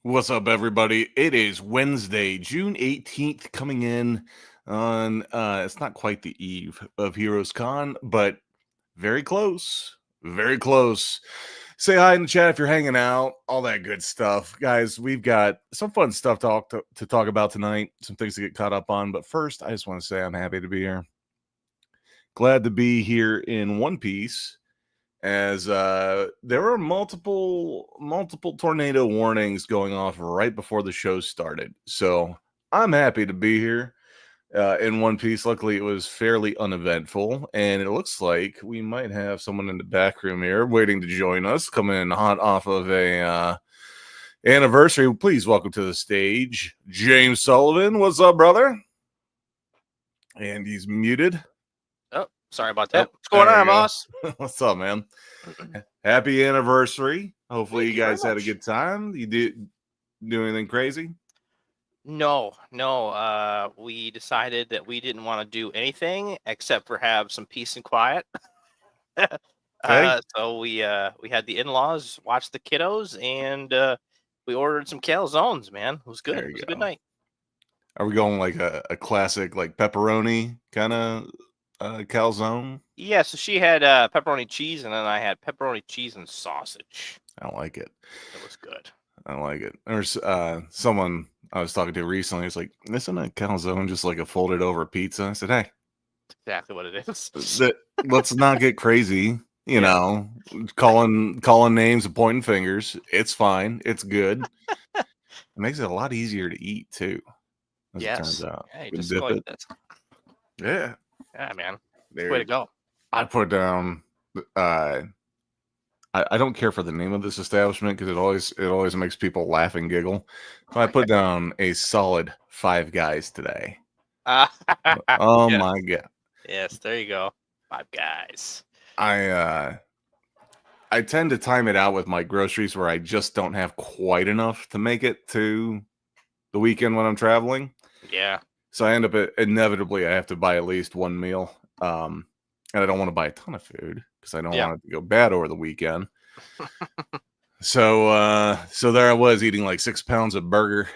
What's up, everybody? It is Wednesday, June 18th, coming in on it's not quite the eve of Heroes Con, but very close. Very close. Say hi in the chat if you're hanging out, all that good stuff. Guys, we've got some fun stuff to talk about tonight, some things to get caught up on. But first, I just want to say I'm happy to be here. Glad to be here in one piece, as there were multiple tornado warnings going off right before the show started. So I'm happy to be here in one piece. Luckily, it was fairly uneventful, and it looks like we might have someone in the back room here waiting to join us, coming in hot off of a anniversary. Please welcome to the stage, James Sullivan. What's up, brother? And he's muted. Oh, sorry about that. What's going on, boss? What's up, man? Happy anniversary. Hopefully you guys had a good time. You do anything crazy? No. We decided that we didn't want to do anything except for have some peace and quiet. Okay. So we had the in-laws watch the kiddos, and we ordered some calzones, man. It was good. It was a good night. Are we going like a classic like pepperoni kind of calzone? Yeah, so she had pepperoni cheese, and then I had pepperoni cheese and sausage. I like it. It was good. I like it. There's someone I was talking to recently. It's like, isn't a calzone just like a folded over pizza? I said, hey, exactly what it is. Let's not get crarazy. You know, calling names and pointing fingers. It's fine. It's good. It makes it a lot easier to eat too. As it turns out. Yeah, just go like this. Yeah, man. Way to go. I put down. I don't care for the name of this establishment because it always makes people laugh and giggle. So I put down a solid 5 Guys today. Oh yes. my god! Yes, there you go. 5 Guys. I tend to time it out with my groceries where I just don't have quite enough to make it to the weekend when I'm traveling. Yeah. So I end up inevitably I have to buy at least one meal. And I don't want to buy a ton of food because I don't want it to go bad over the weekend. So there I was eating like 6 pounds of burger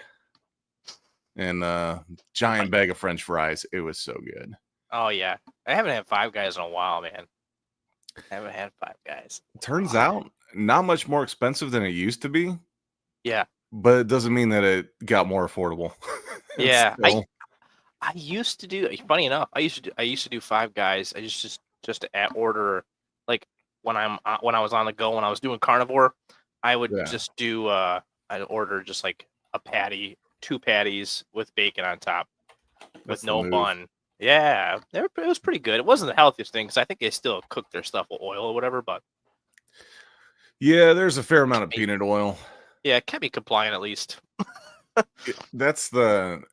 and a giant bag of French fries. It was so good. Oh yeah, I haven't had 5 Guys in a while, man. I haven't had 5 Guys. Turns out not much more expensive than it used to be. Yeah, but it doesn't mean that it got more affordable. Yeah, I used to do. Funny enough, I used to do 5 Guys. I just to order, like when I was on the go, when I was doing carnivore, I would just do. I'd order just like a patty, 2 patties with bacon on top, with no bun. Yeah, it was pretty good. It wasn't the healthiest thing because I think they still cook their stuff with oil or whatever. But yeah, there's a fair amount of peanut oil. Yeah, it can be compliant at least. That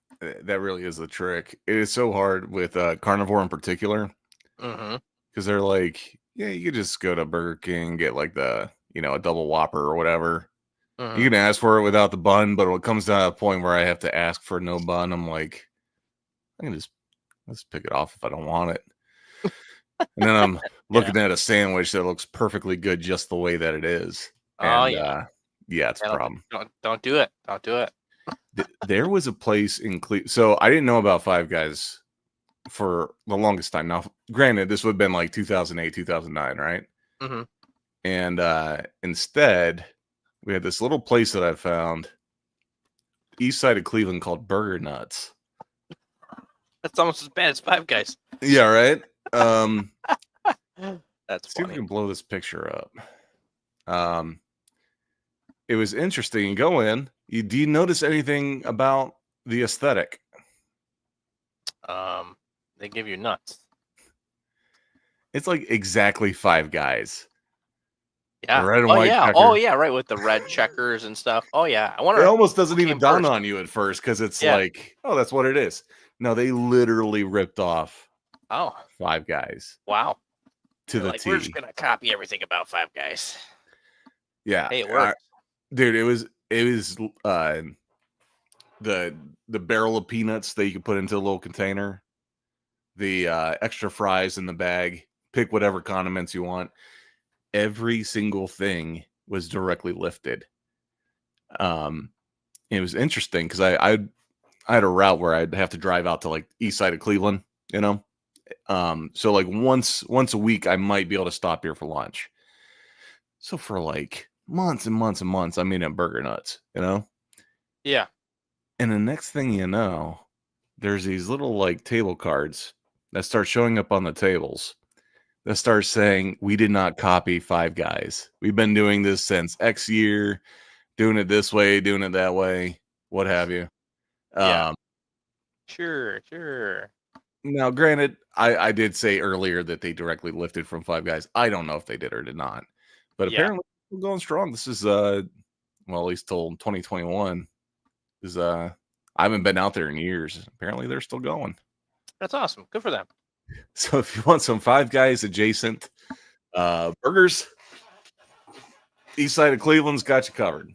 really is the trick. It is so hard with carnivore in particular. Because they're like, yeah, you could just go to Burger King and get like the, a double Whopper or whatever. You can ask for it without the bun, but when it comes to a point where I have to ask for no bun, I'm like, I can let's pick it off if I don't want it. And then I'm looking at a sandwich that looks perfectly good just the way that it is. And, yeah, it's a problem. Don't do it. Don't do it. There was a place in Cleveland. So I didn't know about 5 Guys for the longest time. Now, granted, this would have been like 2008, 2009, right? And instead, we had this little place that I found east side of Cleveland called Burger Nuts. That's almost as bad as 5 Guys. Yeah, right? That's see if we can blow this picture up. It was interesting. You go in. Do you notice anything about the aesthetic? They give you nuts. It's like exactly 5 Guys. Yeah. Red and white checkers. Oh yeah, right, with the red checkers and stuff. Oh yeah. I wonder. It almost doesn't even dawn on you at first because it's like, oh, that's what it is. No, they literally ripped off 5 Guys. Wow. To the T. We're just gonna copy everything about 5 Guys. Yeah. Hey, it worked. Dude, it was the barrel of peanuts that you could put into a little container, the extra fries in the bag, pick whatever condiments you want. Every single thing was directly lifted. It was interesting because I had a route where I'd have to drive out to like east side of Cleveland, you know. So like once a week I might be able to stop here for lunch. So for like months and months and months, I'm eating Burger Nuts, you know. Yeah. And the next thing you know, there's these little like table cards that start showing up on the tables that start saying we did not copy Five Guys. We've been doing this since X year, doing it this way, doing it that way, what have you. Yeah. Um, Sure. Now, granted, I did say earlier that they directly lifted from Five Guys. I don't know if they did or did not, but Yeah. apparently we're going strong. This is well, at least till 2021 is I haven't been out there in years. Apparently they're still going. That's awesome. Good for them. So if you want some Five Guys adjacent burgers, east side of Cleveland's got you covered.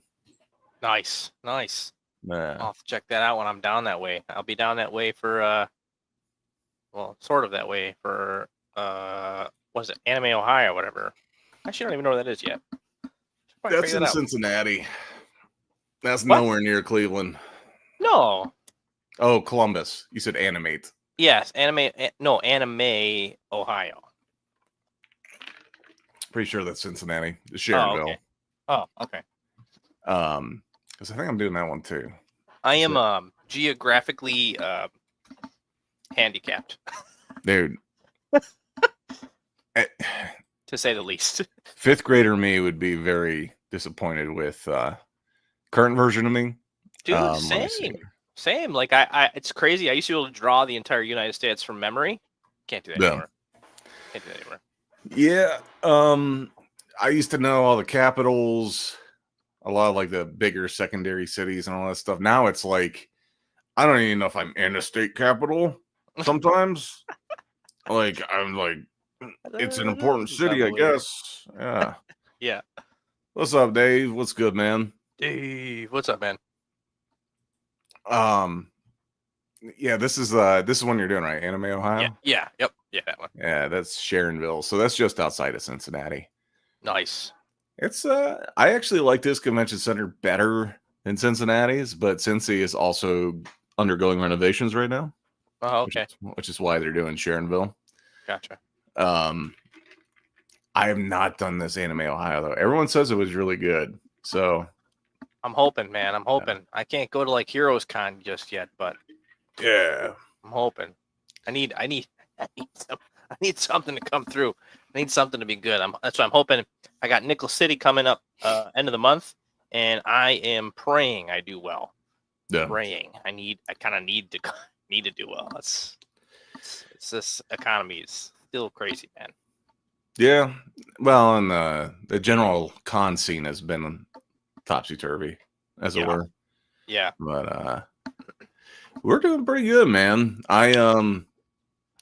Nice. I'll have to check that out when I'm down that way. I'll be down that way for well, sort of that way for what is it, Anime Ohio or whatever. Actually, I don't even know where that is yet. That's in Cincinnati. That's What? nowhere near Cleveland. No. Oh, Columbus. You said Animate. Yes, Anime Ohio. Pretty sure that's Cincinnati. Sharonville. Oh, okay. Because I think I'm doing that one too. I am geographically handicapped, dude. to say the least. Fifth grader me would be very disappointed with current version of me. Dude, same. Like I, it's crazy. I used to be able to draw the entire United States from memory. Can't do that anymore. Yeah. I used to know all the capitals, a lot of like the bigger secondary cities and all that stuff. Now it's like I don't even know if I'm in a state capital sometimes. Like I'm like it's an important city, I guess. Yeah. Yeah. What's up, Dave? What's good, man? Dave, what's up, man? Yeah, this is one you're doing, right? Anime Ohio? Yeah, yep. Yeah, that one. Yeah, that's Sharonville. So that's just outside of Cincinnati. Nice. It's I actually like this convention center better than Cincinnati's, but Cincy is also undergoing renovations right now. Oh, okay. Which is why they're doing Sharonville. Gotcha. I have not done this Anime Ohio though. Everyone says it was really good. So I'm hoping, man. I'm hoping. Yeah. I can't go to like Heroes Con just yet, but yeah, I'm hoping. I need something to come through. I need something to be good. That's why I'm hoping. I got Nickel City coming up end of the month, and I am praying I do well. Yeah. Praying. I kind of need to do well. It's this economy is still crazy, man. Yeah. Well, and the general con scene has been topsy-turvy, as it were. Yeah. But we're doing pretty good, man.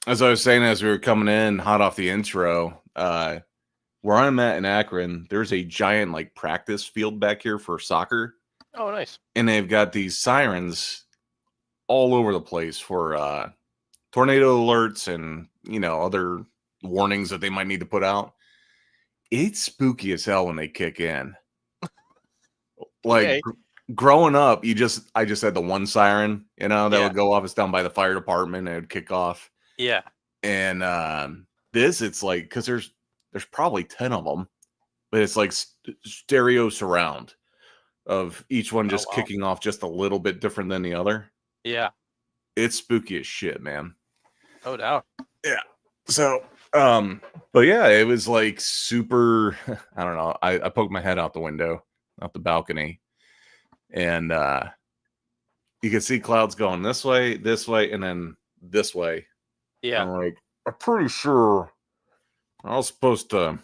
As I was saying as we were coming in hot off the intro, where I'm at in Akron, there's a giant like practice field back here for soccer. Oh, nice. And they've got these sirens all over the place for tornado alerts and, other warnings that they might need to put out. It's spooky as hell when they kick in. Like growing up, I just had the one siren, that would go off. It's down by the fire department and it would kick off. Yeah. And it's like, because there's probably 10 of them, but it's like stereo surround of each one just kicking off just a little bit different than the other. Yeah. It's spooky as shit, man. No doubt. Yeah. So, but yeah, it was like super, I don't know. I poked my head out the window, out the balcony, and you could see clouds going this way, and then this way. Yeah. I'm like, I'm pretty sure I was supposed to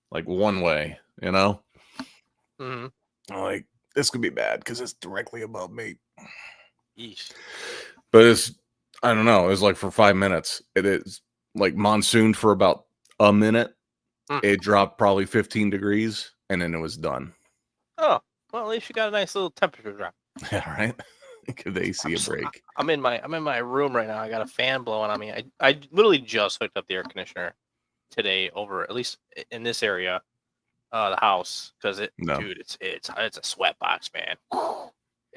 like one way, Mm-hmm. I'm like, this could be bad because it's directly above me. Yeesh. But I don't know, it's like for 5 minutes. It is like monsooned for about a minute. It dropped probably 15 degrees and then it was done. Oh, well, at least you got a nice little temperature drop. Yeah, right. Give the AC a break. I'm in my room right now. I got a fan blowing on me. I literally just hooked up the air conditioner today over, at least in this area, the house, because dude, it's a sweat box, man.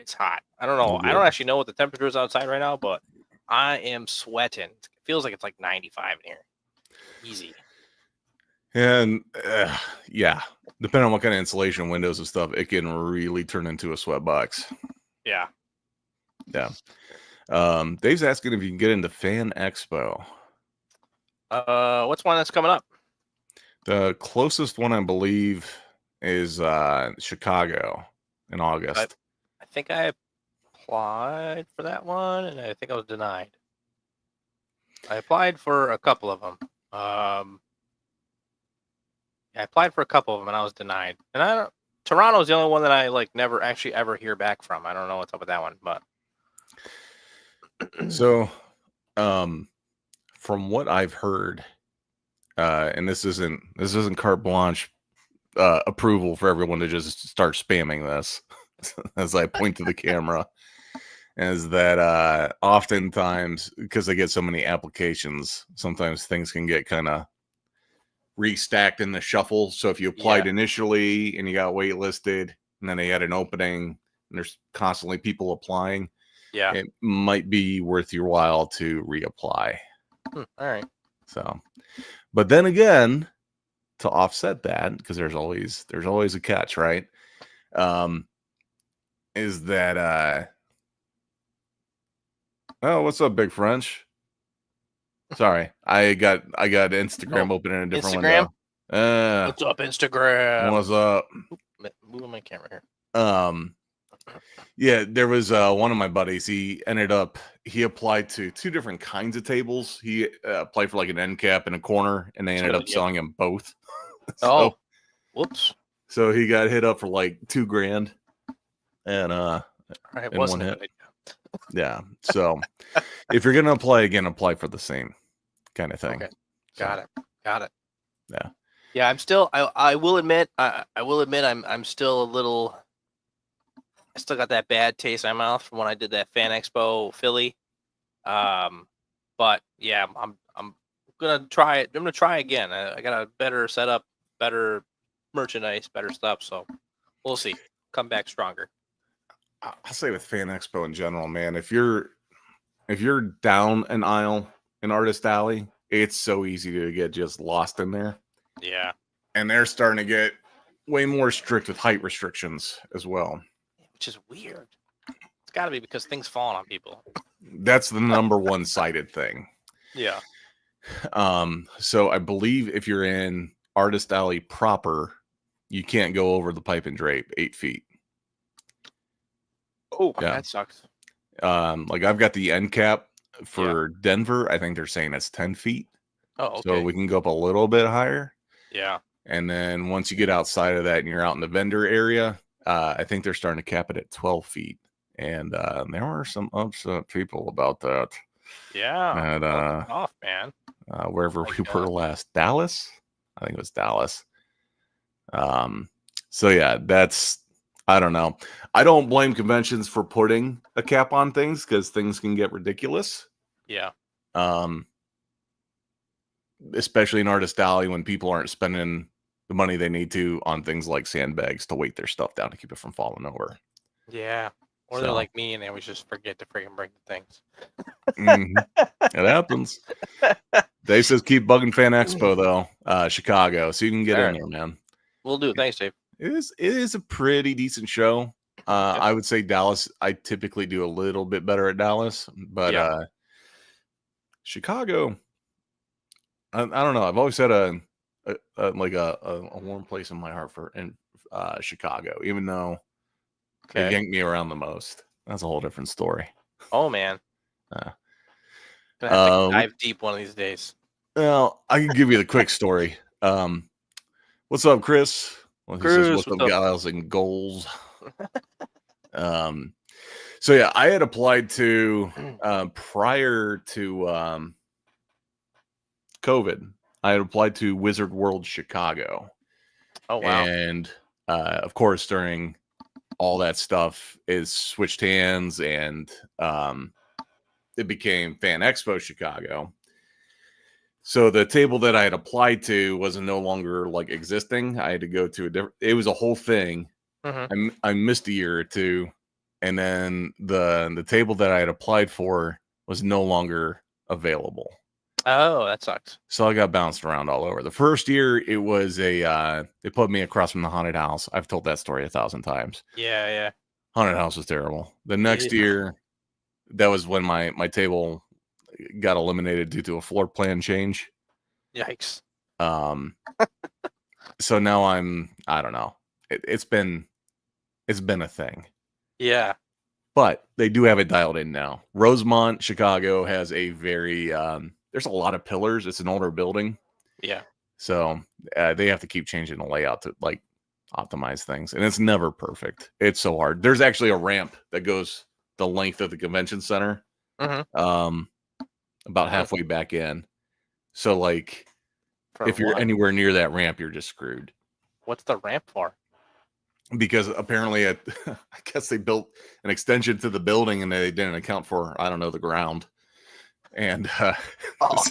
It's hot. I don't know. I don't actually know what the temperature is outside right now, but I am sweating. It feels like it's like 95 in here. Easy. And yeah, depending on what kind of insulation, windows and stuff, it can really turn into a sweat box. Yeah. Yeah. Dave's asking if you can get into Fan Expo. What's one that's coming up? The closest one, I believe, is Chicago in August. I think I applied for that one, and I think I was denied. I applied for a couple of them. I applied for a couple of them, and I was denied. And Toronto's the only one that I like never actually ever hear back from. I don't know what's up with that one, but so, from what I've heard, and this isn't carte blanche approval for everyone to just start spamming this as I point to the camera, is that oftentimes, because they get so many applications, sometimes things can get kind of restacked in the shuffle. So if you applied initially and you got waitlisted, and then they had an opening, and there's constantly people applying, it might be worth your while to reapply. All right. So, but then again, to offset that, because there's always a catch, right? Is that oh, what's up, Big French? Sorry, I got Instagram open in a different window. What's up, Instagram? What's up? Moving my camera here. Yeah, there was one of my buddies. He applied to two different kinds of tables. He applied for like an end cap in a corner, and they ended up selling him both. So, whoops. So he got hit up for like $2,000, and it wasn't one hit. Yeah. So if you're gonna apply again, apply for the same kind of thing. Okay. Got it. Yeah. Yeah. I'm still. I will admit. I will admit. I'm still a little. I still got that bad taste in my mouth from when I did that Fan Expo Philly. But yeah, I'm gonna try it. I'm gonna try again. I got a better setup, better merchandise, better stuff. So we'll see. Come back stronger. I'll say with Fan Expo in general, man, if you're down an aisle in Artist Alley, it's so easy to get just lost in there. Yeah. And they're starting to get way more strict with height restrictions as well. Which is weird. It's got to be because things fall on people. That's the number one cited thing. Yeah. So I believe if you're in Artist Alley proper, you can't go over the pipe and drape 8 feet. Oh, yeah. That sucks. Like I've got the end cap for Denver. I think they're saying it's 10 feet. Oh, okay. So we can go up a little bit higher. Yeah. And then once you get outside of that and you're out in the vendor area, I think they're starting to cap it at 12 feet. And there were some upset people about that. Yeah. And off, man. Wherever we were last, Dallas. I think it was Dallas. So yeah, I don't know. I don't blame conventions for putting a cap on things because things can get ridiculous. Yeah. Especially in Artist Alley when people aren't spending the money they need to on things like sandbags to weight their stuff down to keep it from falling over. Yeah. Or they're like me and they always just forget to freaking bring the things. It happens. Dave says keep bugging Fan Expo though, Chicago, so you can get in there, man. We'll do. Thanks, Dave. It is a pretty decent show. I would say Dallas. I typically do a little bit better at Dallas, but Chicago. I don't know. I've always had a warm place in my heart for Chicago, even though they yanked me around the most. That's a whole different story. Oh man. Gonna have to dive deep one of these days. Well, I can give you the quick story. What's up, Chris? Well, he says, what's up, guys and goals? So yeah, I had applied to prior to COVID. I had applied to Wizard World Chicago. Oh wow! And of course, during all that stuff, is switched hands, and it became Fan Expo Chicago. So the table that I had applied to was no longer like existing. I had to go to a different. It was a whole thing. I missed a year or two and then the table that I had applied for was no longer available. Oh, that sucks. So I got bounced around all over. The first year, it was they put me across from the haunted house. I've told that story 1,000 times. Yeah. Haunted house was terrible. The next Yeah. year, that was when my table got eliminated due to a floor plan change. Yikes. So now I don't know. It's been a thing. Yeah. But they do have it dialed in now. Rosemont, Chicago has a very there's a lot of pillars. It's an older building. Yeah. So they have to keep changing the layout to like optimize things. And it's never perfect. It's so hard. There's actually a ramp that goes the length of the convention center. About halfway back in. So like if you're anywhere near that ramp, you're just screwed. What's the ramp for? Because apparently I guess they built an extension to the building and they didn't account for, I don't know, the ground. And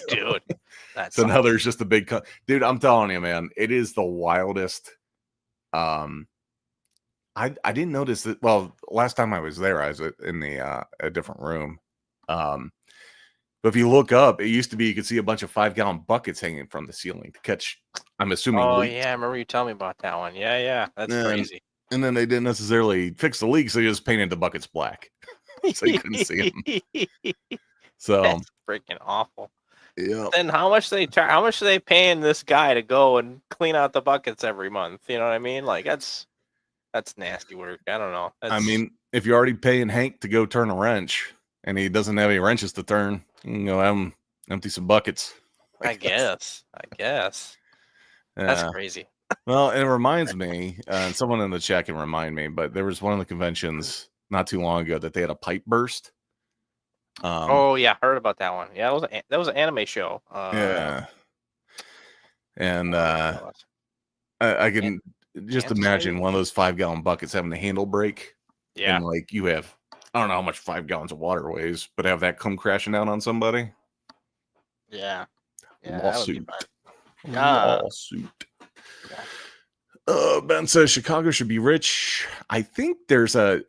dude. So now there's just a big dude, I'm telling you, man, it is the wildest. I didn't notice that. Well, last time I was there, I was in a different room. But if you look up, it used to be you could see a bunch of 5-gallon buckets hanging from the ceiling to catch, I'm assuming. Oh, leaks. yeah. I remember you telling me about that one. Yeah. That's crazy. And then they didn't necessarily fix the leaks. They just painted the buckets black. So you couldn't see them. So that's freaking awful. Yeah. Then how much do they paying this guy to go and clean out the buckets every month? You know what I mean? Like that's nasty work. I don't know. I mean, if you're already paying Hank to go turn a wrench and he doesn't have any wrenches to turn, you can go have him empty some buckets. I guess. That's crazy. Well, it reminds me, and someone in the chat can remind me, but there was one of the conventions not too long ago that they had a pipe burst. Oh yeah, heard about that one. Yeah, that was an anime show. Yeah, and I can just imagine one of those 5-gallon buckets having the handle break. Yeah, and like you have, I don't know how much 5 gallons of water weighs, but have that come crashing down on somebody. Yeah, lawsuit. Lawsuit. Ben says Chicago should be rich. I think there's a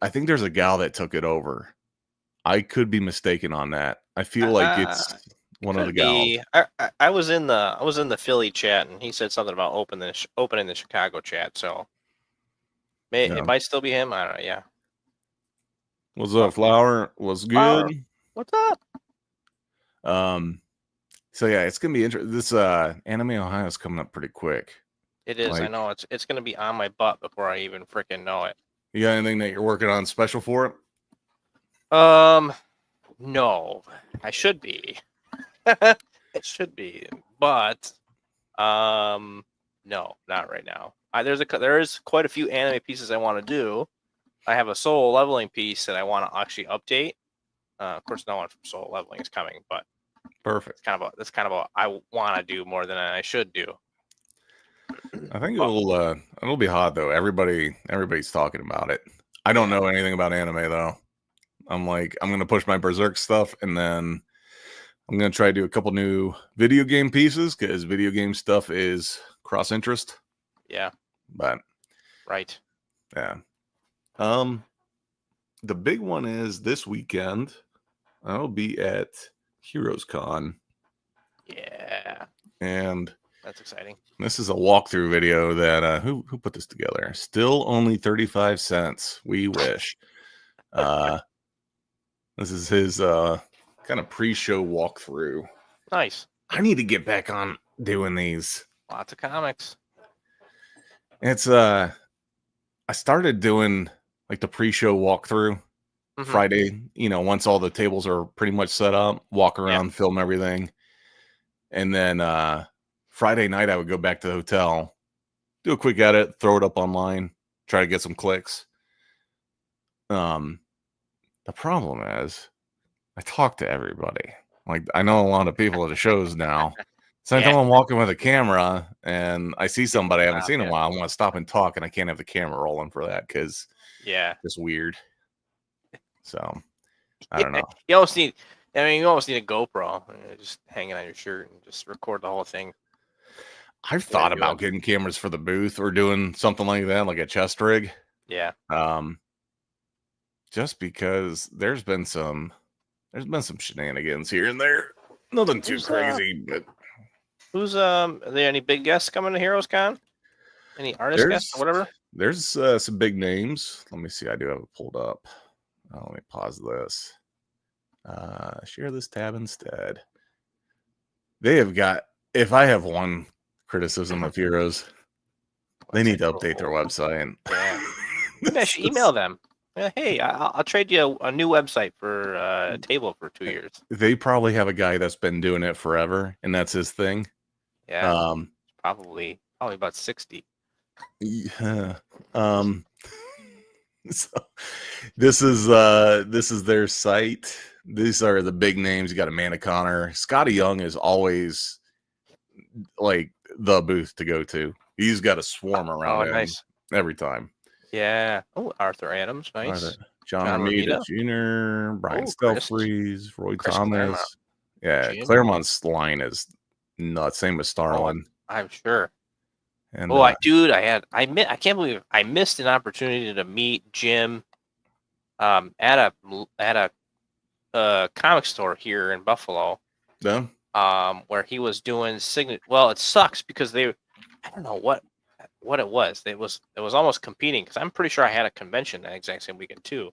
gal that took it over. I could be mistaken on that. I feel like it's one of the gals. I was in the Philly chat and he said something about opening the Chicago chat. So it might still be him. I don't know. Yeah. What's up, Flower? What's good? Flower. What's up? So yeah, it's gonna be interesting. This Anime Ohio is coming up pretty quick. It is. Like, I know it's gonna be on my butt before I even freaking know it. You got anything that you're working on special for it? No, I should be. It should be, but no, not right now. There is quite a few anime pieces I want to do. I have a Soul Leveling piece that I want to actually update. Of course, no one from Soul Leveling is coming, but perfect. That's kind of what I want to do more than I should do. I think it'll be hot though. Everybody's talking about it. I don't know anything about anime though. I'm gonna push my Berserk stuff, and then I'm gonna try to do a couple new video game pieces because video game stuff is cross interest. Yeah. But right. Yeah. The big one is this weekend. I'll be at Heroes Con. Yeah. And that's exciting. This is a walkthrough video that who put this together? Still only 35 cents. We wish. This is his kind of pre-show walkthrough. Nice. I need to get back on doing these. Lots of comics. It's I started doing like the pre-show walkthrough Friday, once all the tables are pretty much set up, walk around, film everything. And then Friday night I would go back to the hotel, do a quick edit, throw it up online, try to get some clicks. The problem is I talk to everybody. Like I know a lot of people at the shows now. So anytime I'm walking with a camera and I see somebody I haven't seen in a while, I want to stop and talk, and I can't have the camera rolling for that because it's weird. So I don't know. You almost need a GoPro, just hanging on your shirt and just record the whole thing. I've thought about getting cameras for the booth or doing something like that, like a chest rig. Yeah. just because there's been some shenanigans here and there. Nothing too crazy, but are there any big guests coming to Heroes Con? Any artist guests or whatever? There's some big names. Let me see. I do have it pulled up. Let me pause this. Share this tab instead. They have got. If I have one criticism of Heroes, they need to update their website. Yeah. Maybe I should email them. Hey, I'll trade you a new website for a table for 2 years. They probably have a guy that's been doing it forever, and that's his thing. Yeah, probably about 60. Yeah. So this is their site. These are the big names. You got Amanda Connor. Scotty Young is always like the booth to go to. He's got a swarm around him every time. Yeah. Oh, Arthur Adams, nice. John Romita Jr., Brian Stelfreeze, Roy Thomas. Yeah, Claremont's line is nuts. Same with Starlin. I'm sure. And I can't believe I missed an opportunity to meet Jim at a comic store here in Buffalo. Yeah. Where he was doing Well, it sucks because I don't know what it was. It was almost competing because I'm pretty sure I had a convention that exact same weekend too.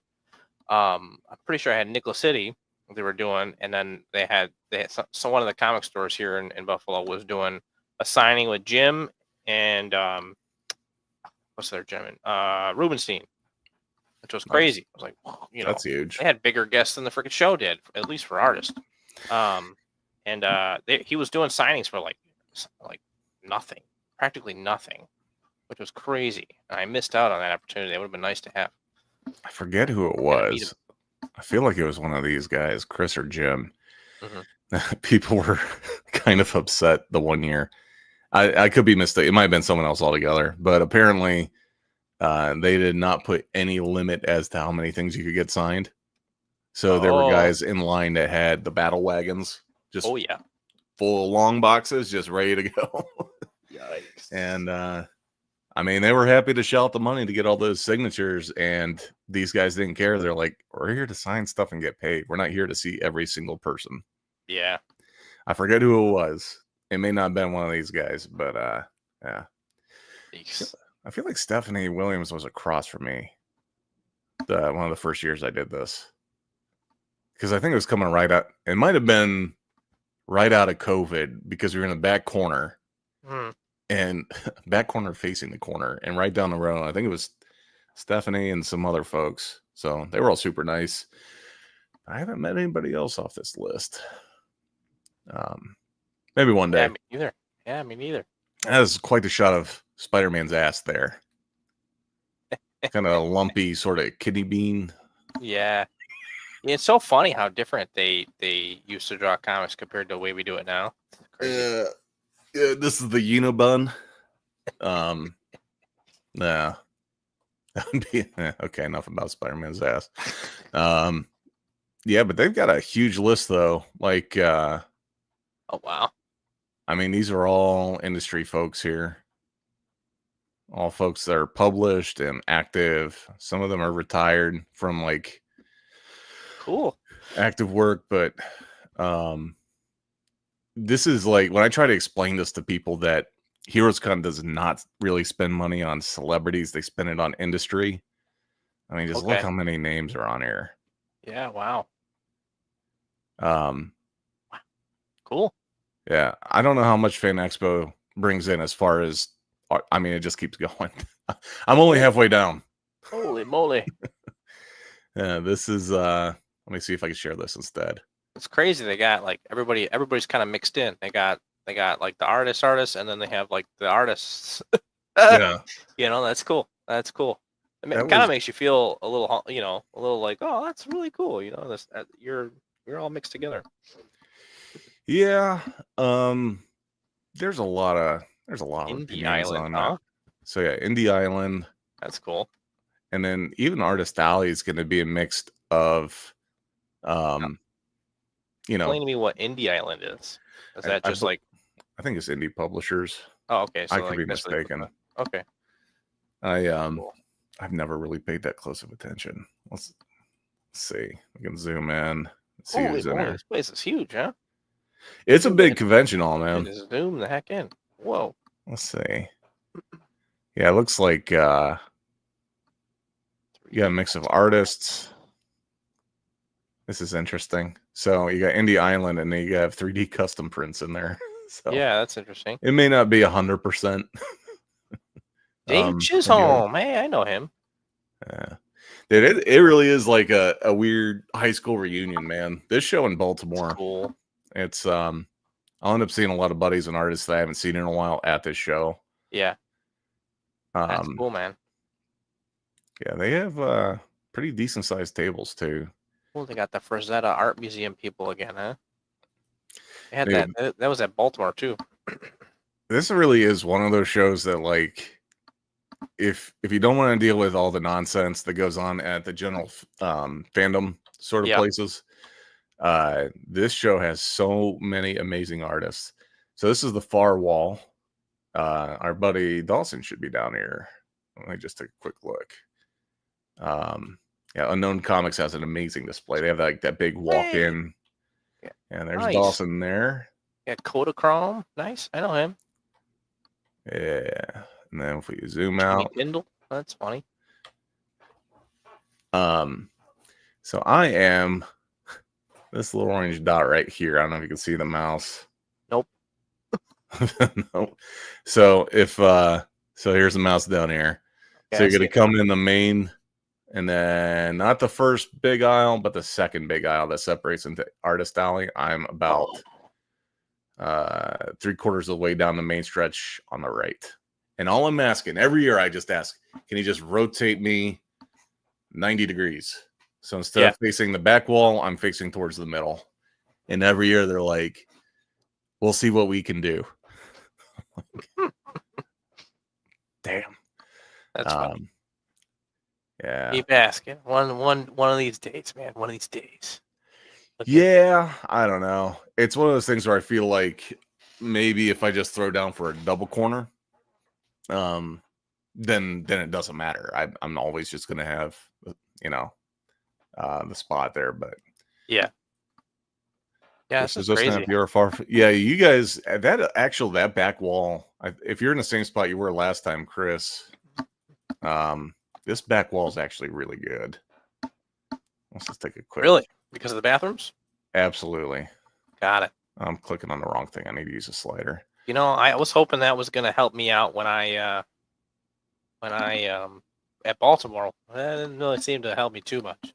I'm pretty sure I had Nickel City they were doing, and then they had so one of the comic stores here in Buffalo was doing a signing with Jim and what's their German Rubenstein, which was crazy. I was like, wow, that's huge. They had bigger guests than the freaking show did, at least for artists. And he was doing signings for like nothing, practically nothing, which was crazy. And I missed out on that opportunity. It would have been nice to have. I forget who it was. I feel like it was one of these guys, Chris or Jim. Mm-hmm. People were kind of upset the one year. I could be mistaken. It might have been someone else altogether, but apparently they did not put any limit as to how many things you could get signed. So there were guys in line that had the battle wagons, just full of long boxes, just ready to go. Yikes. And I mean, they were happy to shell out the money to get all those signatures, and these guys didn't care. They're like, we're here to sign stuff and get paid. We're not here to see every single person. Yeah. I forget who it was. It may not have been one of these guys, but yeah. Thanks. I feel like Stephanie Williams was across from me one of the first years I did this. Because I think it was coming right out. It might have been right out of COVID because we were in the back corner. And back corner facing the corner. And right down the road, I think it was Stephanie and some other folks. So they were all super nice. I haven't met anybody else off this list. Maybe one day. Yeah, me neither. Yeah, me neither. That was quite the shot of Spider-Man's ass there. Kind of a lumpy sort of kidney bean. Yeah. It's so funny how different they used to draw comics compared to the way we do it now. Yeah, this is the Unibun. Nah. Okay, enough about Spider-Man's ass. Yeah, but they've got a huge list though. Like oh wow. I mean, these are all industry folks here. All folks that are published and active. Some of them are retired from like active work, but this is like when I try to explain this to people that HeroesCon does not really spend money on celebrities, they spend it on industry. I mean, just look how many names are on here. Yeah, wow. Cool. Yeah, I don't know how much Fan Expo brings in as far as, I mean, it just keeps going. I'm only halfway down. Holy moly. Yeah, this is, let me see if I can share this instead. It's crazy. They got like everybody's kind of mixed in. They got like the artists, and then they have like the artists. Yeah. That's cool. That's cool. It kind of makes you feel a little, a little like, oh, that's really cool. You're all mixed together. Yeah. There's a lot of Indie Island, huh? So yeah, Indie Island. That's cool. And then even Artist Alley is going to be a mix of, Explain to me what Indie Island is. Is that just like? I think it's indie publishers. Oh, okay. So I could be mistaken. Okay. I've never really paid that close of attention. Let's see. We can zoom in. Let's see Holy who's in moly, there. this place is huge, huh? It's a big convention hall, man. Just zoom the heck in. Whoa. Let's see. Yeah, it looks like you got a mix of artists. This is interesting. So you got Indie Island, and then you have 3D custom prints in there. So yeah, that's interesting. It may not be 100%. Dave Chisholm, hey, I know him. Yeah. Dude, it really is like a weird high school reunion, man. This show in Baltimore, Cool. it's I'll end up seeing a lot of buddies and artists that I haven't seen in a while at this show. Yeah. That's cool, man. Yeah, they have pretty decent sized tables too. Well, they got the Frazetta Art Museum people again, huh? They had that was at Baltimore too. This really is one of those shows that, like, if you don't want to deal with all the nonsense that goes on at the general fandom sort of places, this show has so many amazing artists. So this is the far wall. Our buddy Dawson should be down here. Let me just take a quick look. Yeah, Unknown Comics has an amazing display. They have like that big walk-in. Yeah, and there's Dawson there. Yeah, Kodachrome. Nice. I know him. Yeah. And then if we zoom out. Kindle. That's funny. So I am this little orange dot right here. I don't know if you can see the mouse. Nope. Nope. So if so here's the mouse down here. Okay, so you're gonna come in the main, and then not the first big aisle, but the second big aisle that separates into Artist Alley. I'm about 3/4 of the way down the main stretch on the right. And all I'm asking every year, I just ask, can you just rotate me 90 degrees? So instead of facing the back wall, I'm facing towards the middle. And every year they're like, we'll see what we can do. Damn. That's funny. Yeah. Keep asking. One of these days, man. One of these days. Okay. Yeah, I don't know. It's one of those things where I feel like maybe if I just throw down for a double corner, then it doesn't matter. I'm always just gonna have, the spot there. But yeah, this is crazy. Yeah, you guys, that back wall. If you're in the same spot you were last time, Chris, this back wall is actually really good. Let's just take a quick. Really? Because of the bathrooms? Absolutely. Got it. I'm clicking on the wrong thing. I need to use a slider. I was hoping that was going to help me out when I at Baltimore. That didn't really seem to help me too much.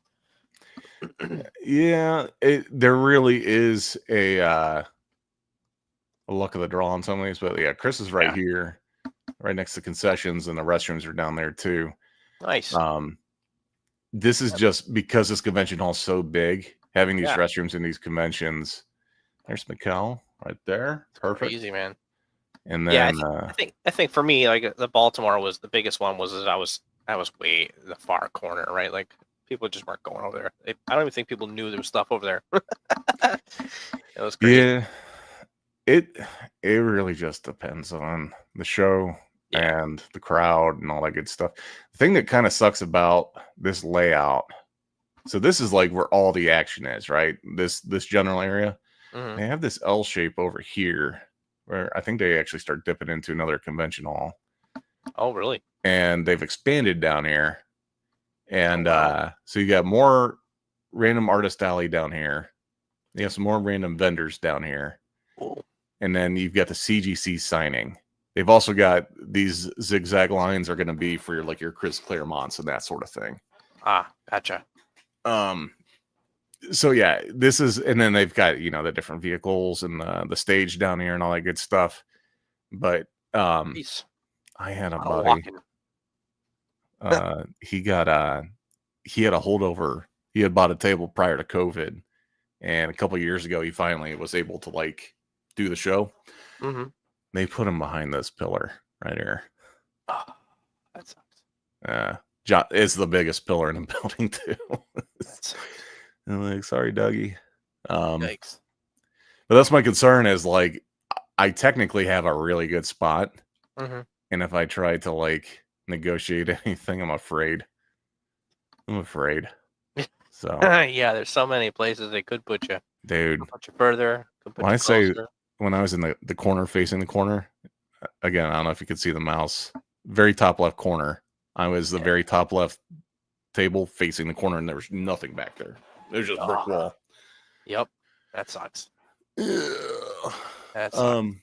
Yeah, there really is a luck of the draw on some of these, but yeah, Chris is right here, right next to concessions, and the restrooms are down there too. Nice. This is just because this convention hall is so big, having these restrooms in these conventions. There's Mikkel right there. Perfect. Easy, man. And then I think for me, like the Baltimore was the biggest one. Was that I was way in the far corner, right? Like people just weren't going over there. I don't even think people knew there was stuff over there. It was crazy. Yeah, it really just depends on the show and the crowd and all that good stuff. The thing that kind of sucks about this layout, so this is like where all the action is, right? This general area. Mm-hmm. They have this L shape over here where I think they actually start dipping into another convention hall. Oh, really? And they've expanded down here. And so you got more random artist alley down here. You have some more random vendors down here. Cool. And then you've got the CGC signing. They've also got these zigzag lines are going to be for your Chris Claremonts and that sort of thing. Ah, gotcha. So yeah, this is, and then they've got, the different vehicles and the stage down here and all that good stuff. But I had a buddy. He had a holdover. He had bought a table prior to COVID, and a couple of years ago, he finally was able to do the show. Mm-hmm. They put him behind this pillar right here. Oh, that sucks. It's the biggest pillar in the building too. I'm like, sorry, Dougie. Yikes. But that's my concern is I technically have a really good spot. Mm-hmm. And if I try to negotiate anything, I'm afraid. So yeah, there's so many places they could put you. dude, Could put you further. Could put when you I say closer. when I was in the corner facing the corner, again, I don't know if you could see the mouse, very top left corner. I was the very top left table facing the corner, and there was nothing back there. There's just brick wall. Yep, that sucks. Ugh. That sucks.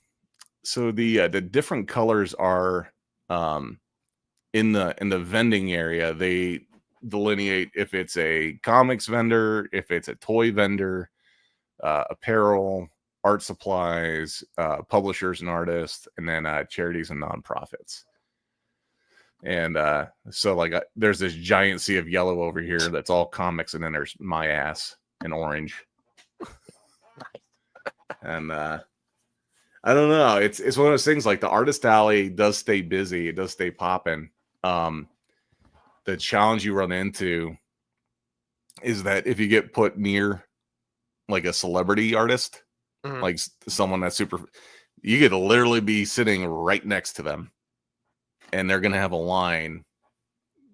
So the different colors are in the vending area. They delineate if it's a comics vendor, if it's a toy vendor, apparel, art supplies, publishers and artists, and then charities and nonprofits. And so like there's this giant sea of yellow over here that's all comics, and then there's my ass in orange. And I don't know. It's one of those things, like the artist alley does stay busy. It does stay popping. The challenge you run into is that if you get put near like a celebrity artist, like someone that's super, you get to literally be sitting right next to them, and they're going to have a line,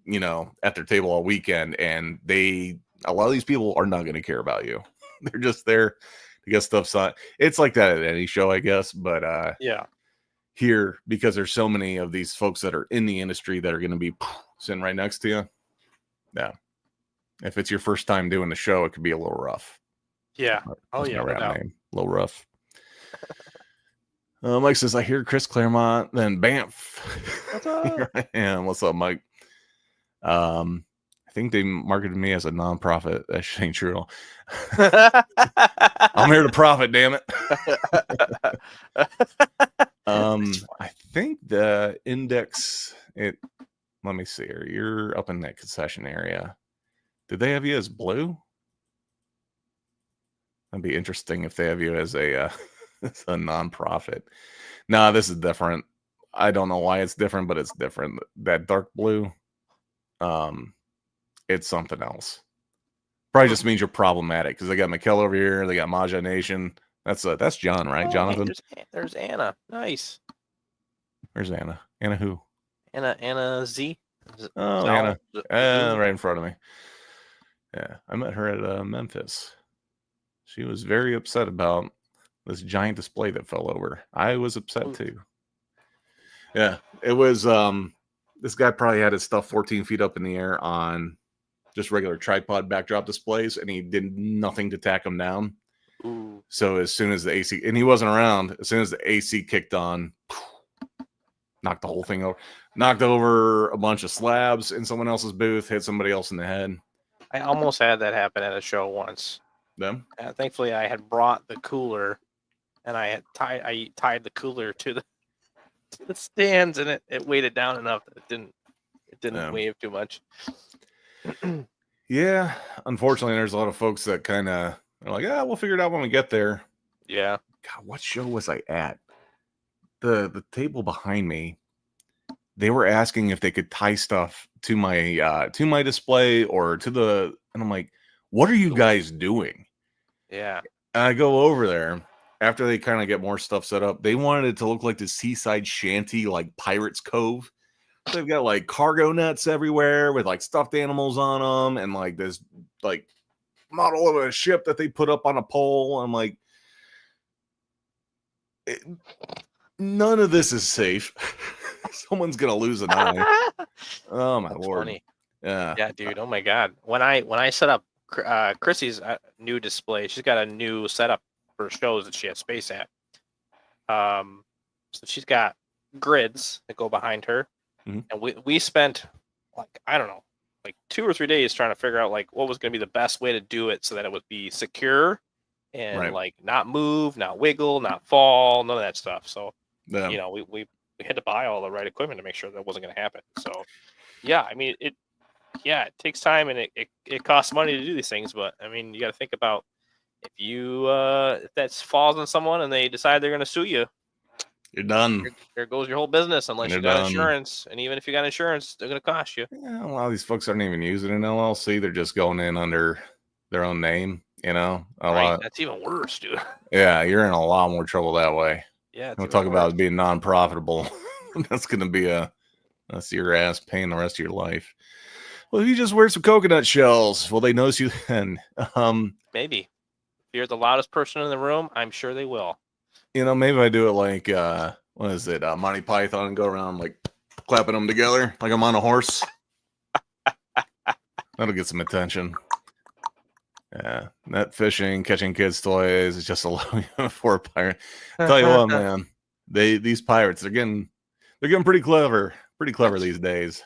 you know, at their table all weekend. And a lot of these people are not going to care about you. They're just there to get stuff signed. It's like that at any show, I guess. But yeah, here, because there's so many of these folks that are in the industry that are going to be sitting right next to you. Yeah. If it's your first time doing the show, it could be a little rough. Yeah. Oh, yeah. No name. A little rough. Mike says, I hear Chris Claremont, then Banff. What's up? Here I am. What's up, Mike? I think they marketed me as a nonprofit. That shit ain't true. I'm here to profit, damn it. I think the index, let me see here. You're up in that concession area. Did they have you as blue? That'd be interesting if they have you as a nonprofit. No, this is different. I don't know why it's different, but it's different. That dark blue, it's something else. Probably just means you're problematic, because they got Mikkel over here. They got Maja Nation. That's John, right? Jonathan. There's Anna. Nice. Where's Anna? Anna who? Anna Z. Oh, Anna. Right in front of me. Yeah, I met her at Memphis. She was very upset about this giant display that fell over. I was upset too. Yeah, it was. This guy probably had his stuff 14 feet up in the air on just regular tripod backdrop displays, and he did nothing to tack them down. Ooh. So as soon as the AC, and he wasn't around, as soon as the AC kicked on, knocked the whole thing over. Knocked over a bunch of slabs in someone else's booth, hit somebody else in the head. I almost had that happen at a show once. Them? Thankfully, I had brought the cooler, and I tied the cooler to the stands, and it weighed it down enough that it didn't wave too much. Yeah, unfortunately, there's a lot of folks that kind of are like, we'll figure it out when we get there. Yeah. God, what show was I at? The table behind me, they were asking if they could tie stuff to my display or to the, and I'm like, what are you guys doing? Yeah. And I go over there after they kind of get more stuff set up. They wanted it to look like the seaside shanty, like Pirates Cove. So they've got like cargo nets everywhere with like stuffed animals on them, and like this like model of a ship that they put up on a pole. I'm like, none of this is safe. Someone's gonna lose an eye. Oh my Lord. Funny. Yeah, dude. Oh my God. When I set up Chrissy's new display, she's got a new setup for shows that she has space at. So she's got grids that go behind her, and we spent like, I don't know, like 2 or 3 days trying to figure out like what was going to be the best way to do it so that it would be secure and like not move, not wiggle, not fall, none of that stuff. So you know, we had to buy all the right equipment to make sure that wasn't going to happen. So yeah, I mean it takes time, and it costs money to do these things, but I mean, you got to think about if that falls on someone and they decide they're going to sue you, you're done. There goes your whole business, unless you got insurance. And even if you got insurance, they're going to cost you. Yeah, a lot of these folks aren't even using an LLC. They're just going in under their own name, you know? That's even worse, dude. Yeah, you're in a lot more trouble that way. Yeah. We'll talk about it being non-profitable. That's going to be that's your ass paying the rest of your life. Well, if you just wear some coconut shells, will they notice you then? Maybe. If you're the loudest person in the room, I'm sure they will. Maybe I do it like what is it, Monty Python, and go around like clapping them together like I'm on a horse. That'll get some attention. Yeah, net fishing, catching kids' toys is just a low for a pirate. Tell you what, man, these pirates they're getting pretty clever these days.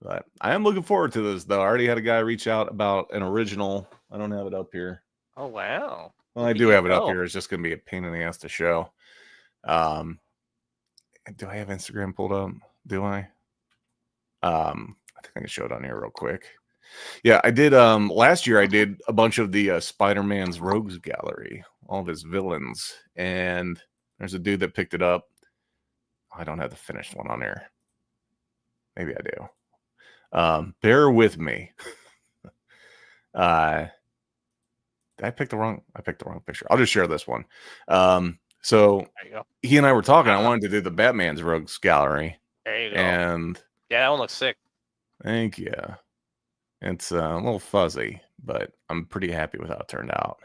But I am looking forward to this, though. I already had a guy reach out about an original. I don't have it up here. Oh wow! Well, I do have it up here. It's just going to be a pain in the ass to show. Do I have Instagram pulled up? Do I? I think I can show it on here real quick. Yeah, I did. Last year I did a bunch of the Spider-Man's Rogues Gallery, all of his villains, and there's a dude that picked it up. I don't have the finished one on there. Maybe I do. Bear with me. I picked the wrong picture. I'll just share this one. So he and I were talking. I wanted to do the Batman's Rogues Gallery. There you go. And yeah, that one looks sick. Thank you. It's a little fuzzy, but I'm pretty happy with how it turned out.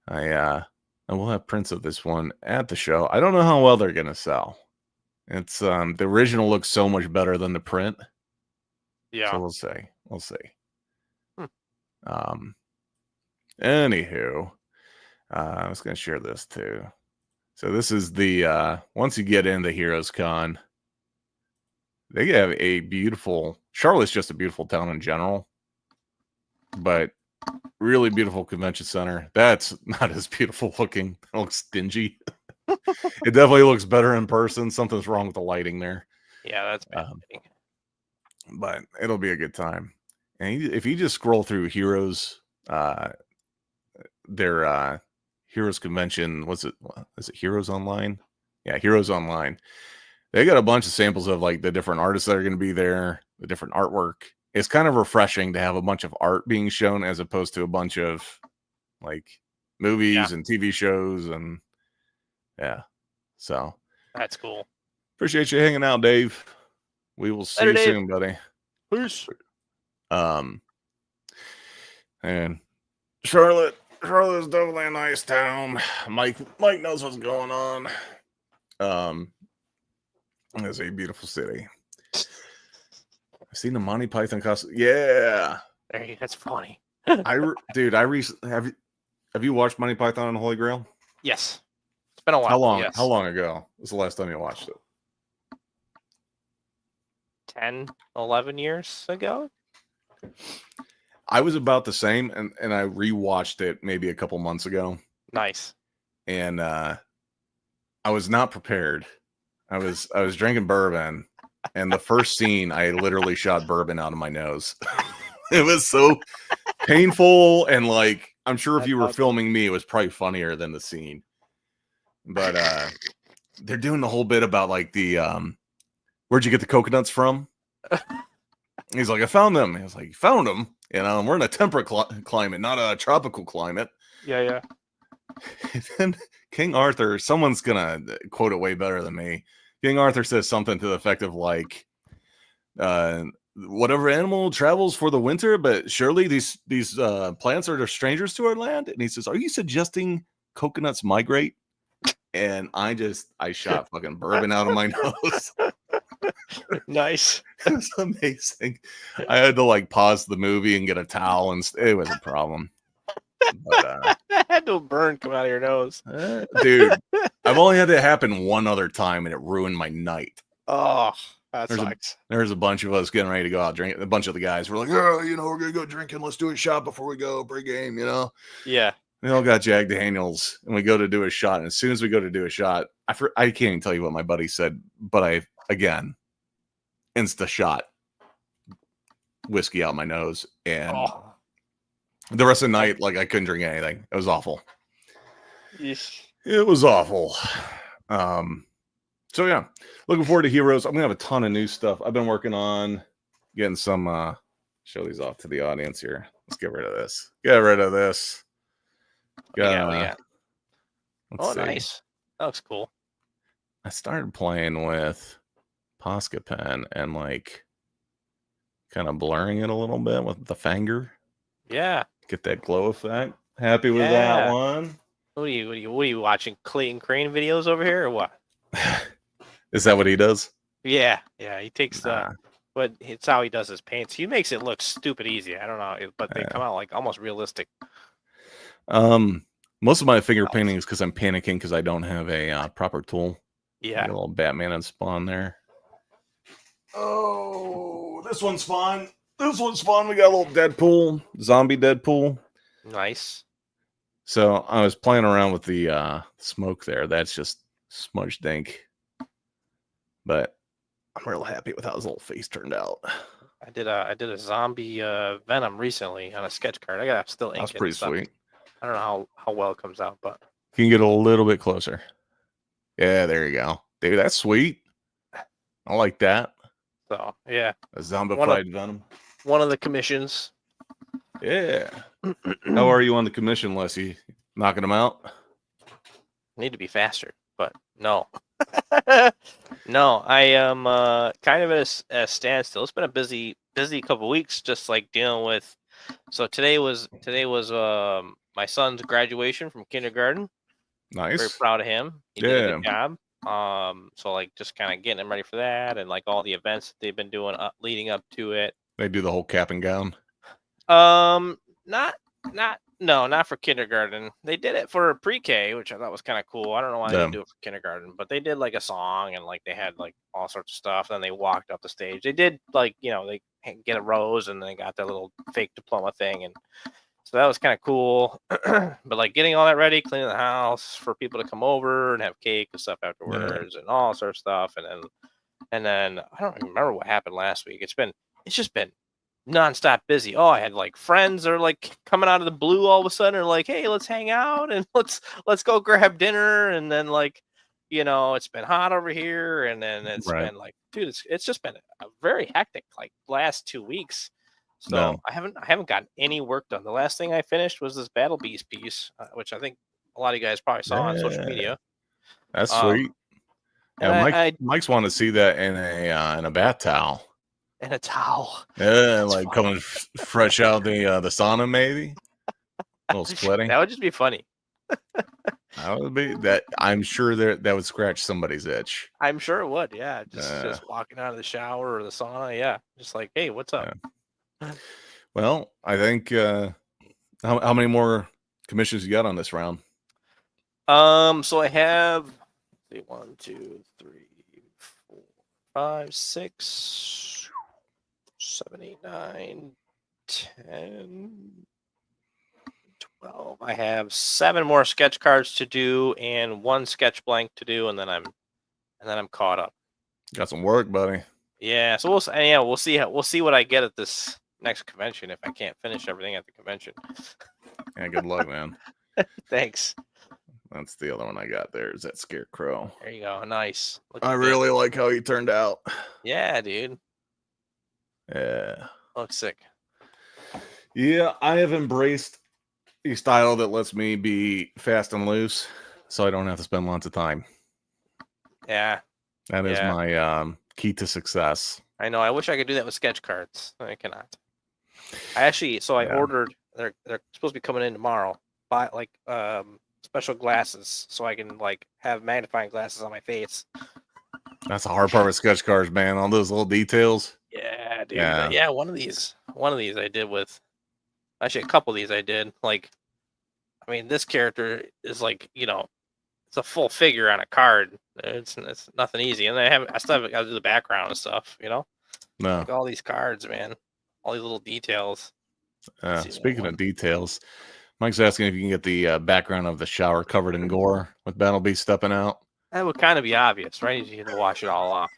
I will have prints of this one at the show. I don't know how well they're gonna sell. It's the original looks so much better than the print. Yeah. So we'll see. Anywho, I was gonna share this too. So this is the once you get into Heroes Con, they have a beautiful Charlotte's just a beautiful town in general, but really beautiful convention center. That's not as beautiful looking. It looks dingy. It definitely looks better in person. Something's wrong with the lighting there. Yeah, that's bad. But it'll be a good time. And if you just scroll through Heroes, their Heroes convention, is it Heroes Online? Yeah, Heroes Online. They got a bunch of samples of like the different artists that are going to be there, the different artwork. It's kind of refreshing to have a bunch of art being shown as opposed to a bunch of like movies and TV shows. And yeah, so that's cool. Appreciate you hanging out, Dave. We will see you soon, buddy. Peace. And Charlotte is definitely a nice town. Mike knows what's going on. It's a beautiful city. I've seen the Monty Python costume. Yeah, that's funny. Have you watched Monty Python and the Holy Grail? Yes, it's been a while. How long? Yes. How long ago was the last time you watched it? 10, 11 years ago. I was about the same, and I rewatched it maybe a couple months ago. Nice. And I was not prepared. I was drinking bourbon, and the first scene, I literally shot bourbon out of my nose. It was so painful, and like I'm sure if you were filming me, it was probably funnier than the scene. But they're doing the whole bit about like the where'd you get the coconuts from? He's like, I found them. He was like, you found them? We're in a temperate climate, not a tropical climate. Yeah. And then King Arthur, someone's gonna quote it way better than me. King Arthur says something to the effect of like, whatever animal travels for the winter, but surely these plants are strangers to our land. And he says, are you suggesting coconuts migrate? And I shot fucking bourbon out of my nose. Nice. It was amazing. I had to like pause the movie and get a towel, and it was a problem. But, that had no burn come out of your nose. Dude, I've only had it happen one other time, and it ruined my night. Oh, that sucks. There's a bunch of us getting ready to go out drinking. A bunch of the guys were like, oh, we're going to go drinking. Let's do a shot before we go pre-game, Yeah. We all got Jack Daniels, and we go to do a shot. And as soon as we go to do a shot, I can't even tell you what my buddy said, but insta shot whiskey out my nose, and the rest of the night, like I couldn't drink anything. It was awful. Yeesh. It was awful. So yeah, looking forward to Heroes. I'm gonna have a ton of new stuff. I've been working on getting some. Show these off to the audience here. Let's get rid of this. Yeah. See. Nice. That looks cool. I started playing with Posca Pen, and like kind of blurring it a little bit with the finger. Yeah. Get that glow effect. Happy with that Yeah. one. What are you watching Clayton Crane videos over here or what? Is that what he does? Yeah. He takes Nah. but it's how he does his paints. He makes it look stupid easy. I don't know, but they come out like almost realistic. Most of my finger painting is because I'm panicking because I don't have a proper tool. Yeah. Got a little Batman and Spawn there. Oh, this one's fun. This one's fun. We got a little Deadpool, zombie Deadpool. Nice. So I was playing around with the smoke there. That's just smudged ink. But I'm real happy with how his little face turned out. I did a zombie Venom recently on a sketch card. I got still ink. That's pretty sweet. I don't know how well it comes out, but can you get a little bit closer? Yeah, there you go. Dude, that's sweet. I like that. So yeah. A zombified Venom. One of the commissions. Yeah. How are you on the commission, Leslie? Knocking them out? Need to be faster, but no. No, I am kind of at a standstill. It's been a busy couple weeks, just like dealing with. So today was my son's graduation from kindergarten. Nice. Very proud of him. He did a good job. So like just kind of getting him ready for that, and like all the events that they've been doing leading up to it. They do the whole cap and gown. Not for kindergarten. They did it for pre-K, which I thought was kind of cool. I don't know why they didn't do it for kindergarten, but they did like a song and like they had like all sorts of stuff. Then they walked up the stage. They did like, they get a rose and they got their little fake diploma thing. And so that was kind of cool. But like getting all that ready, cleaning the house for people to come over and have cake and stuff afterwards and all sorts of stuff. And then I don't remember what happened last week. It's just been nonstop busy. Oh, I had like friends are like coming out of the blue all of a sudden and like, hey, let's hang out and let's go grab dinner. And then like, it's been hot over here. And then it's been like, dude, it's just been a very hectic like last 2 weeks. So I haven't gotten any work done. The last thing I finished was this Battle Beast piece, which I think a lot of you guys probably saw on social media. That's sweet. Yeah, Mike's wanted to see that in a bath towel. And a towel. Yeah, like coming fresh out the sauna, maybe. A little splitting. That would just be funny. That would be that. I'm sure that would scratch somebody's itch. I'm sure it would. Yeah, just walking out of the shower or the sauna. Yeah, just like, hey, what's up? Yeah. Well, I think how many more commissions you got on this round? So I have 1, 2, 3, 4, 5, 6. 7, 8, 9, 10, 12. I have 7 more sketch cards to do and 1 sketch blank to do, and then I'm caught up. Got some work, buddy. Yeah, so we'll see what I get at this next convention if I can't finish everything at the convention. Yeah, good luck, man. Thanks. That's the other one I got there. Is that Scarecrow? There you go. Nice. I really like how he turned out. Yeah, dude. Yeah. Looks sick. Yeah, I have embraced a style that lets me be fast and loose, so I don't have to spend lots of time. Yeah. That is my key to success. I know. I wish I could do that with sketch cards. I cannot. I ordered. They're supposed to be coming in tomorrow. Buy like special glasses so I can like have magnifying glasses on my face. That's the hard part with sketch cards, man. All those little details. Yeah, dude. Yeah, one of these I did with. Actually, a couple of these I did. Like, I mean, this character is like, it's a full figure on a card. It's nothing easy, and I still have got to do the background and stuff. No, like all these cards, man. All these little details. Speaking of details, Mike's asking if you can get the background of the shower covered in gore with Battle Beast stepping out. That would kind of be obvious, right? You have to wash it all off,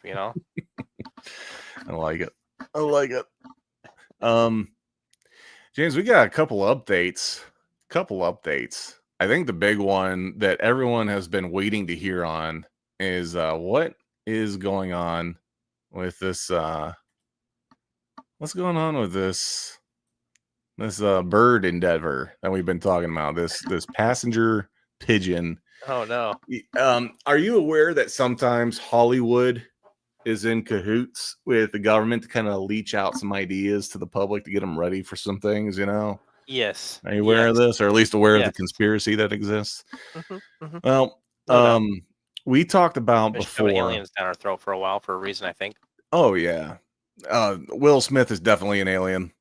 I like it. James, we got a couple updates. I think the big one that everyone has been waiting to hear on is what is going on with this what's going on with this bird endeavor that we've been talking about, this passenger pigeon. Oh no. Are you aware that sometimes Hollywood is in cahoots with the government to kind of leach out some ideas to the public to get them ready for some things, you know? Yes. Are you aware of Yes. this, or at least aware of the Yes. conspiracy that exists? Hmm. Hmm. Well, No doubt. we talked about Been shoving before. aliens down our throat for a while for a reason, I think. Oh yeah, Will Smith is definitely an alien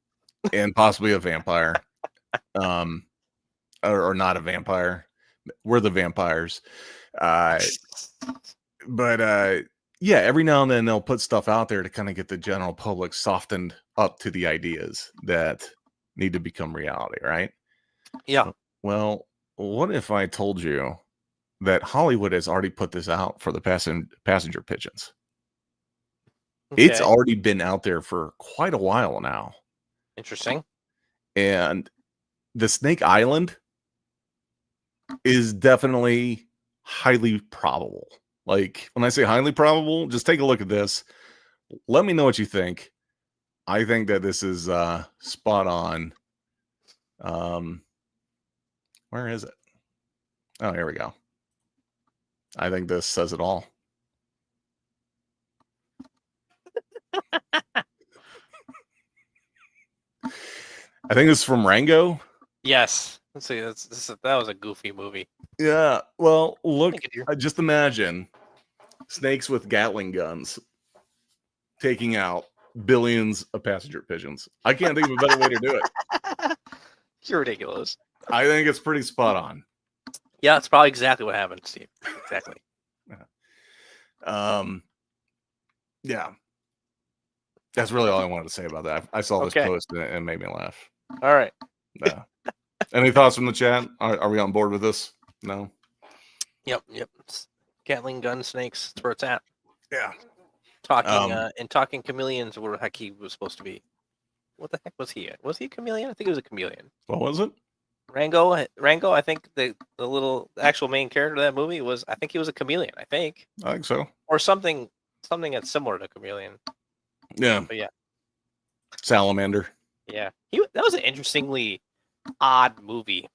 and possibly a vampire, um, or not a vampire. We're the vampires. Uh, but yeah, every now and then they'll put stuff out there to kind of get the general public softened up to the ideas that need to become reality, right? Yeah. Well, what if I told you that Hollywood has already put this out for the passenger pigeons? It's Okay. already been out there for quite a while now. Interesting. And the Snake Island is definitely highly probable. Like, when I say highly probable, just take a look at this. Let me know what you think. I think that this is spot on. Where is it? Oh, here we go. I think this says it all. I think it's from Rango. Yes. Let's see. That was a goofy movie. Yeah. Well, look, Thank you. just imagine snakes with Gatling guns taking out billions of passenger pigeons. I can't think of a better way to do it. You're ridiculous. I think it's pretty spot on. Yeah, it's probably exactly what happened, Steve. Exactly. Yeah. That's really all I wanted to say about that. I saw this post and it made me laugh. All right. Yeah. Any thoughts from the chat? Are we on board with this? No. Yep. It's Gatling gun snakes. That's where it's at. Yeah. Talking chameleons were heck he was supposed to be. What the heck was he? Was he a chameleon? I think he was a chameleon. What was it? Rango. I think the actual main character of that movie was. I think he was a chameleon. I think so. Or something that's similar to chameleon. Yeah. But yeah. Salamander. Yeah. That was an interestingly odd movie.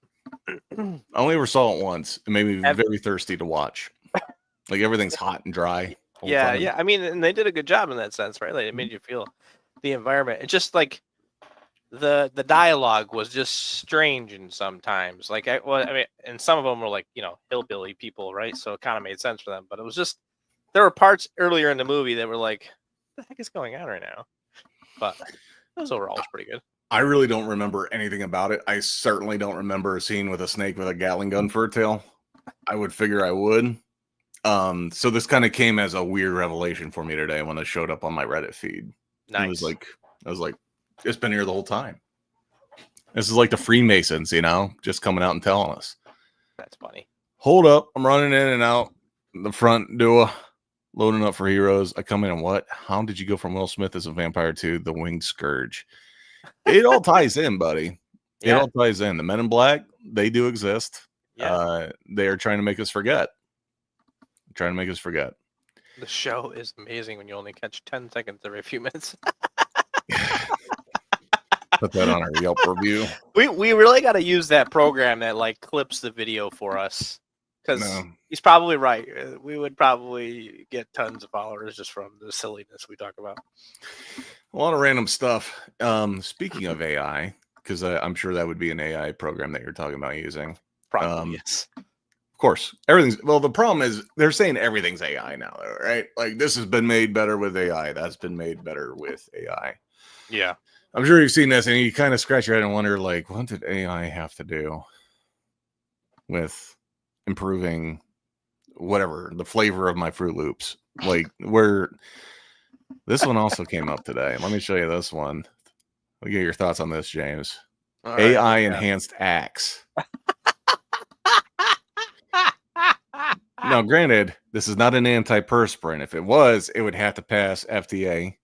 I only ever saw it once. It made me very thirsty to watch. Like, everything's hot and dry. Yeah. I mean, and they did a good job in that sense, right? Like, it made you feel the environment. It just like the dialogue was just strange and sometimes. Like, and some of them were like, hillbilly people, right? So it kind of made sense for them. But it was just there were parts earlier in the movie that were like, what the heck is going on right now? But it was overall pretty good. I really don't remember anything about it. I certainly don't remember a scene with a snake with a Gatling gun for a tail. I would figure I would. So this kind of came as a weird revelation for me today when it showed up on my Reddit feed. Nice. I was like, it's been here the whole time. This is like the Freemasons, just coming out and telling us. That's funny. Hold up. I'm running in and out the front door, loading up for heroes. I come in and what? How did you go from Will Smith as a vampire to the Winged Scourge? It all ties in, buddy. Yeah. It all ties in. The Men in Black, they do exist. Yeah. They are trying to make us forget. The show is amazing when you only catch 10 seconds every few minutes. Put that on our Yelp review. We really got to use that program that like clips the video for us. Because he's probably right. We would probably get tons of followers just from the silliness we talk about. A lot of random stuff. Speaking of AI, because I'm sure that would be an AI program that you're talking about using. Probably, yes. Of course, the problem is they're saying everything's AI now, right? Like, this has been made better with AI. That's been made better with AI. Yeah. I'm sure you've seen this and you kind of scratch your head and wonder, like, what did AI have to do with improving whatever the flavor of my Fruit Loops? Like, this one also came up today. Let me show you this one. Let me get your thoughts on this, James. All AI right, enhanced axe. Now, granted, this is not an antiperspirant. If it was, it would have to pass FDA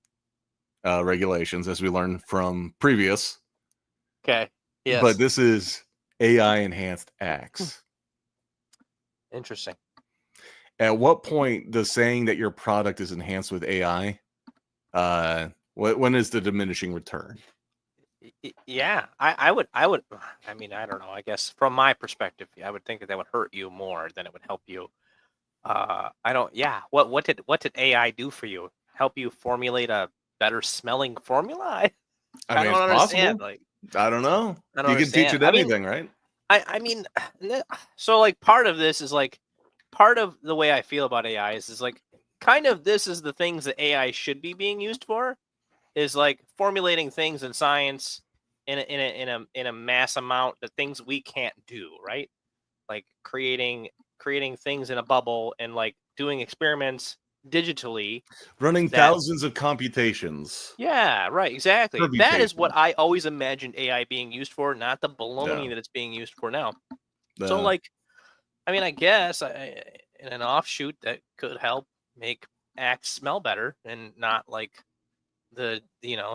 regulations, as we learned from previous. Okay. Yes. But this is AI enhanced axe. Interesting. At what point does saying that your product is enhanced with AI, when is the diminishing return? Yeah, I would. I mean, I don't know. I guess from my perspective, I would think that would hurt you more than it would help you. I don't. Yeah. What did AI do for you? help you formulate a better smelling formula? I I mean, don't it's understand. possible. Like, I don't know. I don't You can teach understand. it I mean, anything, right? I mean, so like part of this is like part of the way I feel about AI is like kind of this is the things that AI should be being used for is like formulating things in science in a mass amount that things we can't do, right? Like creating things in a bubble and like doing experiments digitally. Running That thousands of computations. yeah, right, exactly. That is what Permutations. I always imagined AI being used for, not the baloney Yeah. that it's being used for now. So The like I mean, I guess in an offshoot that could help make acts smell better and not like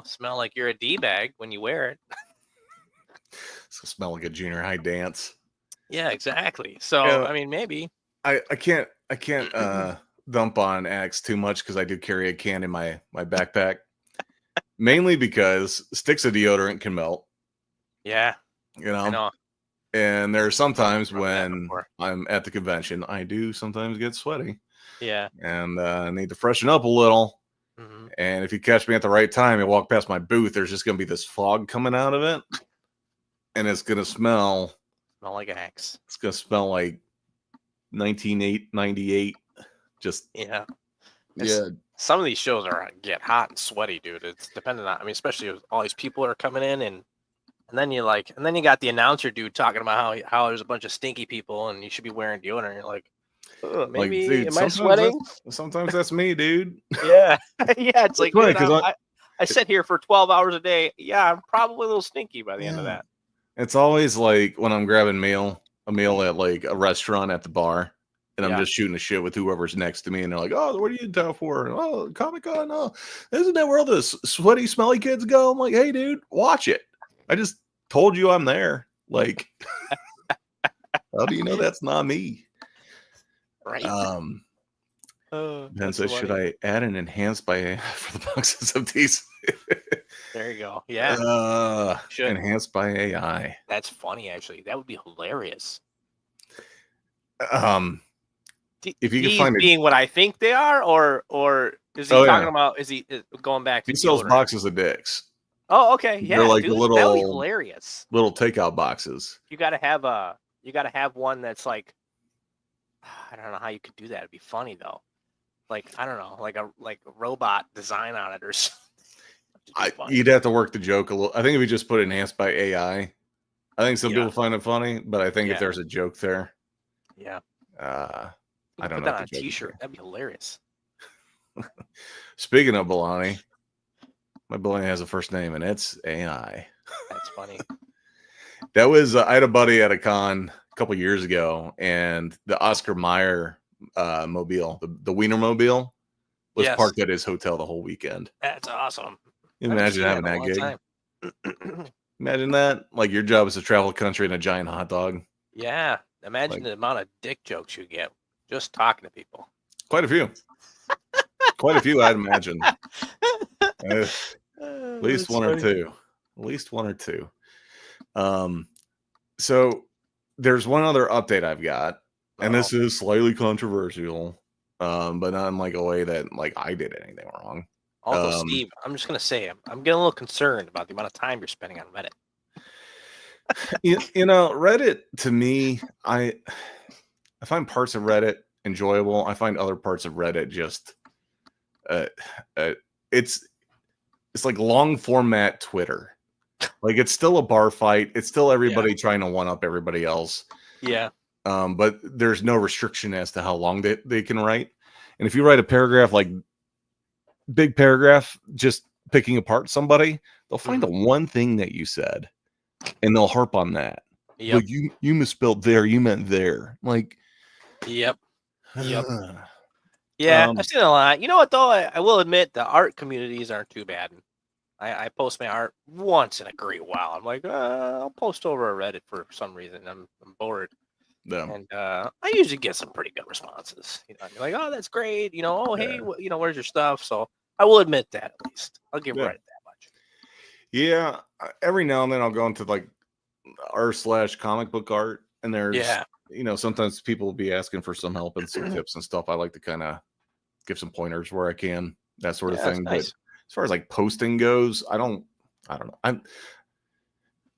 smell like you're a d bag when you wear it. smell like a junior high dance. Yeah, exactly. So Yeah. I mean, maybe. I can't dump on Axe too much because I do carry a can in my backpack. Mainly because sticks of deodorant can melt, Yeah, you I know. know. And there are sometimes Remember that when before. I'm at the convention, I do sometimes get sweaty Yeah. and I need to freshen up a little. Hmm. And if you catch me at the right time and walk past my booth, there's just going to be this fog coming out of it. And it's going to smell, Smell like axe. it's going to smell like 1998. Just, Yeah. yeah. Some of these shows get hot and sweaty, dude. It's dependent on. I mean, especially with all these people that are coming in and then you got the announcer dude talking about how there's a bunch of stinky people and you should be wearing deodorant. You're like, "Ugh, Like, maybe dude, am I sweating? sometimes that's me, dude. Yeah, yeah. It's It's like, funny dude, because I sit here for 12 hours a day. Yeah, I'm probably a little stinky by the end of yeah, that. it's always like when I'm grabbing a meal at like a restaurant at the bar, and I'm Yeah, just shooting a shit with whoever's next to me, and they're like, "Oh, what are you in town for?" "Oh, Comic Con. Oh, isn't that where all the sweaty, smelly kids go?" I'm like, "Hey, dude, watch it. I just told you I'm there. Like, how do you know that's not me?" right. Um, Ben That's says, "Should funny. I add an enhanced by AI for the boxes of these?" There you go. Yeah, should. Enhanced by AI. That's funny, actually. That would be hilarious. If you can These find it, being what I think they are, or is he oh talking yeah, about? Is he going back to he sells deodorant? boxes of dicks. Oh, okay, They're yeah, like the dude, that would be little hilarious. takeout boxes. You got to have one that's like, I don't know how you could do that. It'd be funny though. Like I don't know, like a robot design on it or something. It'd be funny. You'd have to work the joke a little. I think if we just put enhanced by AI, I think some Yeah, people find it funny, but I think if yeah, there's a joke there, yeah. uh, You I could don't put know that what on the a joke would T-shirt. be. That'd be hilarious. Speaking of baloney, my baloney has a first name, and it's AI. That's funny. That was I had a buddy at a con a couple years ago, and the Oscar Mayer mobile, the Wiener mobile, was Yes, parked at his hotel the whole weekend. that's awesome. I haven't Imagine seen that having in a that long gig. time. Imagine that. Like your job is to travel the country in a giant hot dog. Yeah, imagine Like the amount of dick jokes you get just talking to people. quite a few. Quite a few, I'd imagine. At least That's one or funny. two. At least one or two. So there's one other update I've got, and Uh-oh. this is slightly controversial, but not in like a way that like I did anything wrong. Although, Steve, I'm just gonna say I'm getting a little concerned about the amount of time you're spending on Reddit. you know, Reddit to me, I find parts of Reddit enjoyable. I find other parts of Reddit just uh, uh it's like long format Twitter. Like it's still a bar fight. It's still everybody trying to one up everybody else. Yeah. But there's no restriction as to how long they can write. And if you write a paragraph, like big paragraph, just picking apart somebody, they'll find the one thing that you said and they'll harp on that. Yep. Like you misspelled there, you meant there. Like, Yep. Yeah, I've seen a lot. You know what though? I will admit the art communities aren't too bad. I post my art once in a great while. I'm like, I'll post over a Reddit for some reason. I'm bored. Yeah. And I usually get some pretty good responses. You know, you're like, oh, that's great. You know, oh, hey, where's your stuff? So I will admit that at least. I'll give Reddit that much. Yeah, every now and then I'll go into like r/comic book art, and there's you know, sometimes people will be asking for some help and some tips and stuff. I like to kind of give some pointers where I can. that sort of Yeah, that's thing. nice. But as far as like posting goes, I don't know.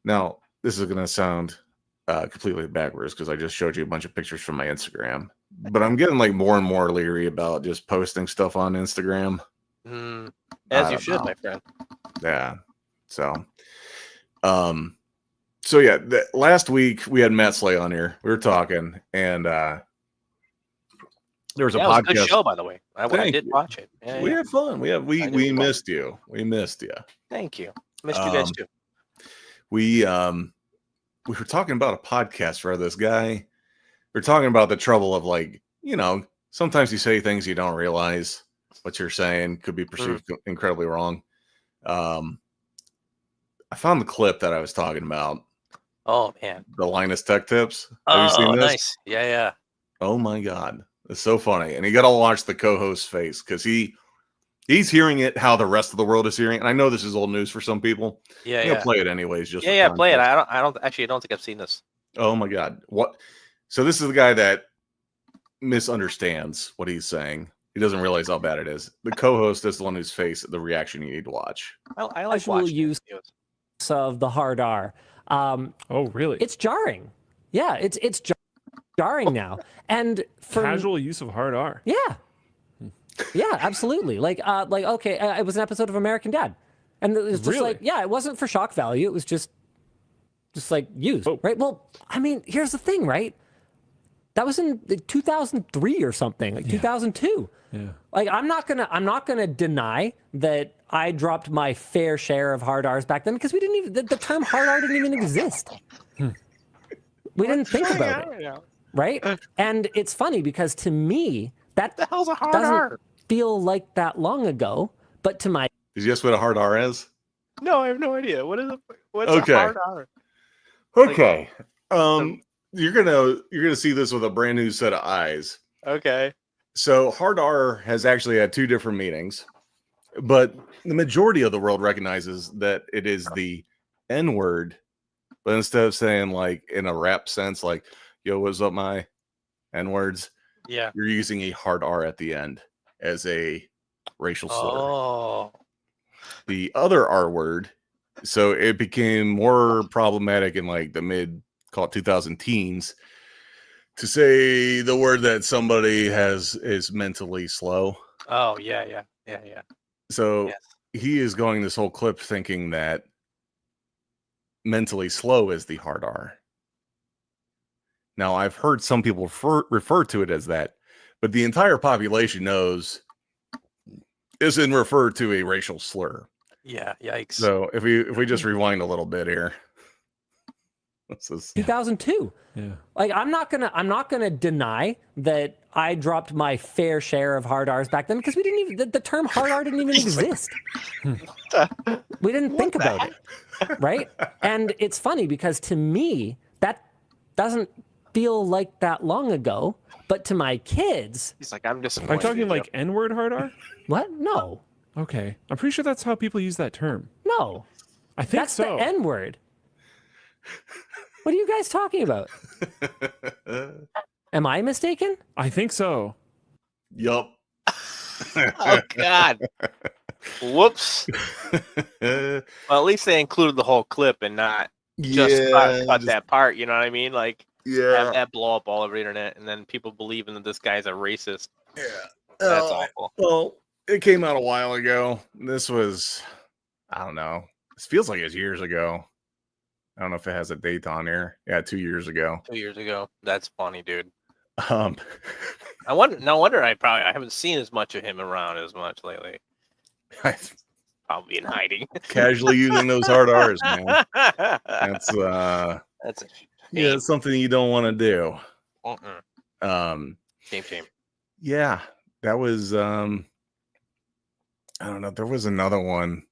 Now this is gonna sound completely backwards because I just showed you a bunch of pictures from my Instagram, but I'm getting like more and more leery about just posting stuff on Instagram. As I you don't should, know. my friend. Yeah. So yeah, last week we had Matt Slay on here. We were talking, and there was a It was a podcast. good show, by the way. I Thank did you. watch it. Yeah, We yeah. had fun. We fun. missed you. We missed you. Thank you. Missed you guys too. We were talking about a podcast for this guy. We're talking about the trouble of like, sometimes you say things you don't realize what you're saying could be perceived incredibly wrong. I found the clip that I was talking about. Oh man, the Linus Tech Tips. Have you seen this? Nice. Yeah, yeah. Oh my god, it's so funny, and you got to watch the co-host's face because he's hearing it how the rest of the world is hearing it. And I know this is old news for some people. Yeah, I'm yeah. gonna play it anyways. Just yeah, play it. I don't think I've seen this. Oh my god, what? So this is the guy that misunderstands what he's saying. He doesn't realize how bad it is. The co-host is the one whose face the reaction you need to watch. I like watching use of the hard R. Oh, really? It's jarring. Yeah, it's jarring now. And for casual use of hard R. Yeah, yeah, absolutely. Like okay, it was an episode of American Dad, and it was just Really? like, yeah, it wasn't for shock value. It was just like used, right? Well, I mean, here's the thing, right? That was in 2003 or something, like 2002. Yeah. Like I'm not gonna deny that I dropped my fair share of hard R's back then because we didn't even the term hard R didn't even exist. We didn't think about it, right? And it's funny because to me that the hell's a hard doesn't R? feel like that long ago, but to my Did you guess what a hard R is? No, I have no idea. What is it? What's Okay. a hard R? Okay. You're gonna see this with a brand new set of eyes. Okay. So hard R has actually had two different meanings, but the majority of the world recognizes that it is the N word. But instead of saying like in a rap sense, like "Yo, what's up, my N words," Yeah. you're using a hard R at the end as a racial slur. Oh. The other R word, so it became more problematic in like the call it 2000 teens to say the word that somebody is mentally slow. Oh yeah. So Yes. he is going this whole clip thinking that mentally slow is the hard R. Now I've heard some people refer to it as that, but the entire population knows isn't referred to a racial slur. Yeah. Yikes. So if we just rewind a little bit here. This is 2002. Yeah. Like I'm not gonna deny that I dropped my fair share of hard R's back then because we didn't even the term hard R didn't even exist. We didn't think about it, right? And it's funny because to me that doesn't feel like that long ago, but to my kids, He's like, I'm disappointed. Are you talking like N-word hard R? what? No, Okay. I'm pretty sure that's how people use that term. no, I think that's so. the N word. What are you guys talking about? Am I mistaken? I think so. Yup. Oh God. Whoops. Well, at least they included the whole clip and not just cut that part. You know what I mean? Like have that blow up all over the internet, and then people believing that this guy's a racist. Yeah. That's awful. Well, it came out a while ago. This was, I don't know. This feels like it's years ago. I don't know if it has a date on here. Yeah, 2 years ago. 2 years ago. That's funny, dude. Um, I wonder. I haven't seen as much of him around as much lately. Probably in hiding. casually using those hard R's, man. That's That's a yeah, it's something you don't want to do. Shame. Yeah, that was I don't know. There was another one.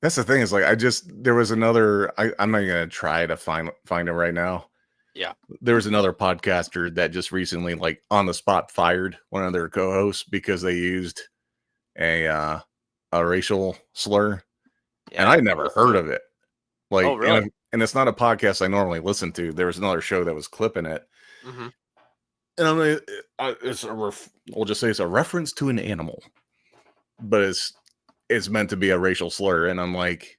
That's the thing is like there was another. I'm not gonna try to find it right now. Yeah, there was another podcaster that just recently, like on the spot, fired one of their co-hosts because they used a racial slur, and I never heard of it. Like, oh, really? And it's not a podcast I normally listen to. There was another show that was clipping it, Mm-hmm. and I'm like, we'll just say it's a reference to an animal. but it's meant to be a racial slur, and I'm like,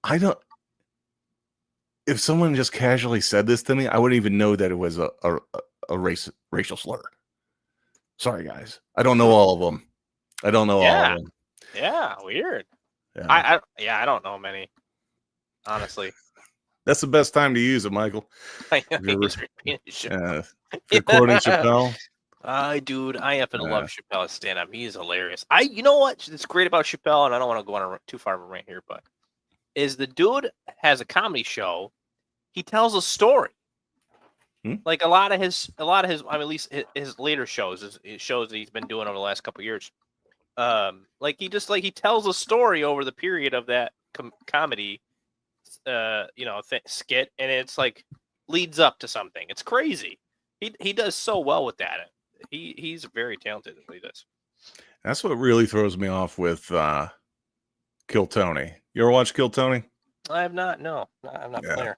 I don't. If someone just casually said this to me, I wouldn't even know that it was a racial slur. Sorry, guys. I don't know all of them. I don't know all of them. Yeah, weird. Yeah. I don't know many. Honestly. That's the best time to use it, Michael. I know If he's you're quoting Chappelle. Dude, I happen to love Chappelle's stand-up. He's hilarious. You know what? It's great about Chappelle, and I don't want to go on too far of a rant here, but is the dude has a comedy show. He tells a story. Like a lot of his, I mean, at least his later shows, his shows that he's been doing over the last couple of years. Like he tells a story over the period of that comedy, skit, and it's like leads up to something. It's crazy. He does so well with that. He's very talented at what he does. That's what really throws me off with Kill Tony. You ever watch Kill Tony? I have not. No, I'm not familiar.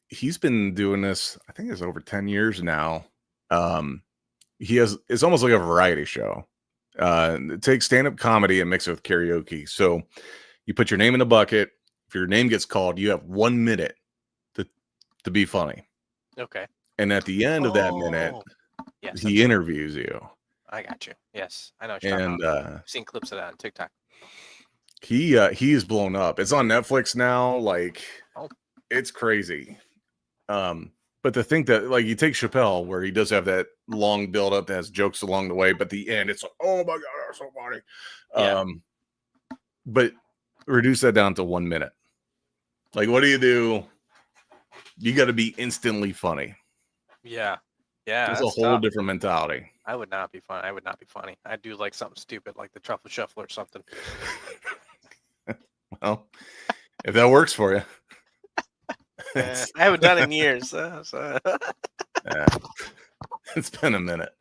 He's been doing this, I think it's over 10 years now. It's almost like a variety show. It takes stand-up comedy and mix it with karaoke. So you put your name in a bucket. If your name gets called, you have 1 minute to be funny. Okay. And at the end of that minute, he interviews you. I got you. Yes, I know what you're talking about. I've seen clips of that on TikTok. He is blown up. It's on Netflix now. Like, it's crazy. But to think that, like, you take Chappelle, where he does have that long build up that has jokes along the way, but the end, it's like, oh my god, that's so funny. Yeah. But reduce that down to 1 minute. Like, what do? You got to be instantly funny. Yeah. It's a whole different mentality. I would not be funny. I'd do like something stupid, like the Truffle Shuffle or something. Well, if that works for you. I haven't done it in years. Yeah. It's been a minute.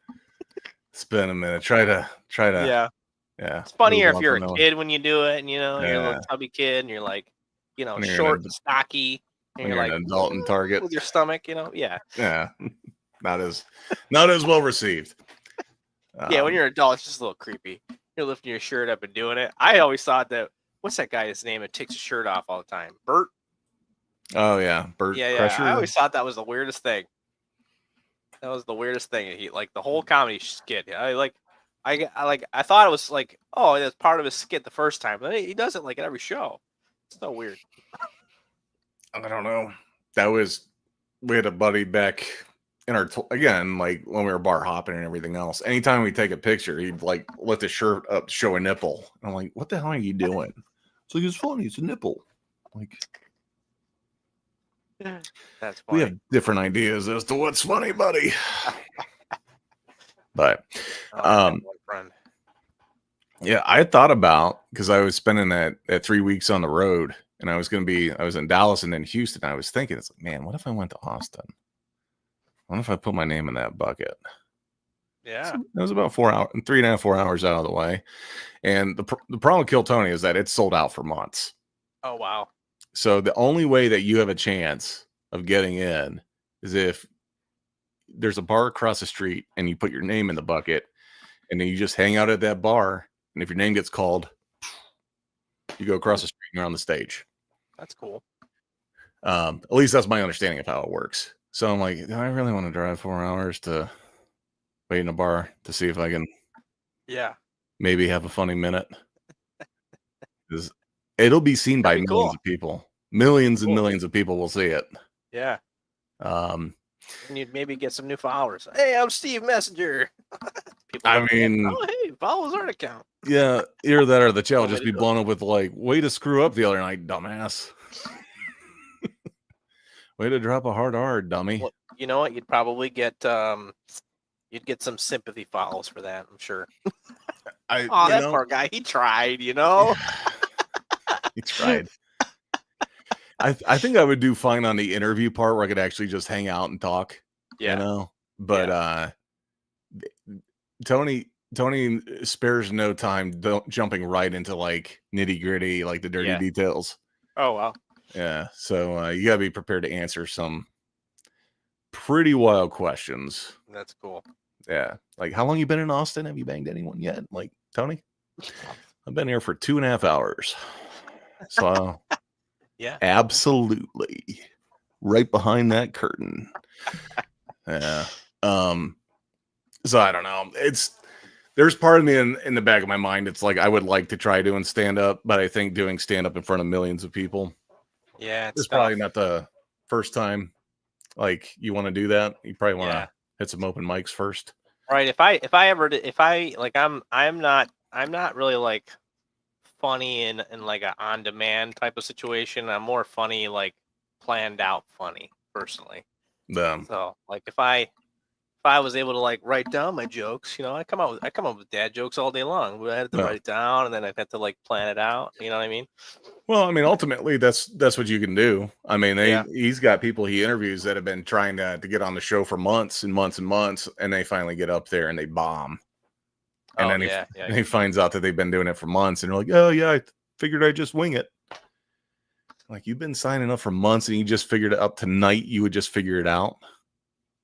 Try to. Yeah. It's funnier if you're a kid when you do it, and you're a little tubby kid, and you're like, short and stocky, and you're like an adult in Target with your stomach, Yeah. Yeah. Not as well received. Yeah, when you're an adult, it's just a little creepy. You're lifting your shirt up and doing it. I always thought that. What's that guy's name that takes his shirt off all the time? Bert. Oh yeah, Bert. Yeah. Crusher. I always thought that was the weirdest thing. That was the weirdest thing. He like the whole comedy skit. I thought it was like, oh, that's part of his skit the first time, but he does it like at every show. It's so weird. I don't know. We had a buddy back in our again, like when we were bar hopping and everything else. Anytime we take a picture, he'd like lift his shirt up to show a nipple. I'm like, what the hell are you doing? It's like, it's funny. It's a nipple. Like, that's funny. We have different ideas as to what's funny, buddy. But yeah, I thought about, because I was spending that 3 weeks on the road, and I was in Dallas and then Houston. I was thinking, it's like, man, what if I went to Austin? What if I put my name in that bucket? Yeah. So it was about 3.5, 4 hours out of the way. And the problem with Kill Tony is that it's sold out for months. Oh, wow. So the only way that you have a chance of getting in is if there's a bar across the street and you put your name in the bucket, and then you just hang out at that bar. And if your name gets called, you go across the street and you're on the stage. That's cool. At least that's my understanding of how it works. So I'm like, do I really want to drive 4 hours to wait in a bar to see if I can maybe have a funny minute? Because it'll be seen by millions of people. Millions and millions of people will see it. Yeah. And you'd maybe get some new followers. Hey, I'm Steve Messenger. I mean, oh, hey, follow his art account. Yeah, either that or the chat will just be blown up with like, way to screw up the other night, dumbass. Way to drop a hard R, dummy. Well, you know what? You'd probably get you'd get some sympathy follows for that, I'm sure. That poor guy, he tried, He tried. I think I would do fine on the interview part where I could actually just hang out and talk. Yeah. But Tony spares no time jumping right into like nitty-gritty, like the dirty details. Oh wow. Yeah. So you gotta be prepared to answer some pretty wild questions. That's cool. Yeah. Like, how long you been in Austin? Have you banged anyone yet? Like, Tony? I've been here for 2.5 hours. So Yeah. absolutely. Right behind that curtain. Yeah. So I don't know. There's part of me in the back of my mind. It's like I would like to try doing stand up, but I think doing stand up in front of millions of people, Yeah, it's probably not the first time like you want to do that. You probably want to hit some open mics first. Right. If I ever did, if I like I'm not really like funny in like a on demand type of situation. I'm more funny like planned out funny personally. So like if I was able to like write down my jokes, I come up with dad jokes all day long. But I had to write it down and then I had to like plan it out. You know what I mean? Well, I mean, ultimately, that's what you can do. I mean, he's got people he interviews that have been trying to get on the show for months and months and months, and they finally get up there and they bomb. And then he finds out that they've been doing it for months, and they're like, "Oh yeah, I figured I'd just wing it." Like, you've been signing up for months, and you just figured it out tonight. You would just figure it out.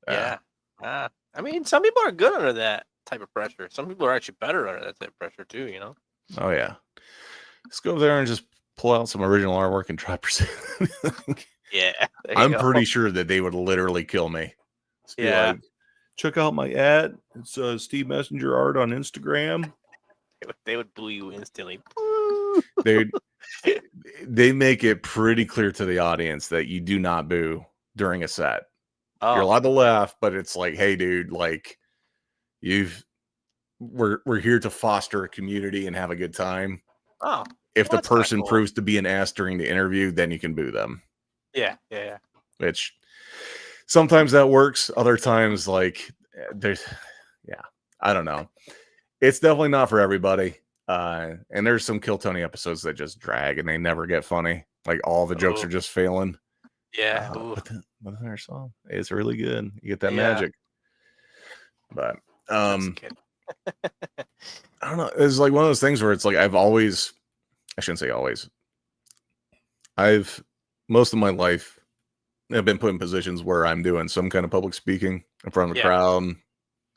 Yeah. I mean, some people are good under that type of pressure. Some people are actually better under that type of pressure too. Oh yeah. Let's go over there and just pull out some original artwork and try present. Yeah. I'm pretty sure that they would literally kill me. Yeah. Like, check out my ad. It's Steve Messenger art on Instagram. They would boo you instantly. They make it pretty clear to the audience that you do not boo during a set. Oh. You're allowed to laugh, but it's like, hey, dude, like we're here to foster a community and have a good time. Oh. If the person proves to be an ass during the interview, then you can boo them. Yeah. Which sometimes that works. Other times, like I don't know. It's definitely not for everybody. And there's some Kill Tony episodes that just drag and they never get funny. Like all the jokes are just failing. Yeah. But then their song is really good. You get that magic. But I don't know. It's like one of those things where it's like I shouldn't say always. Most of my life I've been put in positions where I'm doing some kind of public speaking in front of a crowd,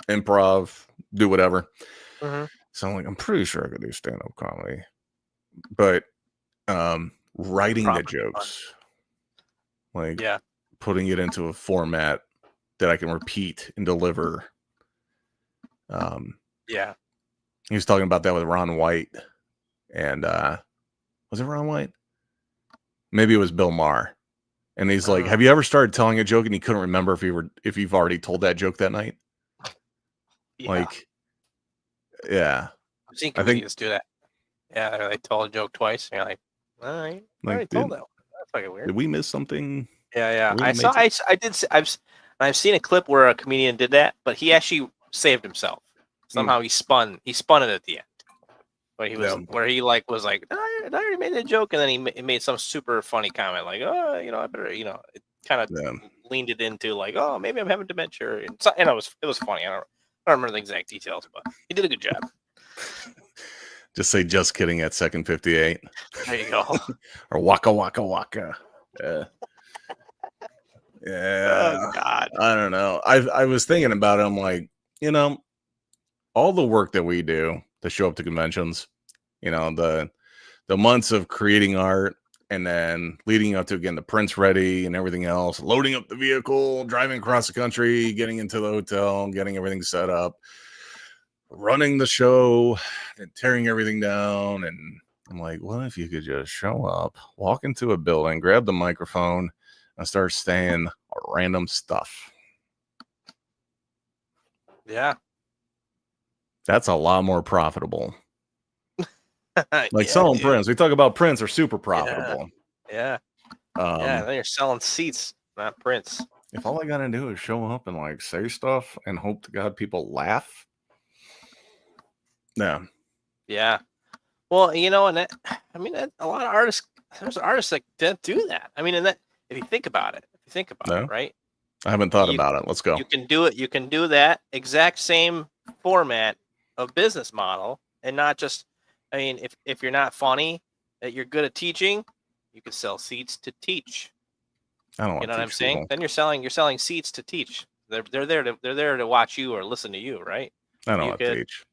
improv, do whatever. Mm-hmm. So I'm like, I'm pretty sure I could do stand-up comedy. But writing the jokes, like putting it into a format that I can repeat and deliver. He was talking about that with Ron White. And was it Ron White? Maybe it was Bill Maher. And he's like, have you ever started telling a joke and you couldn't remember if you've already told that joke that night? Like, yeah. I've seen comedians do that. Yeah, they told a joke twice. And you're like, all right, I already told that one. That's fucking weird. Did we miss something? Yeah. I've seen a clip where a comedian did that, but he actually saved himself. Somehow he spun it at the end. Where he was, was like, I already made that joke, and then he made some super funny comment, like, oh, I better, it kind of leaned it into like, oh, maybe I'm having dementia, and it was funny. I don't remember the exact details, but he did a good job. Just say, just kidding at second 58. There you go. Or waka waka waka. Yeah. Oh God. I don't know. I was thinking about it. I'm like, all the work that we do to show up to conventions, the months of creating art and then leading up to getting the prints ready and everything else, loading up the vehicle, driving across the country, getting into the hotel, getting everything set up, running the show and tearing everything down. And I'm like, what if you could just show up, walk into a building, grab the microphone and start saying random stuff? Yeah. That's a lot more profitable. Like selling prints. We talk about prints are super profitable. Yeah. Then you're selling seats, not prints. If all I gotta do is show up and like say stuff and hope to God people laugh. Yeah. Yeah. Well, and a lot of artists, there's artists that do that. I mean, and that if you think about it, right? I haven't thought about it. Let's go. You can do it. You can do that exact same format of business model, and not just. I mean, if you're not funny, that you're good at teaching, you can sell seats to teach. I don't. You know what I'm saying? Then you're selling seats to teach. They're there to watch you or listen to you, right? I don't You want to could- teach.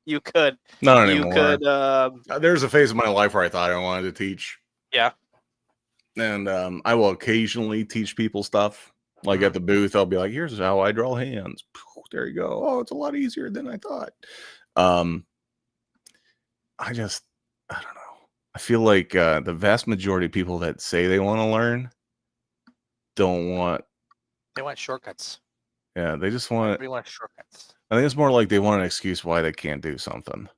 You could. Not You anymore. could. There's a phase of my life where I thought I wanted to teach. Yeah. And I will occasionally teach people stuff. Like at the booth, I'll be like, here's how I draw hands. There you go. Oh, it's a lot easier than I thought. I don't know. I feel like the vast majority of people that say they want to learn don't want. They want shortcuts. Yeah, they just want. Everybody wants shortcuts. I think it's more like they want an excuse why they can't do something.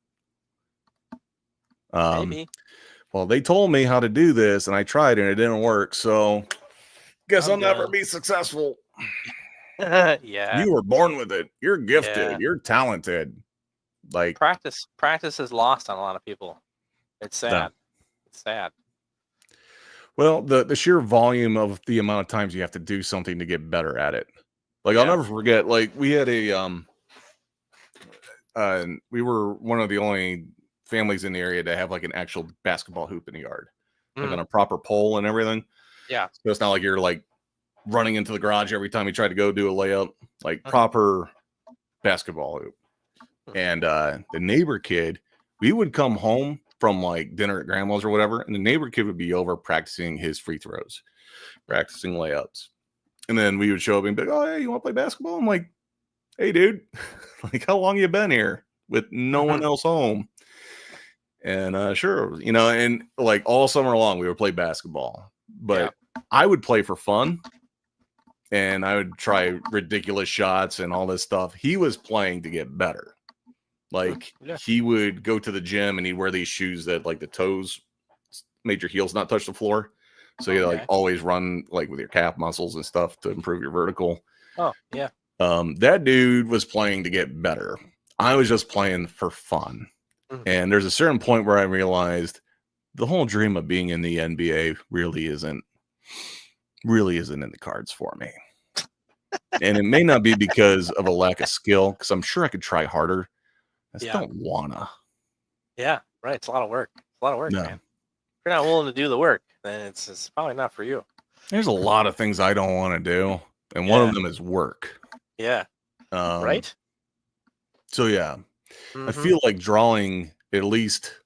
Maybe. Well, they told me how to do this, and I tried, and it didn't work. So, guess I'll never done. be successful. Yeah. You were born with it. You're gifted. Yeah. You're talented. Like Practice is lost on a lot of people. It's sad. Yeah. It's sad. well, the sheer volume of the amount of times you have to do something to get better at it. Like I'll Yeah. never forget. Like we had we were one of the only families in the area to have like an actual basketball hoop in the yard, like on a proper pole and everything. Yeah. So it's not like you're like running into the garage every time you try to go do a layup, like Mhm. proper basketball hoop. Mhm. And the neighbor kid, we would come home from like dinner at grandma's or whatever, and the neighbor kid would be over practicing his free throws, practicing layups. And then we would show up and be like, oh, hey, you want to play basketball? I'm like, hey, dude, like, how long you been here with no one else home? And sure, and like all summer long, we would play basketball. But I would play for fun, and I would try ridiculous shots and all this stuff. He was playing to get better. Like Yeah. he would go to the gym and he'd wear these shoes that like the toes made your heels not touch the floor. So you like Okay. always run like with your calf muscles and stuff to improve your vertical. Oh, yeah. That dude was playing to get better. I was just playing for fun. Mhm. And there's a certain point where I realized the whole dream of being in the NBA really isn't in the cards for me. And it may not be because of a lack of skill, because I'm sure I could try harder. I just Yeah. don't wanna. Yeah. Right. It's a lot of work. It's a lot of work, No. man. If you're not willing to do the work, then it's probably not for you. There's a lot of things I don't want to do, and one Yeah. of them is work. Yeah. Right? So yeah, I Mhm. feel like drawing at least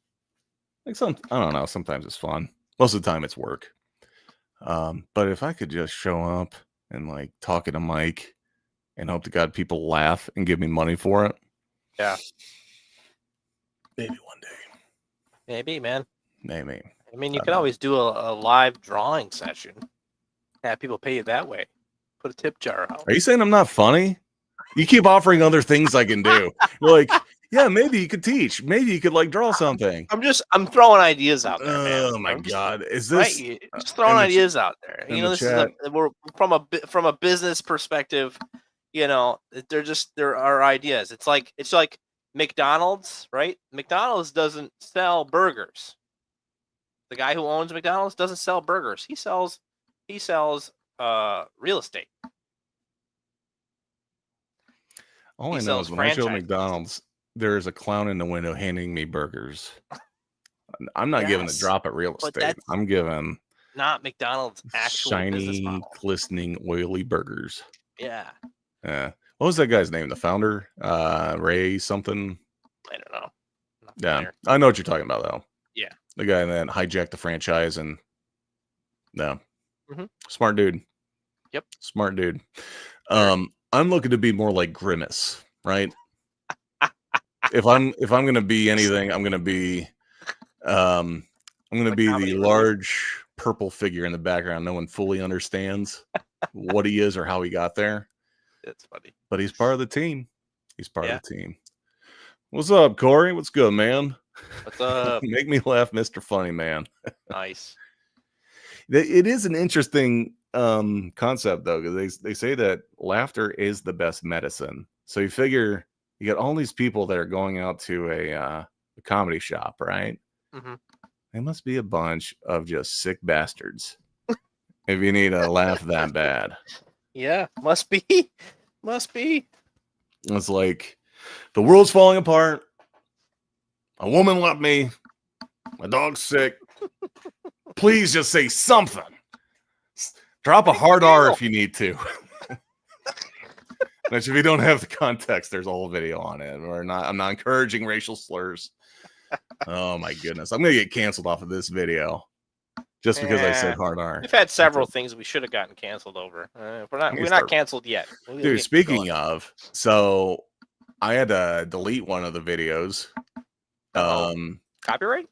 like I don't know, sometimes it's fun. Most of the time it's work. But if I could just show up and like talk at a mic and hope to God people laugh and give me money for it. Yeah. Maybe one day. Maybe, man. Maybe. I mean, you I can know. always do a live drawing session. Have people pay you that way. Put a tip jar out. Are you saying I'm not funny? You keep offering other things I can do. You're like, yeah, maybe you could teach. Maybe you could like draw something. I'm throwing ideas out there, man. Oh my I'm just- God. Is Right, this just throwing in the ch- ideas out there. in You know, the this is we're from a business perspective. There are ideas. It's like McDonald's, right? McDonald's doesn't sell burgers. The guy who owns McDonald's doesn't sell burgers. He sells real estate. all he I know is sells when I show franchises. McDonald's, there is a clown in the window handing me burgers. I'm not giving a Yes, drop at real but estate. that's I'm giving Not McDonald's actual business shiny, model. glistening, oily burgers. Yeah, Yeah. What was that guy's name? The founder? Ray something? I don't know. Not Yeah. familiar. I know what you're talking about though. Yeah. The guy that hijacked the franchise and no. Mhm. Smart dude. Yep. Smart dude. I'm looking to be more like Grimace, right? if I'm gonna be anything, I'm gonna be the comedy relief. large purple figure in the background. No one fully understands what he is or how he got there. It's funny. But he's part of the team. He's part Yeah. of the team. What's up, Corey? What's good, man? What's up? Make me laugh, Mr. Funny Man. Nice. It is an interesting concept though, because they say that laughter is the best medicine. So you figure you got all these people that are going out to a comedy shop, right? hmm They must be a bunch of just sick bastards. If you need a laugh that bad, Yeah, must be. Must be. it's like the world's falling apart. A woman left me. My dog's sick. Please just say something. Drop a hard R if you need to. Which, if you don't have the context, there's a whole video on it. I'm not encouraging racial slurs. Oh my goodness, I'm gonna get canceled off of this video just because I said Yeah. hard R. We've had several things we should have gotten canceled over. We're not start- canceled yet. We'll Dude, get speaking going. of, so I had to delete one of the videos. Uh-oh. Copyright?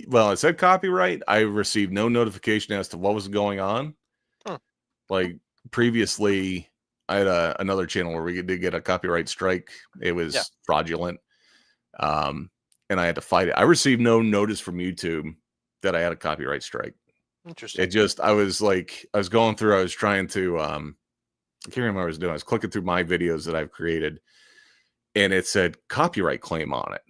Well, it said copyright. I received no notification as to what was going on. Like previously, I had another channel where we did get a copyright strike. It was fraudulent. And I had to fight it. I received no notice from YouTube that I had a copyright strike. Interesting. I was going through, I was trying to, I can't remember what I was doing. I was clicking through my videos that I've created, and it said copyright claim on it.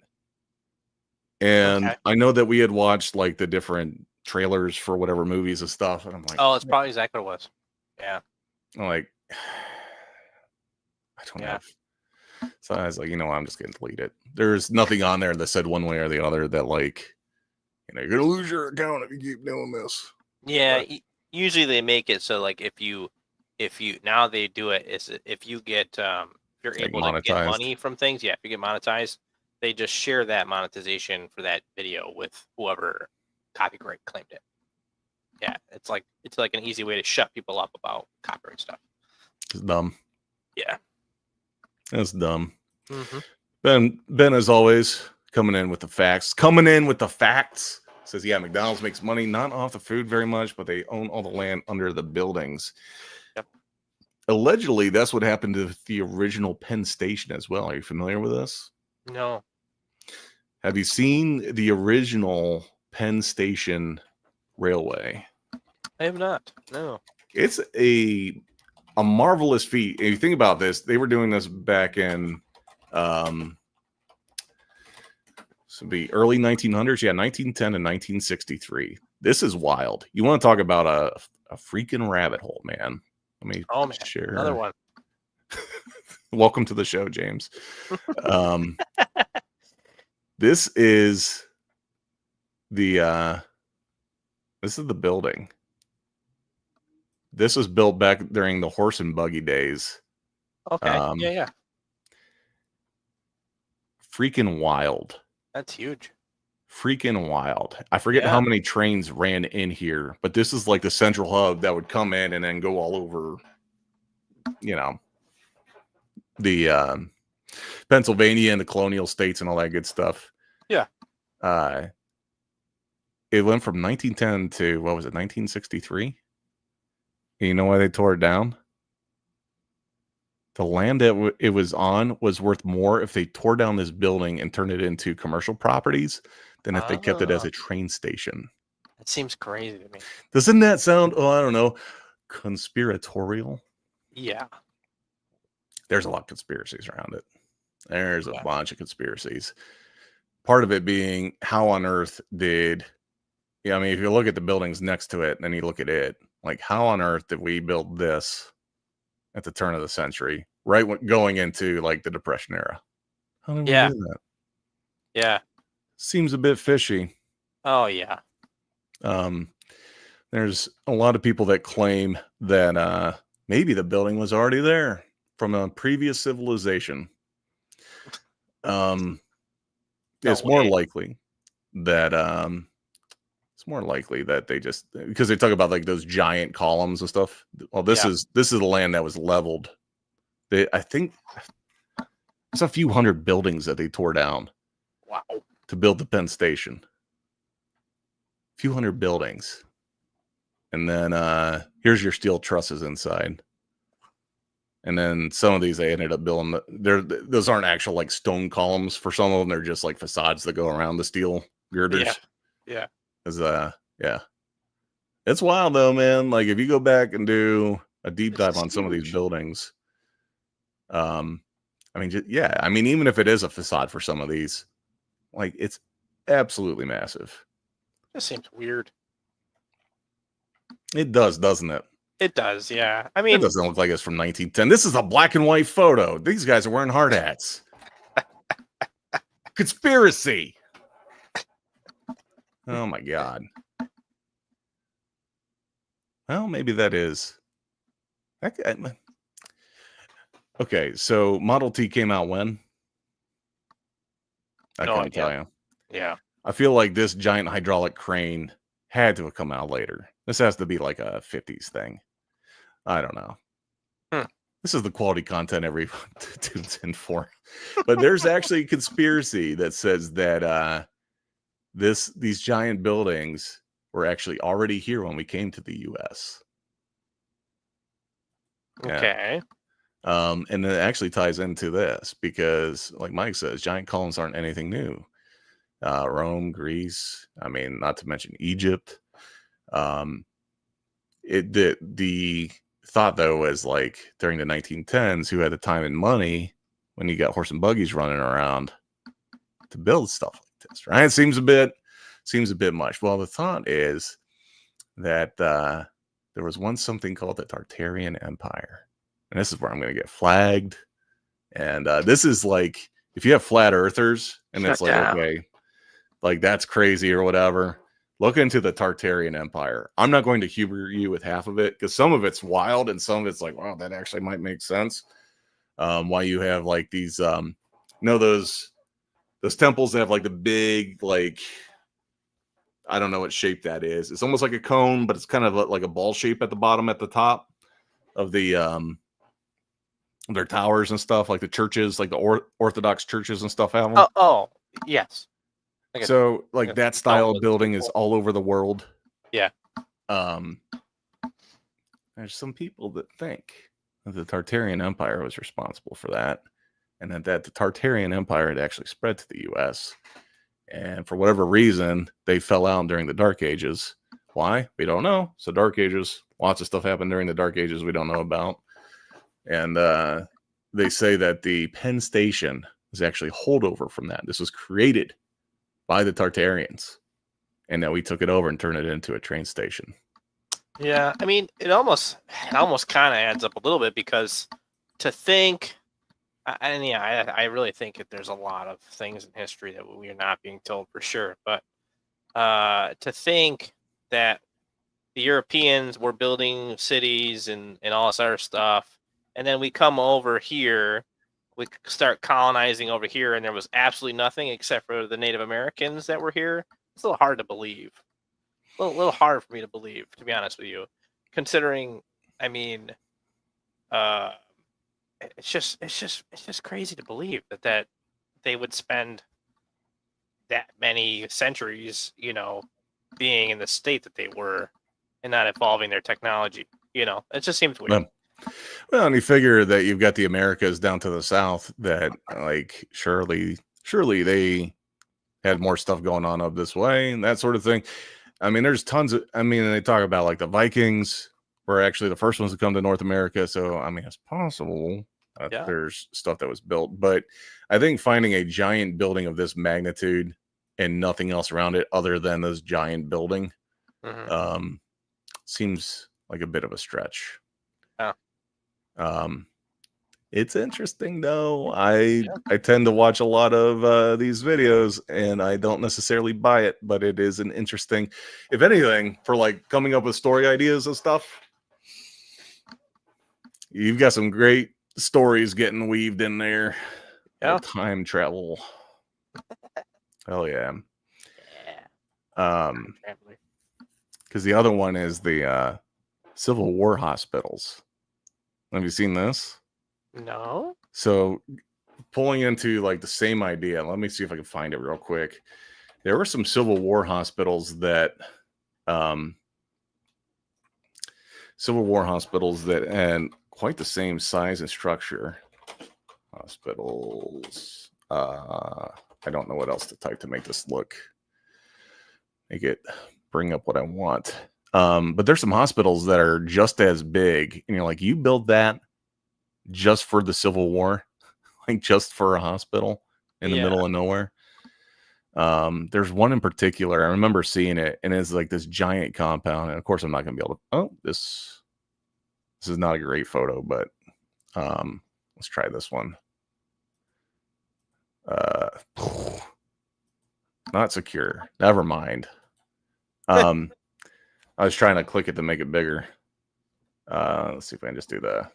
And I know that we had watched like the different trailers for whatever movies and stuff. And I'm like, oh, it's probably exactly what it was. Yeah. I'm like, I don't know. So I was like, I'm just going to delete it. There's nothing on there that said one way or the other that, like, you're going to lose your account if you keep doing this. Yeah. Usually they make it so, like, if you now they do it is if you get, if you're like able to get money from things. Yeah. If you get monetized, they just share that monetization for that video with whoever copyright claimed it. Yeah. It's like an easy way to shut people up about copyright stuff. It's dumb. Yeah. That's dumb. Mm-hmm. Ben, as always, coming in with the facts. Says, yeah, McDonald's makes money not off the food very much, but they own all the land under the buildings. Yep. Allegedly, that's what happened to the original Penn Station as well. Are you familiar with this? No. Have you seen the original Penn Station railway? I have not. No. It's a marvelous feat. If you think about this, they were doing this back in so be early 1900s, 1910 and 1963. This is wild. You want to talk about a freaking rabbit hole, man. Let me share another one. Welcome to the show, James. This is the building. This was built back during the horse and buggy days. Okay. Yeah. Freaking wild. That's huge. Freaking wild. I forget how many trains ran in here, but this is like the central hub that would come in and then go all over, the Pennsylvania and the colonial states and all that good stuff. Yeah. It went from 1910 to, 1963? And you know why they tore it down? The land that it was on was worth more if they tore down this building and turned it into commercial properties than if they kept it as a train station. That seems crazy to me. Doesn't that sound, I don't know, conspiratorial? Yeah. There's a lot of conspiracies around it. There's a bunch of conspiracies. Part of it being, how on earth did, if you look at the buildings next to it and then you look at it, like, how on earth did we build this at the turn of the century, right when going into like the Depression era? How did we do that? Yeah. Seems a bit fishy. Oh yeah. There's a lot of people that claim that maybe the building was already there from a previous civilization. It's more likely that they just, because they talk about like those giant columns and stuff. Well, this is the land that was leveled. I think there's a few hundred buildings that they tore down. Wow. To build the Penn Station. A few hundred buildings. And then here's your steel trusses inside. And then some of these they ended up building. Those aren't actual like stone columns for some of them. They're just like facades that go around the steel girders. Yeah. It's wild though, man. Like if you go back and do a deep dive on some of these buildings, even if it is a facade for some of these, like it's absolutely massive. This seems weird. It does, doesn't it? It does, yeah. I mean, it doesn't look like it's from 1910. This is a black and white photo. These guys are wearing hard hats. Conspiracy. Oh my God. Well, maybe that is. Okay, so Model T came out when? I No couldn't tell idea. you. Yeah. I feel like this giant hydraulic crane had to have come out later. This has to be like a 50s thing. I don't know. Hmm. This is the quality content everyone tunes in for. But there's actually a conspiracy that says that these giant buildings were actually already here when we came to the US. Yeah. Okay. And it actually ties into this because, like Mike says, giant columns aren't anything new. Rome, Greece, I mean, not to mention Egypt. The thought though was like during the 1910s, who had the time and money when you got horse and buggies running around to build stuff like this, right? It seems a bit much. Well, the thought is that there was once something called the Tartarian Empire, and this is where I'm going to get flagged. And this is like if you have flat earthers, and it's like okay, like that's crazy or whatever. Look into the Tartarian Empire. I'm not going to humor you with half of it because some of it's wild and some of it's like, wow, that actually might make sense. Why you have like these, those temples that have like the big, like, I don't know what shape that is. It's almost like a cone, but it's kind of like a ball shape at the bottom, at the top of the their towers and stuff, like the churches, like the Orthodox churches and stuff have them. Oh, yes. So like that style of building is all over the world. Yeah. There's some people that think that the Tartarian Empire was responsible for that, and that the Tartarian Empire had actually spread to the US. And for whatever reason, they fell out during the Dark Ages. Why? We don't know. So Dark Ages, lots of stuff happened during the Dark Ages we don't know about. And they say that the Penn Station is actually a holdover from that. This was created by the Tartarians, and that we took it over and turned it into a train station. Yeah, I mean, it almost kind of adds up a little bit because to think, I really think that there's a lot of things in history that we are not being told for sure. But to think that the Europeans were building cities and all this other stuff, and then we come over here, we start colonizing over here, and there was absolutely nothing except for the Native Americans that were here. It's a little hard to believe. A little hard for me to believe, to be honest with you, considering, I mean, it's just crazy to believe that they would spend that many centuries, being in the state that they were and not evolving their technology. It just seems weird. Well, and you figure that you've got the Americas down to the south that, like, surely they had more stuff going on up this way and that sort of thing. I mean, there's tons of, they talk about like the Vikings were actually the first ones to come to North America. So, I mean, it's possible that there's stuff that was built, but I think finding a giant building of this magnitude and nothing else around it other than this giant building seems like a bit of a stretch. Yeah. It's interesting though. I tend to watch a lot of these videos and I don't necessarily buy it, but it is an interesting, if anything, for like coming up with story ideas and stuff. You've got some great stories getting weaved in there. Yeah. Time travel. Hell yeah. Because the other one is the Civil War hospitals. Have you seen this? No. So pulling into like the same idea, let me see if I can find it real quick. There were some Civil War hospitals that had quite the same size and structure. Hospitals. I don't know what else to type to make this bring up what I want. But there's some hospitals that are just as big, and you're like, you build that just for the Civil War, like just for a hospital in the middle of nowhere. There's one in particular, I remember seeing it, and it's like this giant compound, and of course I'm not gonna be able to, this is not a great photo, but let's try this one. Not secure, never mind. I was trying to click it to make it bigger. Let's see if I can just do the.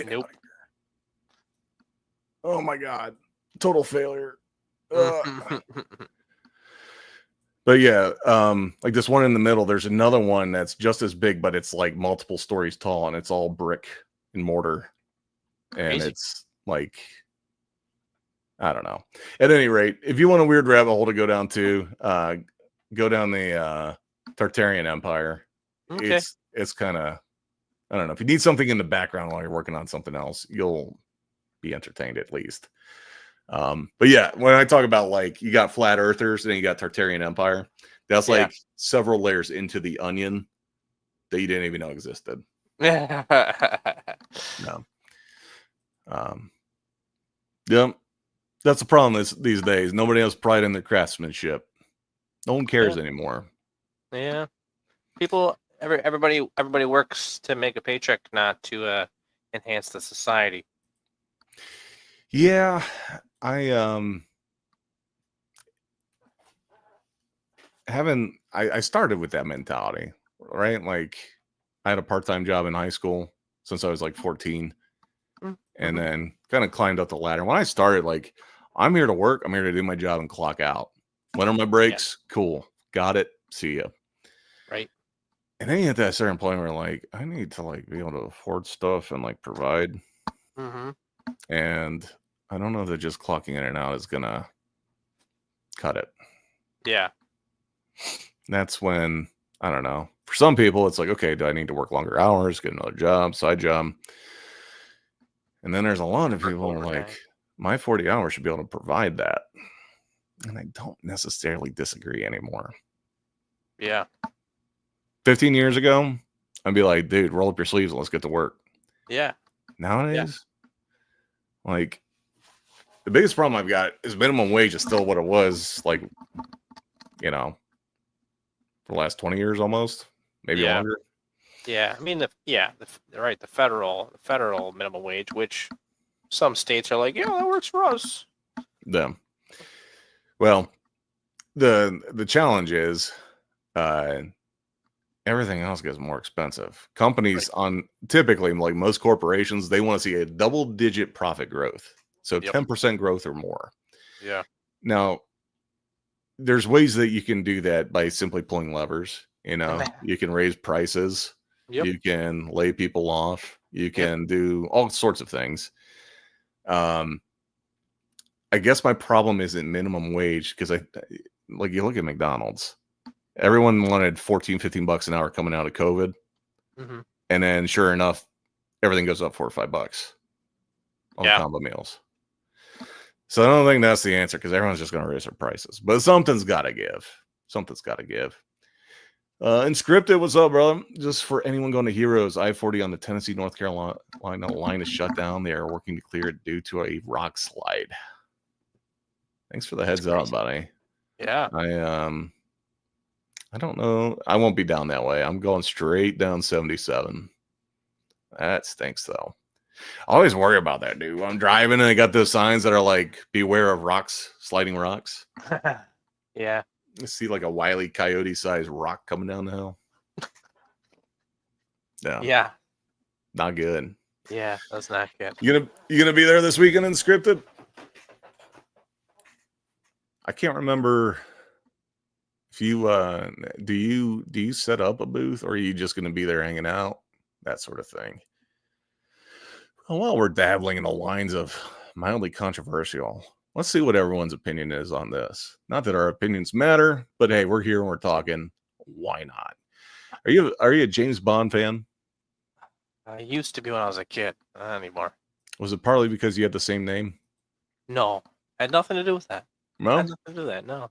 Nope. Oh my god, total failure. Ugh. But yeah, like this one in the middle, there's another one that's just as big, but it's like multiple stories tall, and it's all brick and mortar, and Crazy. it's like, I don't know. At any rate, if you want a weird rabbit hole to go down to, go down the Tartarian Empire. Okay. It's kind of, I don't know. If you need something in the background while you're working on something else, you'll be entertained at least. But yeah, when I talk about like you got flat earthers and then you got Tartarian Empire, that's Yeah. like several layers into the onion that you didn't even know existed. Yeah. No. Yep. That's the problem these days. Nobody has pride in their craftsmanship. No one cares anymore. Yeah. People, everybody works to make a paycheck, not to enhance the society. Yeah, I started with that mentality, right? Like I had a part-time job in high school since I was like 14, and then kind of climbed up the ladder. When I started, like, I'm here to work, I'm here to do my job and clock out. When are my breaks? Cool. Got it. See ya. Right. And then you hit that certain point where like I need to like be able to afford stuff and like provide. Mm-hmm. And I don't know that just clocking in and out is gonna cut it. Yeah. That's when, I don't know. For some people, it's like, okay, do I need to work longer hours, get another job, side job? And then there's a lot of people who are like, my 40 hours should be able to provide that. And I don't necessarily disagree anymore. Yeah. 15 years ago, I'd be like, dude, roll up your sleeves and let's get to work. Yeah. Nowadays, like, the biggest problem I've got is minimum wage is still what it was, like, you know, for the last 20 years almost, maybe longer. Yeah. I mean, the federal minimum wage, which some states are like, yeah, that works for us. Them. Well, the challenge is everything else gets more expensive. Companies typically, like most corporations, they want to see a double-digit profit growth. So 10% growth or more. Yeah. Now, there's ways that you can do that by simply pulling levers. You know, you can raise prices. Yep. You can lay people off. You can do all sorts of things. I guess my problem isn't minimum wage because like you look at McDonald's, everyone wanted 14, 15 bucks an hour coming out of COVID. Mm-hmm. And then sure enough, everything goes up $4 or $5 on combo meals. So I don't think that's the answer because everyone's just going to raise their prices. But something's got to give. Something's got to give. Inscripted, what's up, brother? Just for anyone going to Heroes, I-40 on the Tennessee-North Carolina line is shut down. They are working to clear it due to a rock slide. Thanks for the heads up, buddy. Yeah. I don't know. I won't be down that way. I'm going straight down 77. That stinks, though. I always worry about that, dude. When I'm driving and I got those signs that are like, beware of rocks, sliding rocks. Yeah. You see like a Wile E. Coyote sized rock coming down the hill. Yeah. Not good. Yeah, that's not good. You gonna be there this weekend in Scripted? I can't remember if you do you set up a booth or are you just gonna be there hanging out? That sort of thing. Well, we're dabbling in the lines of mildly controversial. Let's see what everyone's opinion is on this. Not that our opinions matter, but hey, we're here and we're talking. Why not? Are you a James Bond fan? I used to be when I was a kid. Not anymore. Was it partly because you had the same name? No, had nothing to do with that. No, had nothing to do with that.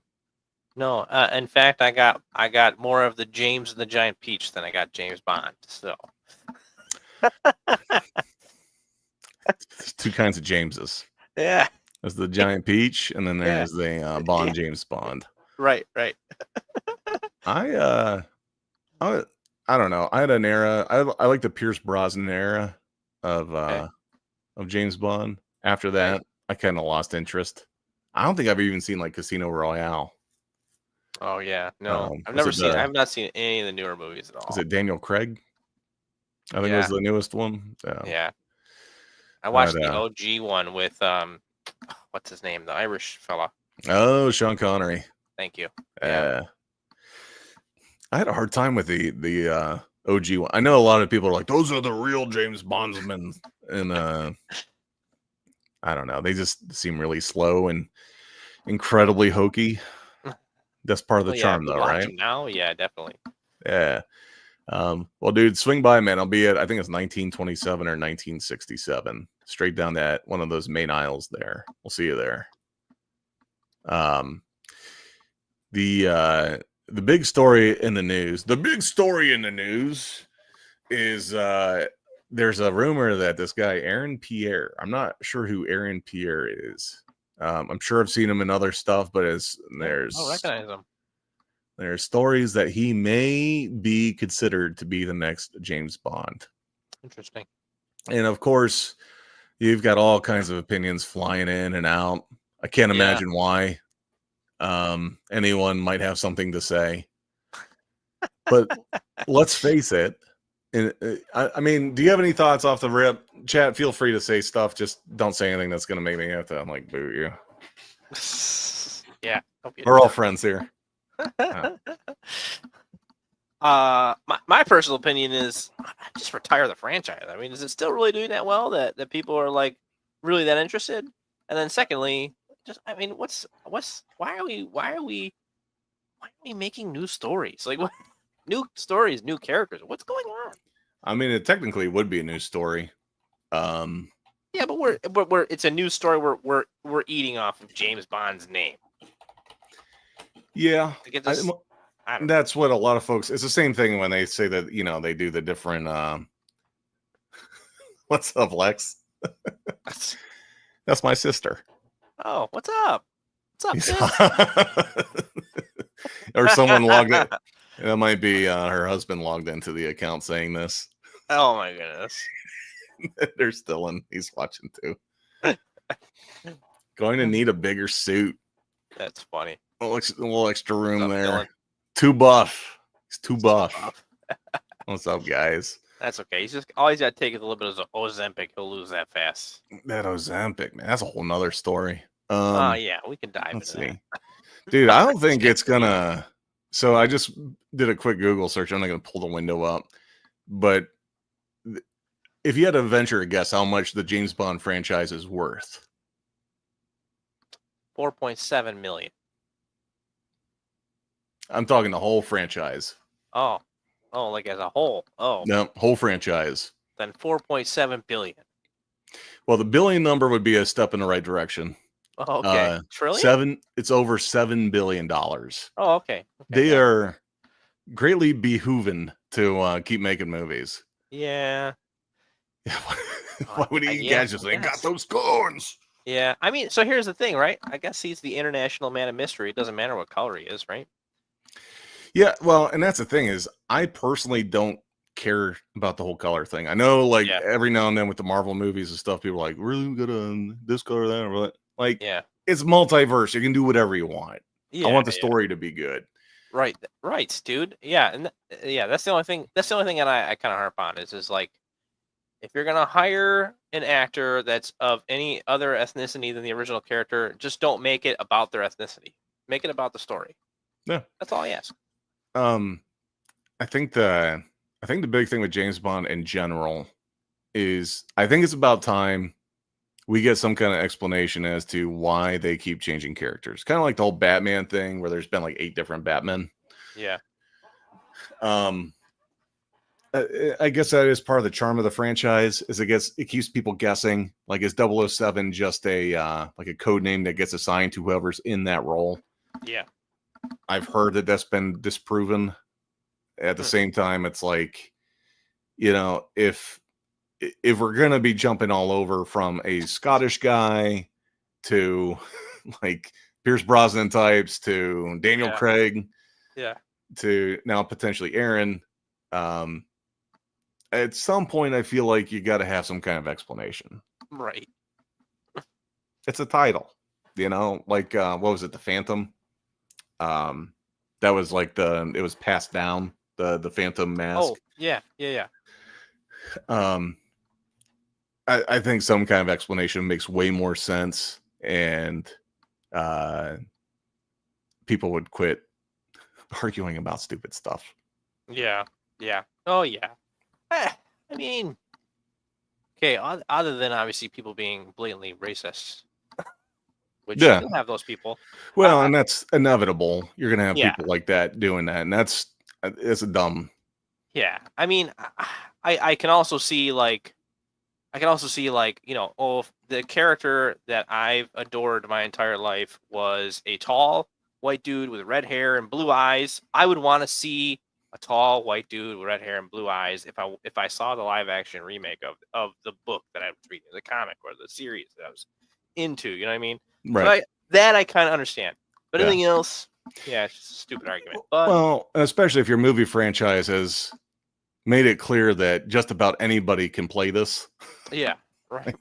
No. In fact, I got more of the James and the Giant Peach than I got James Bond. So. There's two kinds of Jameses. Yeah. There's the Giant Peach, and then there's the Bond James Bond. Right. I don't know. I had an era. I like the Pierce Brosnan era of James Bond. After that, I kind of lost interest. I don't think I've even seen like Casino Royale. Oh yeah, no, I've never seen. I have not seen any of the newer movies at all. Is it Daniel Craig? I think it was the newest one. Yeah. I watched But, the OG one with what's his name, the Irish fella. oh, Sean Connery. Thank you. Yeah. I had a hard time with the OG one. I know a lot of people are like, those are the real James Bondsmen, and I don't know. They just seem really slow and incredibly hokey. That's part of the Well, charm, if you though, watch right? him now, yeah, definitely. Yeah. Well, dude, swing by, man. I'll be at, I think it's 1927 or 1967. Straight down that one of those main aisles there. We'll see you there. The big story in the news. The big story in the news is there's a rumor that this guy Aaron Pierre. I'm not sure who Aaron Pierre is. I'm sure I've seen him in other stuff, but I don't recognize him. there's stories that he may be considered to be the next James Bond. Interesting. And of course, you've got all kinds of opinions flying in and out. I can't imagine why. Anyone might have something to say. But let's face it. And I mean, do you have any thoughts off the rip? Chat, feel free to say stuff. Just don't say anything that's going to make me have to like boo you. Yeah. We're all friends here. My personal opinion is just retire the franchise. I mean, is it still really doing that well that people are like really that interested? And then secondly, I mean, why are we making new stories? Like what new stories, new characters? What's going on? I mean, it technically would be a new story. Yeah, but it's a new story. We're eating off of James Bond's name. Yeah. I That's what a lot of folks, it's the same thing when they say that, they do the different what's up, Lex? That's my sister. Oh, what's up? What's up, sis? Or someone logged in. That might be her husband logged into the account saying this. Oh my goodness. They're still in. He's watching too. Going to need a bigger suit. That's funny. A little extra room there. Dylan? Too buff. He's too buff. What's up, guys? That's okay. He's just all he's got to take is a little bit of Ozempic. He'll lose that fast. That Ozempic, man. That's a whole nother story. Yeah, we can dive Let's into see. that. Dude, I don't think it's gonna. So I just did a quick Google search. I'm not gonna pull the window up, but if you had to venture a guess how much the James Bond franchise is worth, 4.7 million. I'm talking the whole franchise. Oh, like as a whole. Oh, No, whole franchise. then 4.7 billion. Well, the billion number would be a step in the right direction. Oh, okay. Trillion? It's over $7 billion. Oh, okay. They are greatly behooven to keep making movies. Yeah. Why would you guys just say, got those coins? Yeah. I mean, so here's the thing, right? I guess he's the international man of mystery. It doesn't matter what color he is, right? Yeah, well, and that's the thing is, I personally don't care about the whole color thing. I know, like, every now and then with the Marvel movies and stuff, people are like, really good on this color or that, or what? Like, it's multiverse. You can do whatever you want. I want the story to be good. Right, dude. Yeah, and that's the only thing. That's the only thing that I kind of harp on is like, if you're gonna hire an actor that's of any other ethnicity than the original character, just don't make it about their ethnicity. Make it about the story. Yeah, that's all I ask. I think the big thing with James Bond in general is I think it's about time we get some kind of explanation as to why they keep changing characters. Kind of like the whole Batman thing where there's been like 8 different Batmen. Yeah. I guess that is part of the charm of the franchise is it keeps people guessing. Like, is 007 just a like a code name that gets assigned to whoever's in that role? Yeah. I've heard that that's been disproven. At the same time, it's like, if we're going to be jumping all over from a Scottish guy to like Pierce Brosnan types to Daniel Craig to now potentially Aaron, at some point I feel like you got to have some kind of explanation. Right. It's a title, like what was it, the Phantom? That was like it was passed down, the Phantom mask. Oh, yeah. I think some kind of explanation makes way more sense, and people would quit arguing about stupid stuff. Yeah. Oh yeah. I mean, okay. Other than obviously people being blatantly racist, which Yeah. you'll have those people. Well, and that's inevitable. You're gonna have Yeah. people like that doing that, and it's a dumb. Yeah. I mean, I can also see like, oh, the character that I've adored my entire life was a tall white dude with red hair and blue eyes. I would want to see a tall white dude with red hair and blue eyes if I saw the live action remake of the book that I was reading, the comic or the series that I was into. You know what I mean? Right. So I kind of understand. But Yeah. anything else, yeah, it's just a stupid argument. But Well, especially if your movie franchise has made it clear that just about anybody can play this. yeah, right.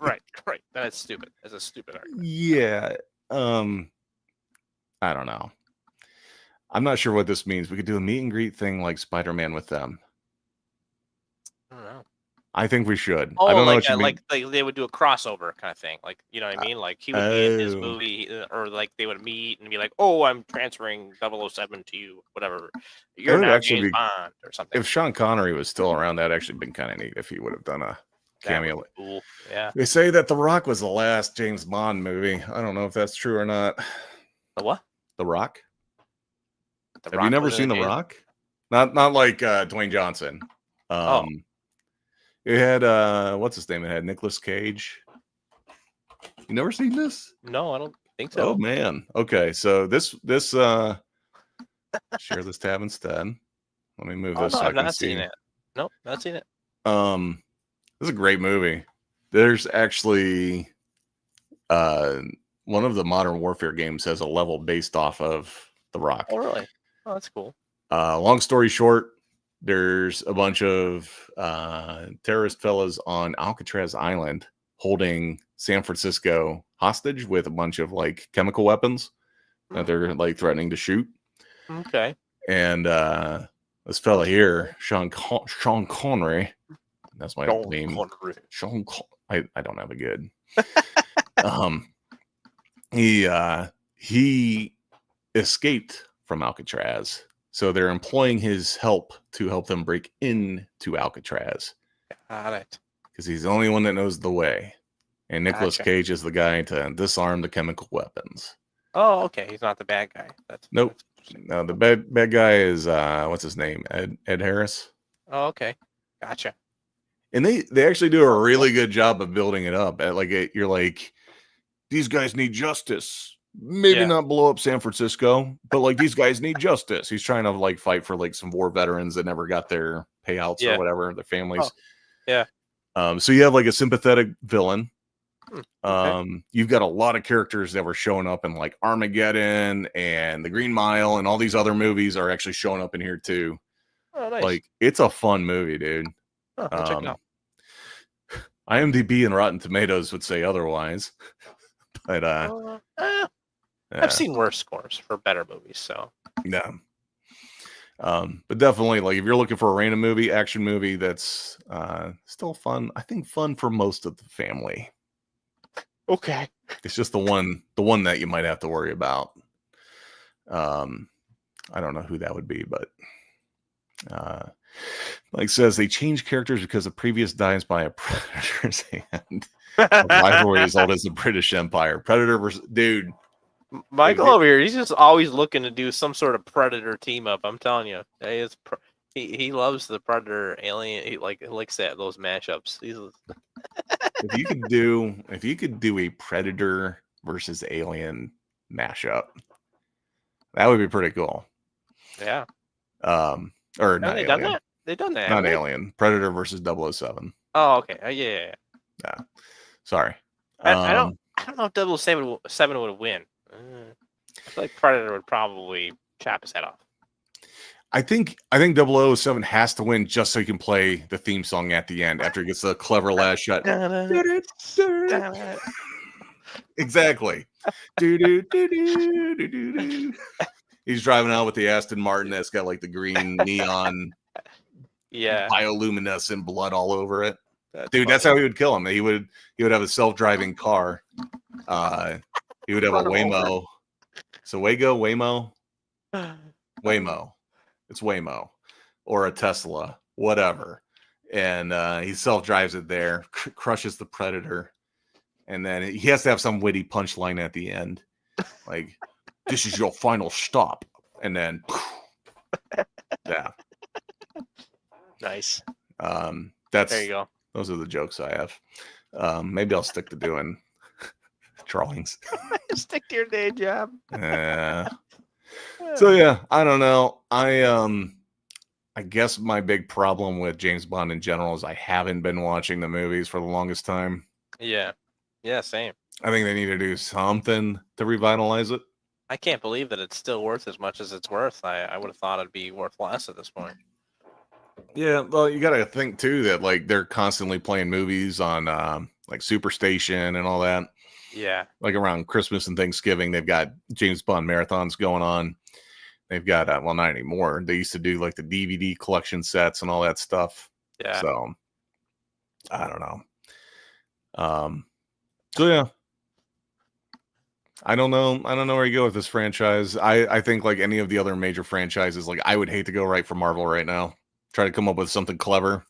Then it's stupid. It's a stupid argument. Yeah. I don't know. I'm not sure what this means. We could do a meet and greet thing like Spider-Man with them. I don't know. I think we should. Oh, I don't know like what you mean. like they would do a crossover kind of thing, like you know what I mean? Like he would be in his movie, or like they would meet and be like, "Oh, I'm transferring 007 to you, whatever. You're would now actually James be- Bond or something." If Sean Connery was still around, that'd actually been kind of neat if he would have done a That would cameo. be cool. Yeah. They say that The Rock was the last James Bond movie. I don't know if that's true or not. The what? The Rock? The Have Rock you never was in seen The James- Rock? Not like Dwayne Johnson. Oh. It had what's his name? It had Nicolas Cage. You never seen this? No, I don't think so. Oh man. Okay, so this share this tab instead. Let me move Oh, this no, so I I've can not see. seen it. Nope, not seen it. This is a great movie. There's actually one of the Modern Warfare games has a level based off of The Rock. Oh, really? Oh, that's cool. Long story short, there's a bunch of terrorist fellas on Alcatraz Island holding San Francisco hostage with a bunch of like chemical weapons that they're like threatening to shoot. Okay. And this fella here, Sean Connery, that's my name. I don't have a good. He escaped from Alcatraz, so they're employing his help to help them break into Alcatraz Got it. because he's the only one that knows the way. And Nicolas Gotcha. Cage is the guy to disarm the chemical weapons. Oh, okay. He's not the bad guy. Nope. That's interesting. No, the bad guy is what's his name? Ed Harris. Oh, okay. Gotcha. And they actually do a really good job of building it up. You're like, these guys need justice. Maybe Yeah. not blow up San Francisco, but like these guys need justice. He's trying to like fight for like some war veterans that never got their payouts Yeah. or whatever, their families. Oh, yeah. So you have like a sympathetic villain. Okay. You've got a lot of characters that were showing up in like Armageddon and The Green Mile and all these other movies are actually showing up in here too. Oh, nice. Like it's a fun movie, dude. I'll check it out. IMDb and Rotten Tomatoes would say otherwise, but I've seen worse scores for better movies, so yeah. But definitely, like if you're looking for a random movie, action movie that's still fun, I think fun for most of the family. okay. It's just the one that you might have to worry about. I don't know who that would be, but like says they change characters because the previous dies by a predator's hand. A rivalry as old as the British Empire. Predator versus dude. Michael over here, he's just always looking to do some sort of Predator team up. I'm telling you, he loves the Predator Alien. He likes those mashups. If you could do a Predator versus Alien mashup, that would be pretty cool. Yeah. Or Have not they Alien. done that? They've done that. Not haven't they? Alien. Predator versus 007. Oh, okay. Yeah. Sorry. I don't know if 007 would win. I feel like Predator would probably chop his head off. I think 007 has to win just so he can play the theme song at the end after he gets the clever last shot. Exactly. He's driving out with the Aston Martin that's got like the green neon Yeah. bioluminescent blood all over it. Dude, that's how he would kill him. He would have a self-driving car. He would have a Run him over. Waymo. So Waymo. It's Waymo or a Tesla, whatever. And he self-drives it there, crushes the Predator. And then he has to have some witty punchline at the end. Like, this is your final stop. And then, yeah. Nice. That's There you go. Those are the jokes I have. Maybe I'll stick to doing drawings. Stick to your day job. So yeah, I don't know. I guess my big problem with James Bond in general is I haven't been watching the movies for the longest time. Yeah. Yeah, same. I think they need to do something to revitalize it. I can't believe that it's still worth as much as it's worth. I would have thought it'd be worth less at this point. Yeah, well, you got to think too that like they're constantly playing movies on like Superstation and all that. Yeah. Like around Christmas and Thanksgiving, they've got James Bond marathons going on. They've got well, not anymore. They used to do like the DVD collection sets and all that stuff. Yeah. So I don't know. So yeah. I don't know where you go with this franchise. I think like any of the other major franchises, like I would hate to go right for Marvel right now. Try to come up with something clever.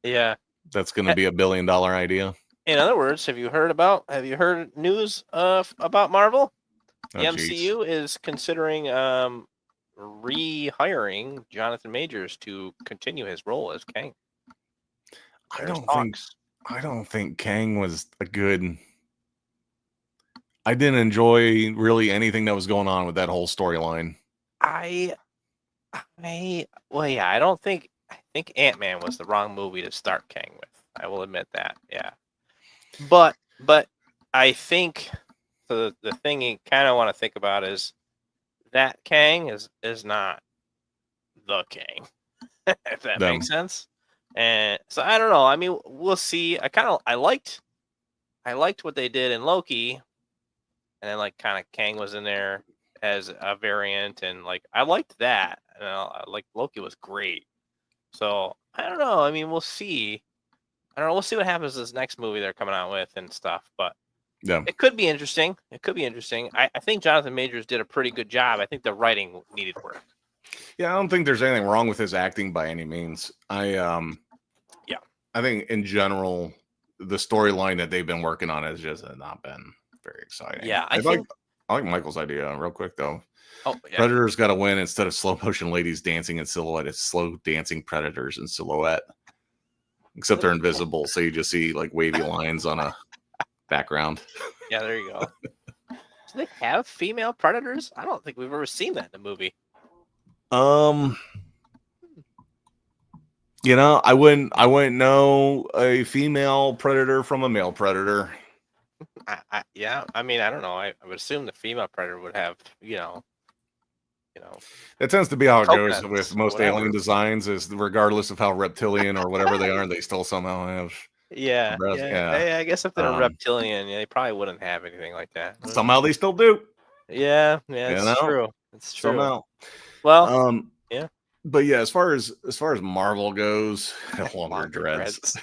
Yeah. That's going to be $1 billion idea. In other words, have you heard news about Marvel? The MCU is considering rehiring Jonathan Majors to continue his role as Kang. I don't think Kang was a good. I didn't enjoy really anything that was going on with that whole storyline. I think Ant-Man was the wrong movie to start Kang with. I will admit that. Yeah. But I think so the thing you kind of want to think about is that Kang is not the Kang. If that makes sense. And so I don't know. I mean, we'll see. I liked what they did in Loki. And then like kind of Kang was in there as a variant, and like I liked that. And like Loki was great. So I don't know. I mean, we'll see. I don't know. We'll see what happens this next movie they're coming out with and stuff. But yeah, it could be interesting. I think Jonathan Majors did a pretty good job. I think the writing needed work. Yeah, I don't think there's anything wrong with his acting by any means. I think in general the storyline that they've been working on has just not been very exciting. Yeah, I like Michael's idea real quick though. Oh, yeah. Predators got to win instead of slow motion ladies dancing in silhouette. It's slow dancing predators in silhouette. Except they're invisible, so you just see like wavy lines on a background. Yeah, there you go. Do they have female predators? I don't think we've ever seen that in a movie. You know, I wouldn't know a female predator from a male predator. Yeah, I mean, I don't know. I would assume the female predator would have, you know. That tends to be how it goes with most alien designs. Is regardless of how reptilian or whatever they are, they still somehow have. Yeah. I guess if they're a reptilian, they probably wouldn't have anything like that. Somehow they still do. Yeah, it's true. It's true. Somehow. Well, yeah. But yeah, as far as Marvel goes, longer dreads.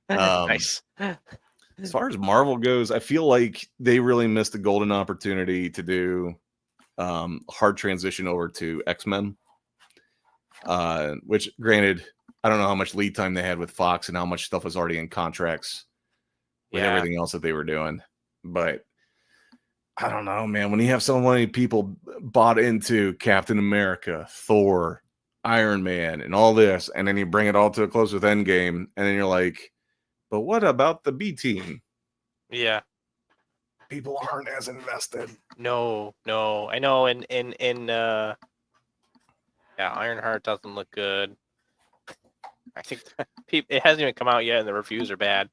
Nice. As far as Marvel goes, I feel like they really missed a golden opportunity to do hard transition over to X-Men. Which, granted, I don't know how much lead time they had with Fox and how much stuff was already in contracts with everything else that they were doing. But I don't know, man. When you have so many people bought into Captain America, Thor, Iron Man, and all this, and then you bring it all to a close with Endgame, and then you're like, but what about the B team? Yeah. People aren't as invested. No, I know. And Ironheart doesn't look good. I think it hasn't even come out yet, and the reviews are bad.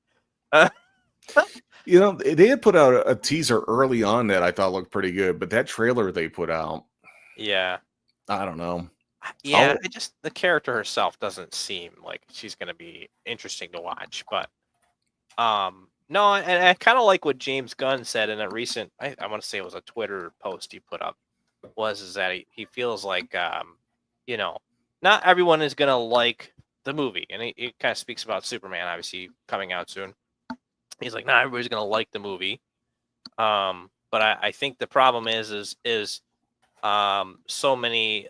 You know, they had put out a teaser early on that I thought looked pretty good, but that trailer they put out, yeah, I don't know. Yeah, the character herself doesn't seem like she's going to be interesting to watch. But no, and I kind of like what James Gunn said in a recent, I want to say it was a Twitter post he put up, is that he feels like, not everyone is going to like the movie, and it kind of speaks about Superman, obviously coming out soon. He's like, not everybody's gonna like the movie. But I think the problem is so many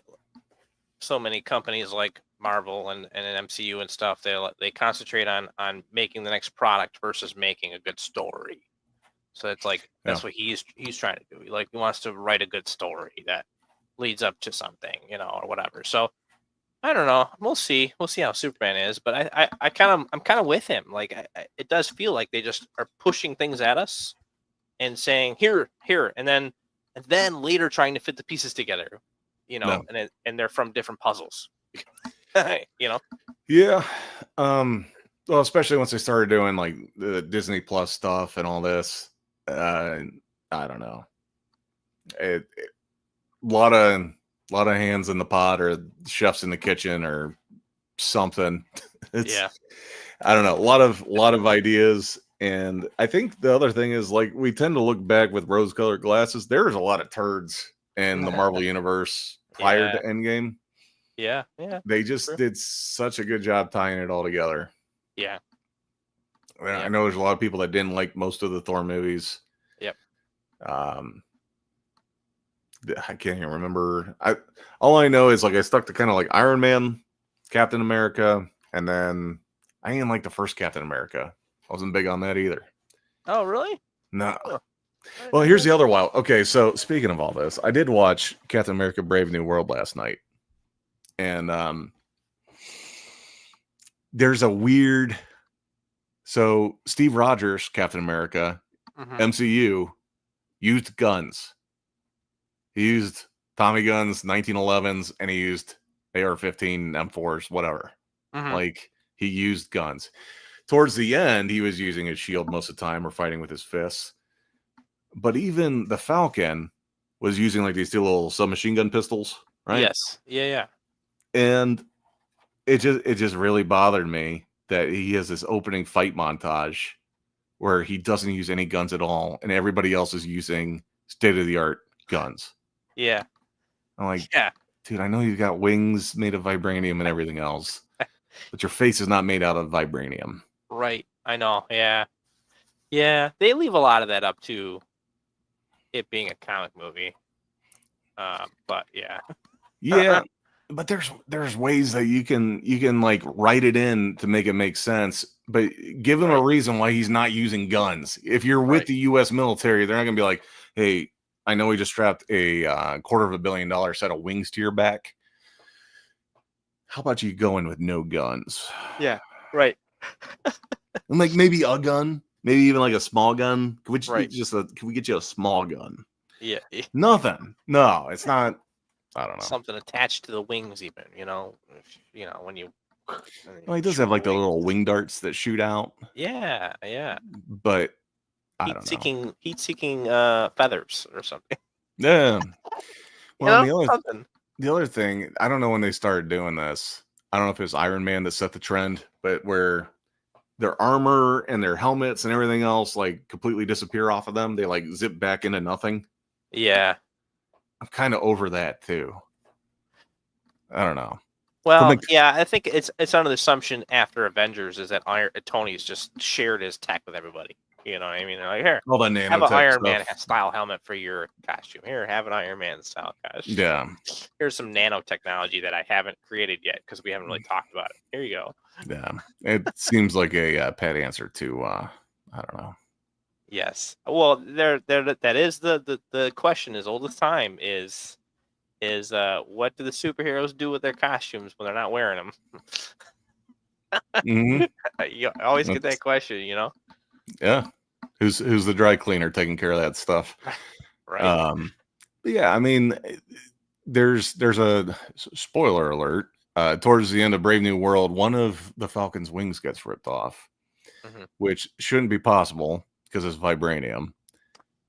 companies like Marvel and MCU and stuff, they concentrate on making the next product versus making a good story. So it's like that's what he's trying to do. He wants to write a good story that leads up to something, or whatever. So I don't know. We'll see. We'll see how Superman is. But I'm kind of with him. Like it does feel like they just are pushing things at us and saying here, and then later trying to fit the pieces together, and they're from different puzzles. Yeah. Well, especially once they started doing like the Disney Plus stuff and all this. I don't know. A lot of hands in the pot, or chefs in the kitchen, or something. I don't know. A lot of ideas. And I think the other thing is, like, we tend to look back with rose-colored glasses. There's a lot of turds in the Marvel universe prior to Endgame. Yeah. They just did such a good job tying it all together. Yeah. I know there's a lot of people that didn't like most of the Thor movies. Yep. I can't even remember. All I know is, like, I stuck to kind of like Iron Man, Captain America, and then I didn't like the first Captain America. I wasn't big on that either. Oh, really? No. Well, here's the other wild. Okay, so speaking of all this, I did watch Captain America: Brave New World last night, and there's a weird. So Steve Rogers, Captain America, MCU, used guns. He used Tommy guns, 1911s, and he used AR-15, M4s, whatever. Like, he used guns. Towards the end, he was using his shield most of the time, or fighting with his fists. But even the Falcon was using like these two little submachine gun pistols, right? Yes. Yeah. And it just really bothered me that he has this opening fight montage where he doesn't use any guns at all, and everybody else is using state-of-the-art guns. Yeah. I'm like, dude, I know you've got wings made of vibranium and everything else, but your face is not made out of vibranium. Right. I know. Yeah. Yeah. They leave a lot of that up to it being a comic movie. But yeah. Yeah. But there's ways that you can like write it in to make it make sense, but give him a reason why he's not using guns. If you're with the U.S. military, they're not gonna be like, hey, I know we just strapped a $250 million set of wings to your back. How about you go in with no guns? Yeah. Right. And like maybe a gun, maybe even like a small gun. Can we get you a small gun? Yeah. Nothing. No, it's not. I don't know. Something attached to the wings, even, when you. Well, he does have like the little wing darts that shoot out. Yeah. But I don't know. Heat-seeking feathers or something. Yeah. Well, something. The other thing, I don't know when they started doing this. I don't know if it was Iron Man that set the trend, but where their armor and their helmets and everything else like completely disappear off of them, they like zip back into nothing. Yeah. I'm kind of over that too. I don't know. Well, yeah, I think it's under the assumption after Avengers is that Tony's just shared his tech with everybody. You know what I mean? They're like, here, all that nanotech have an Iron stuff. Man style helmet for your costume. Here, have an Iron Man style costume. Yeah. Here's some nanotechnology that I haven't created yet because we haven't really talked about it. Here you go. Yeah. It seems like a pet answer to, I don't know. Yes. Well, that is the question as old as time is what do the superheroes do with their costumes when they're not wearing them? You always get that question, Yeah. Who's the dry cleaner taking care of that stuff? Right. But yeah, I mean, there's a spoiler alert. Towards the end of Brave New World, one of the Falcon's wings gets ripped off, which shouldn't be possible because it's vibranium.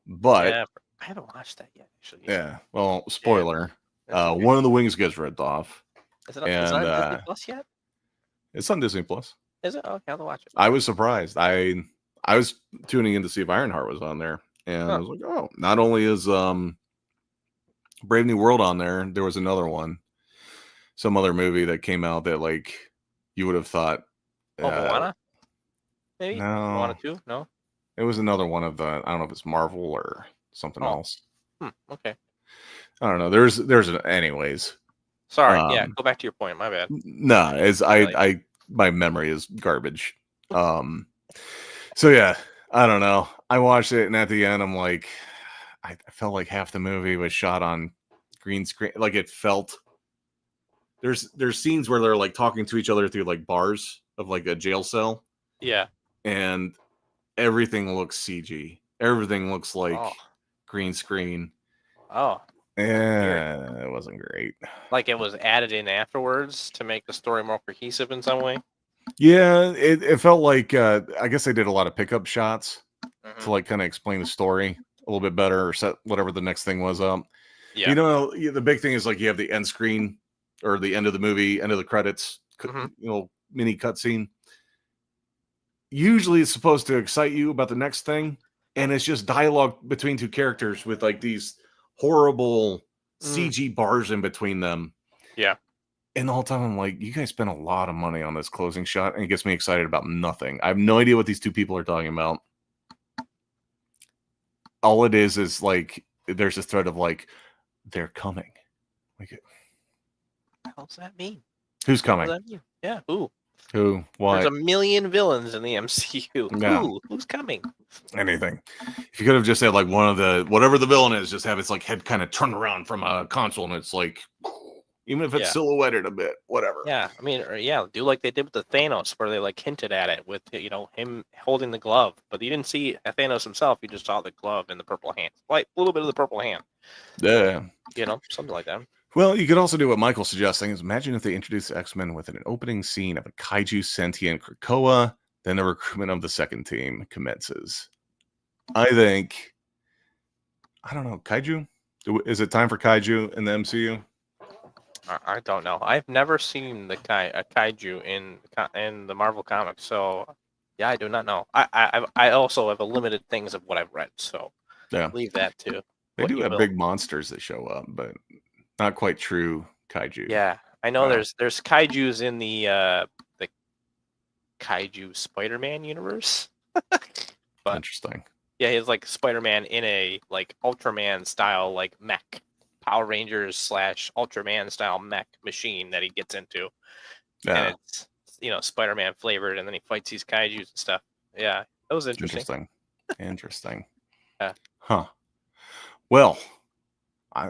But yeah, I haven't watched that yet, actually. Yeah. Well, spoiler. One of the wings gets ripped off. Is it on Disney Plus yet? It's on Disney Plus. Is it? Okay, I'll watch it. I was surprised. I was tuning in to see if Ironheart was on there, and I was like, oh, not only is Brave New World on there was another one, some other movie that came out that like you would have thought. Oh, Moana? Maybe? No, Moana 2? No? it was another one of the. I don't know if it's Marvel or something Oh. else. Okay. I don't know. Anyways. Sorry. Yeah, Um, go back to your point. My bad. No, as I my memory is garbage. So yeah, I don't know. I watched it and at the end I'm like, I felt like half the movie was shot on green screen. Like it felt there's scenes where they're like talking to each other through like bars of like a jail cell, Yeah. and everything looks CG. Everything looks like Oh. green screen. Oh. Yeah, it wasn't great. Like it was added in afterwards to make the story more cohesive in some way. Yeah, it felt like I guess they did a lot of pickup shots Mhm. to like kind of explain the story a little bit better or set whatever the next thing was up. Yeah. You know, the big thing is like you have the end screen or the end of the movie, end of the credits, Mhm. you know, mini cutscene. Usually it's supposed to excite you about the next thing, and it's just dialogue between two characters with like these horrible CG bars in between them. Yeah. And the whole time I'm like, you guys spent a lot of money on this closing shot, and it gets me excited about nothing. I have no idea what these two people are talking about. All it is like there's a thread of like they're coming. Like, What the hell does that mean? who's What coming? does that mean? Yeah. Who? Who? What? There's a million villains in the MCU. Yeah. Who's coming? Anything. If you could have just had like one of the whatever the villain is, just have its like head kind of turn around from a console, and it's like, even if it's Yeah. silhouetted a bit, whatever. Yeah. I mean, do like they did with the Thanos, where they like hinted at it with him holding the glove, but you didn't see Thanos himself. You just saw the glove and the purple hand, like a little bit of the purple hand. Yeah. Something like that. Well, you could also do what Michael's suggesting: is imagine if they introduced the X-Men with an opening scene of a kaiju sentient Krakoa, then the recruitment of the second team commences. I think, I don't know, kaiju? Is it time for kaiju in the MCU? I don't know. I've never seen a kaiju in the Marvel comics, so yeah, I do not know. I also have a limited things of what I've read, so Yeah. leave that to. They what do you have will. big monsters that show up, but not quite true kaiju. Yeah, I know Wow. there's kaijus in the kaiju Spider-Man universe. But Interesting. yeah, he's like Spider-Man in a like Ultraman style like mech, Power Rangers / Ultraman style mech machine that he gets into, Yeah. and it's Spider-Man flavored, and then he fights these kaijus and stuff. Yeah, that was interesting. Interesting. Yeah. Huh. Well,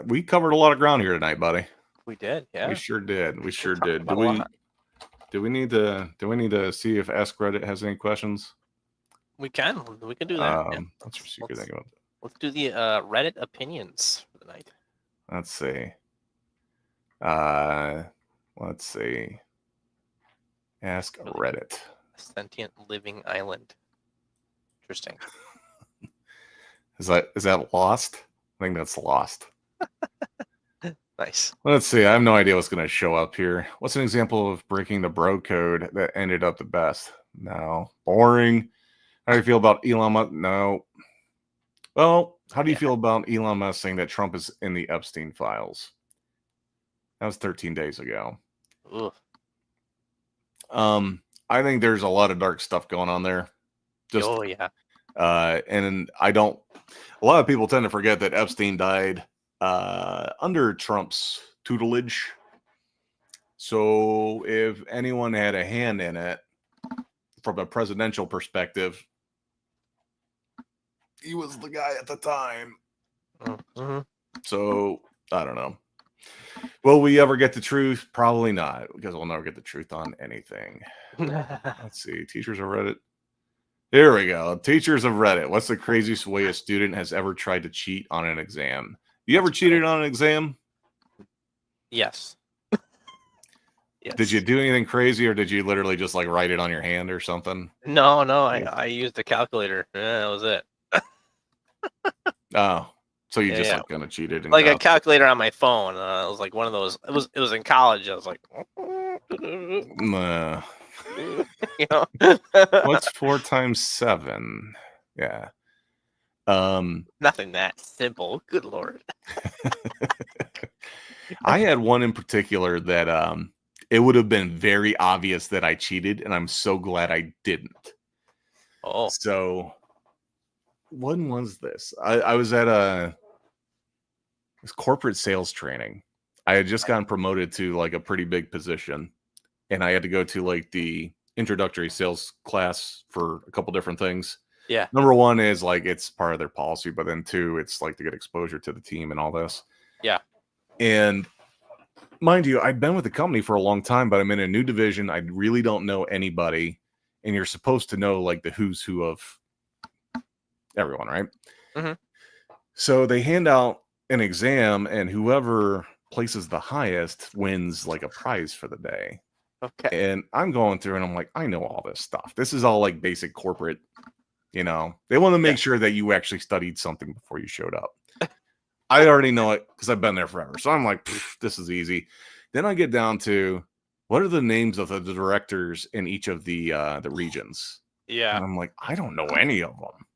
we covered a lot of ground here tonight, buddy. We did, yeah. We sure did. We sure talked did. about a lot. Do we need to see if Ask Reddit has any questions? We can do that. Yeah. Let's see what you think about. Let's do the Reddit opinions for the night. Let's see. Let's see. Ask Reddit. Sentient living island. Interesting. Is that Lost? I think that's Lost. Nice. Let's see. I have no idea what's going to show up here. What's an example of breaking the bro code that ended up the best? No. Boring. How do you feel about Elon Musk? No. Well, how do you feel about Elon Musk saying that Trump is in the Epstein files? That was 13 days ago. Ugh. I think there's a lot of dark stuff going on there. Oh yeah. And a lot of people tend to forget that Epstein died under Trump's tutelage. So if anyone had a hand in it from a presidential perspective, he was the guy at the time. Mm-hmm. So I don't know. Will we ever get the truth? Probably not, because we'll never get the truth on anything. Let's see. Teachers of Reddit. Here we go. Teachers of Reddit. What's the craziest way a student has ever tried to cheat on an exam? You ever cheated on an exam? Yes. Yes. Did you do anything crazy, or did you literally just like write it on your hand or something? No. I used the calculator. Yeah, that was it. Oh, so you just Yeah. like kind of cheated and Like a got- calculator on my phone. It was like one of those. It was in college. I was like, Nah. you know. What's 4 times 7? Yeah. Nothing that simple. Good lord. I had one in particular that it would have been very obvious that I cheated, and I'm so glad I didn't. Oh, So when was this? I was at this corporate sales training. I had just gotten promoted to like a pretty big position, and I had to go to like the introductory sales class for a couple different things. yeah. Number one is like it's part of their policy, but then two, it's like to get exposure to the team and all this. Yeah. And mind you, I'd been with the company for a long time, but I'm in a new division. I really don't know anybody, and you're supposed to know like the who's who of everyone, right? Mhm. So they hand out an exam, and whoever places the highest wins like a prize for the day. Okay. And I'm going through, and I'm like, I know all this stuff. This is all like basic corporate. They want to make sure that you actually studied something before you showed up. I already know it because I've been there forever. So I'm like, this is easy. Then I get down to what are the names of the directors in each of the regions? Yeah. And I'm like, I don't know any of them.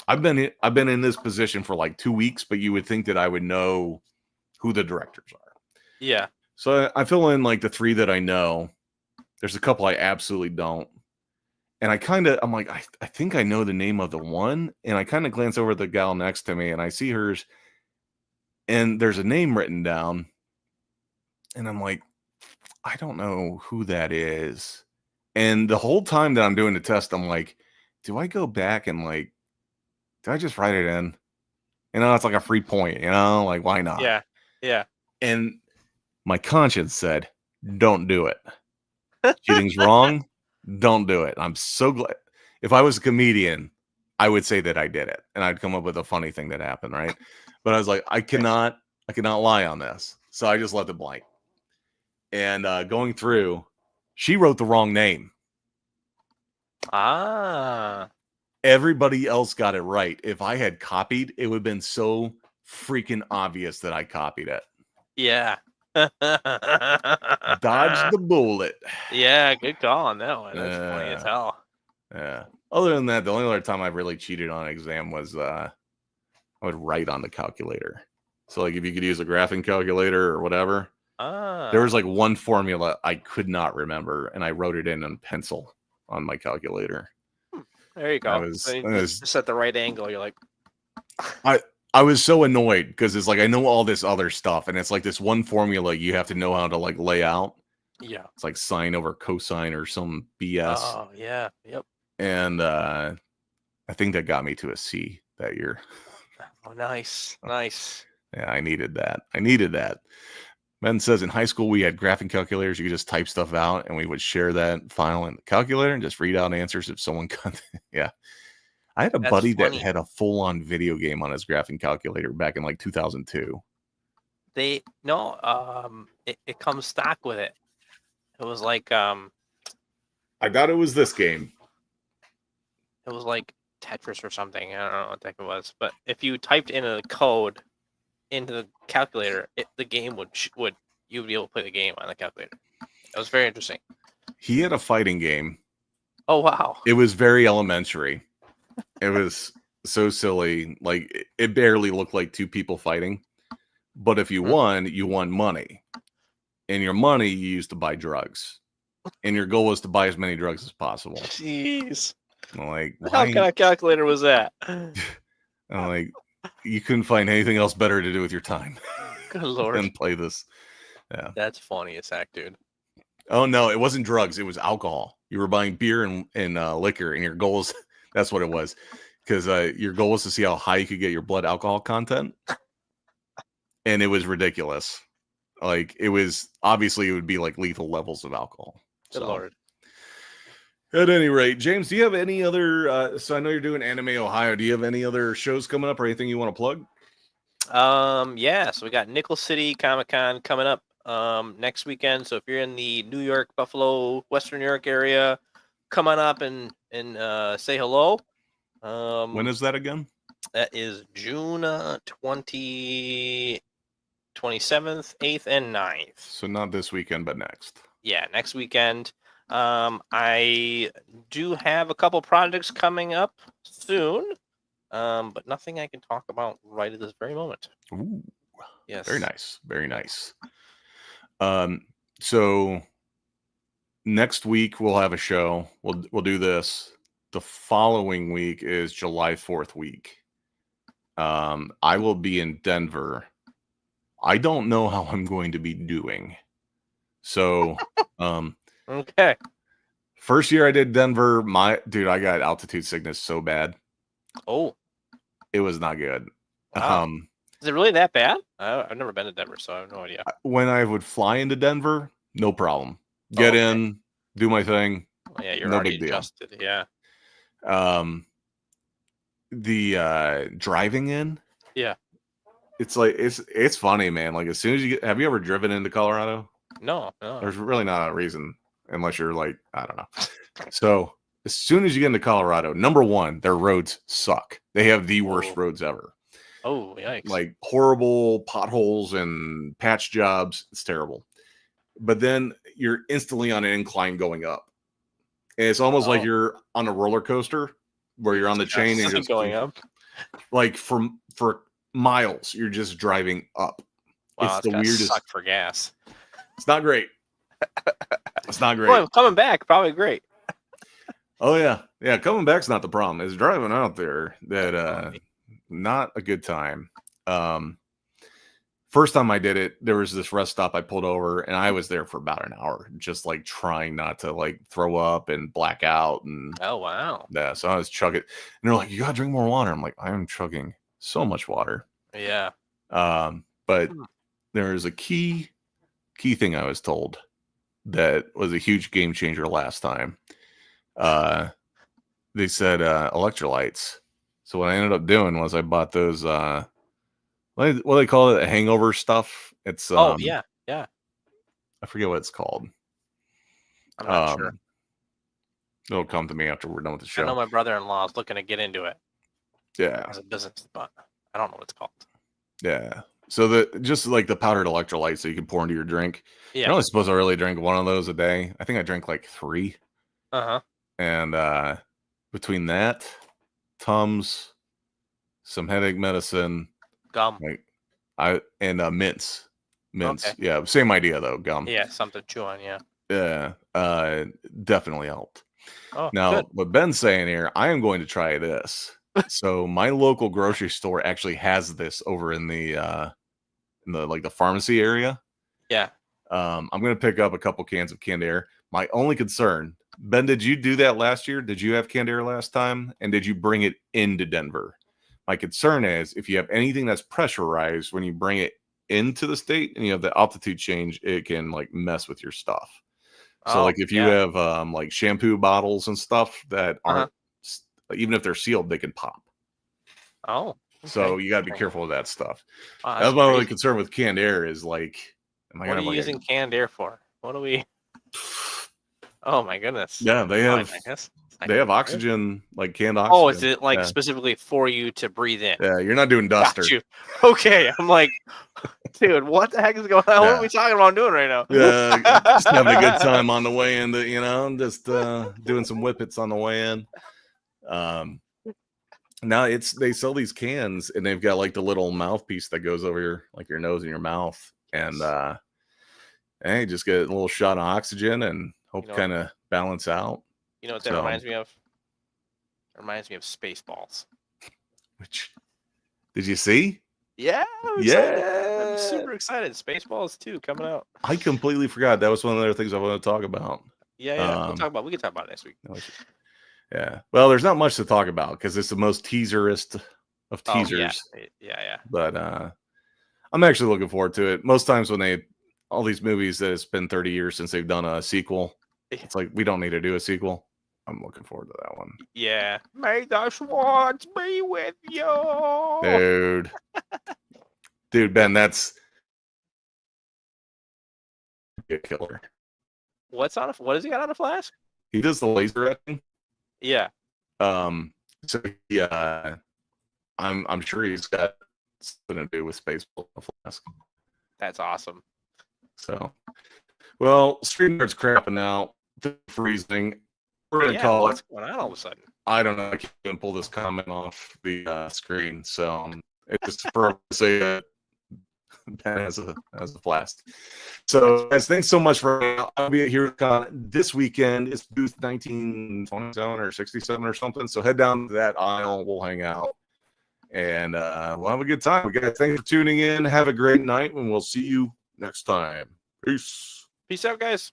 I've been in this position for like 2 weeks, but you would think that I would know who the directors are. Yeah. So I fill in like the 3 that I know. There's a couple I absolutely don't. And I'm like, I think I know the name of the one. And I kind of glance over at the gal next to me, and I see hers. And there's a name written down. And I'm like, I don't know who that is. And the whole time that I'm doing the test, I'm like, do I go back and like, did I just write it in? It's like a free point, like why not? Yeah. Yeah. And my conscience said, don't do it. Cheating's wrong. Don't do it. I'm so glad. If I was a comedian, I would say that I did it, and I'd come up with a funny thing that happened, right? But I was like, I cannot lie on this. So I just left it blank. And going through, she wrote the wrong name. Ah. Everybody else got it right. If I had copied, it would have been so freaking obvious that I copied it. Yeah. Dodge the bullet. Yeah, good call on that one. That's funny as hell. Yeah. Other than that, the only other time I really cheated on an exam was I would write on the calculator. So like if you could use a graphing calculator or whatever, there was like one formula I could not remember, and I wrote it in pencil on my calculator. There you go. Just at the right angle. You're like, I was so annoyed because it's like I know all this other stuff, and it's like this one formula you have to know how to like lay out. yeah. It's like sine over cosine or some BS. Oh yeah. Yep. And I think that got me to a C that year. Oh, nice. Nice. Yeah, I needed that. Ben says in high school we had graphing calculators. You could just type stuff out, and we would share that file in the calculator and just read out answers if someone got. Yeah, I had a buddy that had a full-on video game on his graphing calculator back in like 2002. It comes stock with it. It was like I thought it was this game. It was like Tetris or something. I don't know what the heck it was, but if you typed in a code into the calculator, the game would you'd be able to play the game on the calculator. It was very interesting. He had a fighting game. Oh wow! It was very elementary. It was so silly. Like it barely looked like 2 people fighting. But if you won, you won money, and your money you used to buy drugs, and your goal was to buy as many drugs as possible. Jeez! Like, what kind of calculator was that? I'm like, you couldn't find anything else better to do with your time. Good lord! And play this. Yeah, that's funny as heck, dude. Oh no, it wasn't drugs. It was alcohol. You were buying beer and liquor, and your goal was that's what it was, because your goal was to see how high you could get your blood alcohol content, and it was ridiculous. Like it was obviously it would be like lethal levels of alcohol. Good lord. At any rate, James, do you have any other? So I know you're doing Anime Ohio. Do you have any other shows coming up or anything you want to plug? Yeah. So we got Nickel City Comic-Con coming up next weekend. So if you're in the New York, Buffalo, Western New York area, come on up and say hello. When is that again? That is June 27th, 8th, and 9th. So not this weekend, but next. Yeah, next weekend. I do have a couple projects coming up soon, but nothing I can talk about right at this very moment. Ooh, yes. Very nice. Very nice. So next week we'll have a show. We'll do this. The following week is July 4th week. I will be in Denver. I don't know how I'm going to be doing. So, Okay. first year I did Denver, I got altitude sickness so bad. Oh, It was not good. wow. Is it really that bad? I've never been to Denver, so I have no idea. When I would fly into Denver, no problem. Get okay. in, do my thing. Yeah, you're no already big deal. adjusted. Yeah. The driving in, Yeah. it's like it's funny, man. Like as soon as have you ever driven into Colorado? No. There's really not a reason unless you're like, I don't know. So as soon as you get into Colorado, number one, their roads suck. They have the worst roads ever. Oh, yikes. Like horrible potholes and patch jobs. It's terrible. But then you're instantly on an incline going up. And it's almost like you're on a roller coaster where you're on the chain and just going up. Like for miles, you're just driving up. Wow, it's the weirdest. Suck for gas. It's not great. It's not great. Well, coming back, probably great. Oh yeah. Coming back's not the problem. It's driving out there that not a good time. First time I did it, there was this rest stop I pulled over, and I was there for about an hour, just like trying not to like throw up and black out. And oh wow, yeah. So I was chugging, and they're like, "You gotta drink more water." I'm like, "I am chugging so much water." Yeah. But there is a key thing I was told that was a huge game changer last time. They said electrolytes. So what I ended up doing was I bought those what do they call it? Hangover stuff. It's yeah. I forget what it's called. I'm not sure. It'll come to me after we're done with the show. I know my brother-in-law is looking to get into it. Yeah. As a business, but I don't know what it's called. Yeah. So just like the powdered electrolytes that you can pour into your drink. Yeah. You're only supposed to really drink one of those a day. I think I drank like 3. And between that, Tums, some headache medicine, gum, mints. Okay. Yeah, same idea though. Gum. Yeah, something to chew on. Yeah. Yeah. Definitely helped. Oh, now, good. what Ben's saying here, I am going to try this. So my local grocery store actually has this over in the like the pharmacy area. Yeah. I'm going to pick up a couple cans of canned air. My only concern, Ben, did you do that last year? Did you have canned air last time? And did you bring it into Denver? My concern is if you have anything that's pressurized when you bring it into the state and you have the altitude change, it can like mess with your stuff. So like if you have like shampoo bottles and stuff that aren't, even if they're sealed, they can pop. Oh. Okay. So you got to be careful of that stuff. Wow, that's my only concern with canned air is like, what are you using canned air for? What are we? Oh my goodness. Yeah, they have oxygen, like canned oxygen. Oh, is it like specifically for you to breathe in? Yeah, you're not doing duster. Okay, I'm like, dude, what the heck is going on? What are we talking about doing right now? Yeah, just having a good time on the way in. Just doing some whippets on the way in. Now they sell these cans and they've got like the little mouthpiece that goes over your nose and your mouth, and hey, just get a little shot of oxygen and hope kind of balance out. You know what that reminds me of? It reminds me of Spaceballs. Which did you see? Yeah, I'm super excited. Spaceballs 2 coming out. I completely forgot. That was one of the other things I want to talk about. Yeah. We can talk about it next week. Yeah. Well, there's not much to talk about because it's the most teaserist of teasers. Yeah. But I'm actually looking forward to it. Most times when all these movies that it's been 30 years since they've done a sequel, it's like we don't need to do a sequel. I'm looking forward to that one. Yeah. May the Schwartz be with you. Dude, Ben, that's a killer. What does he got on a flask? He does the laser etching. Yeah. So yeah, I'm sure he's got something to do with Spaceballs on a flask. That's awesome. So, well, StreamYard's crapping out, freezing. We're gonna call what's going on all of a sudden? I don't know. I can't even pull this comment off the screen. So it's just for say that Ben has a blast. So guys, thanks so much for. I'll be at HeroesCon this weekend. It's booth 1927 or 67 or something. So head down to that aisle. We'll hang out and we'll have a good time. Guys, thanks for tuning in. Have a great night, and we'll see you next time. Peace. Peace out, guys.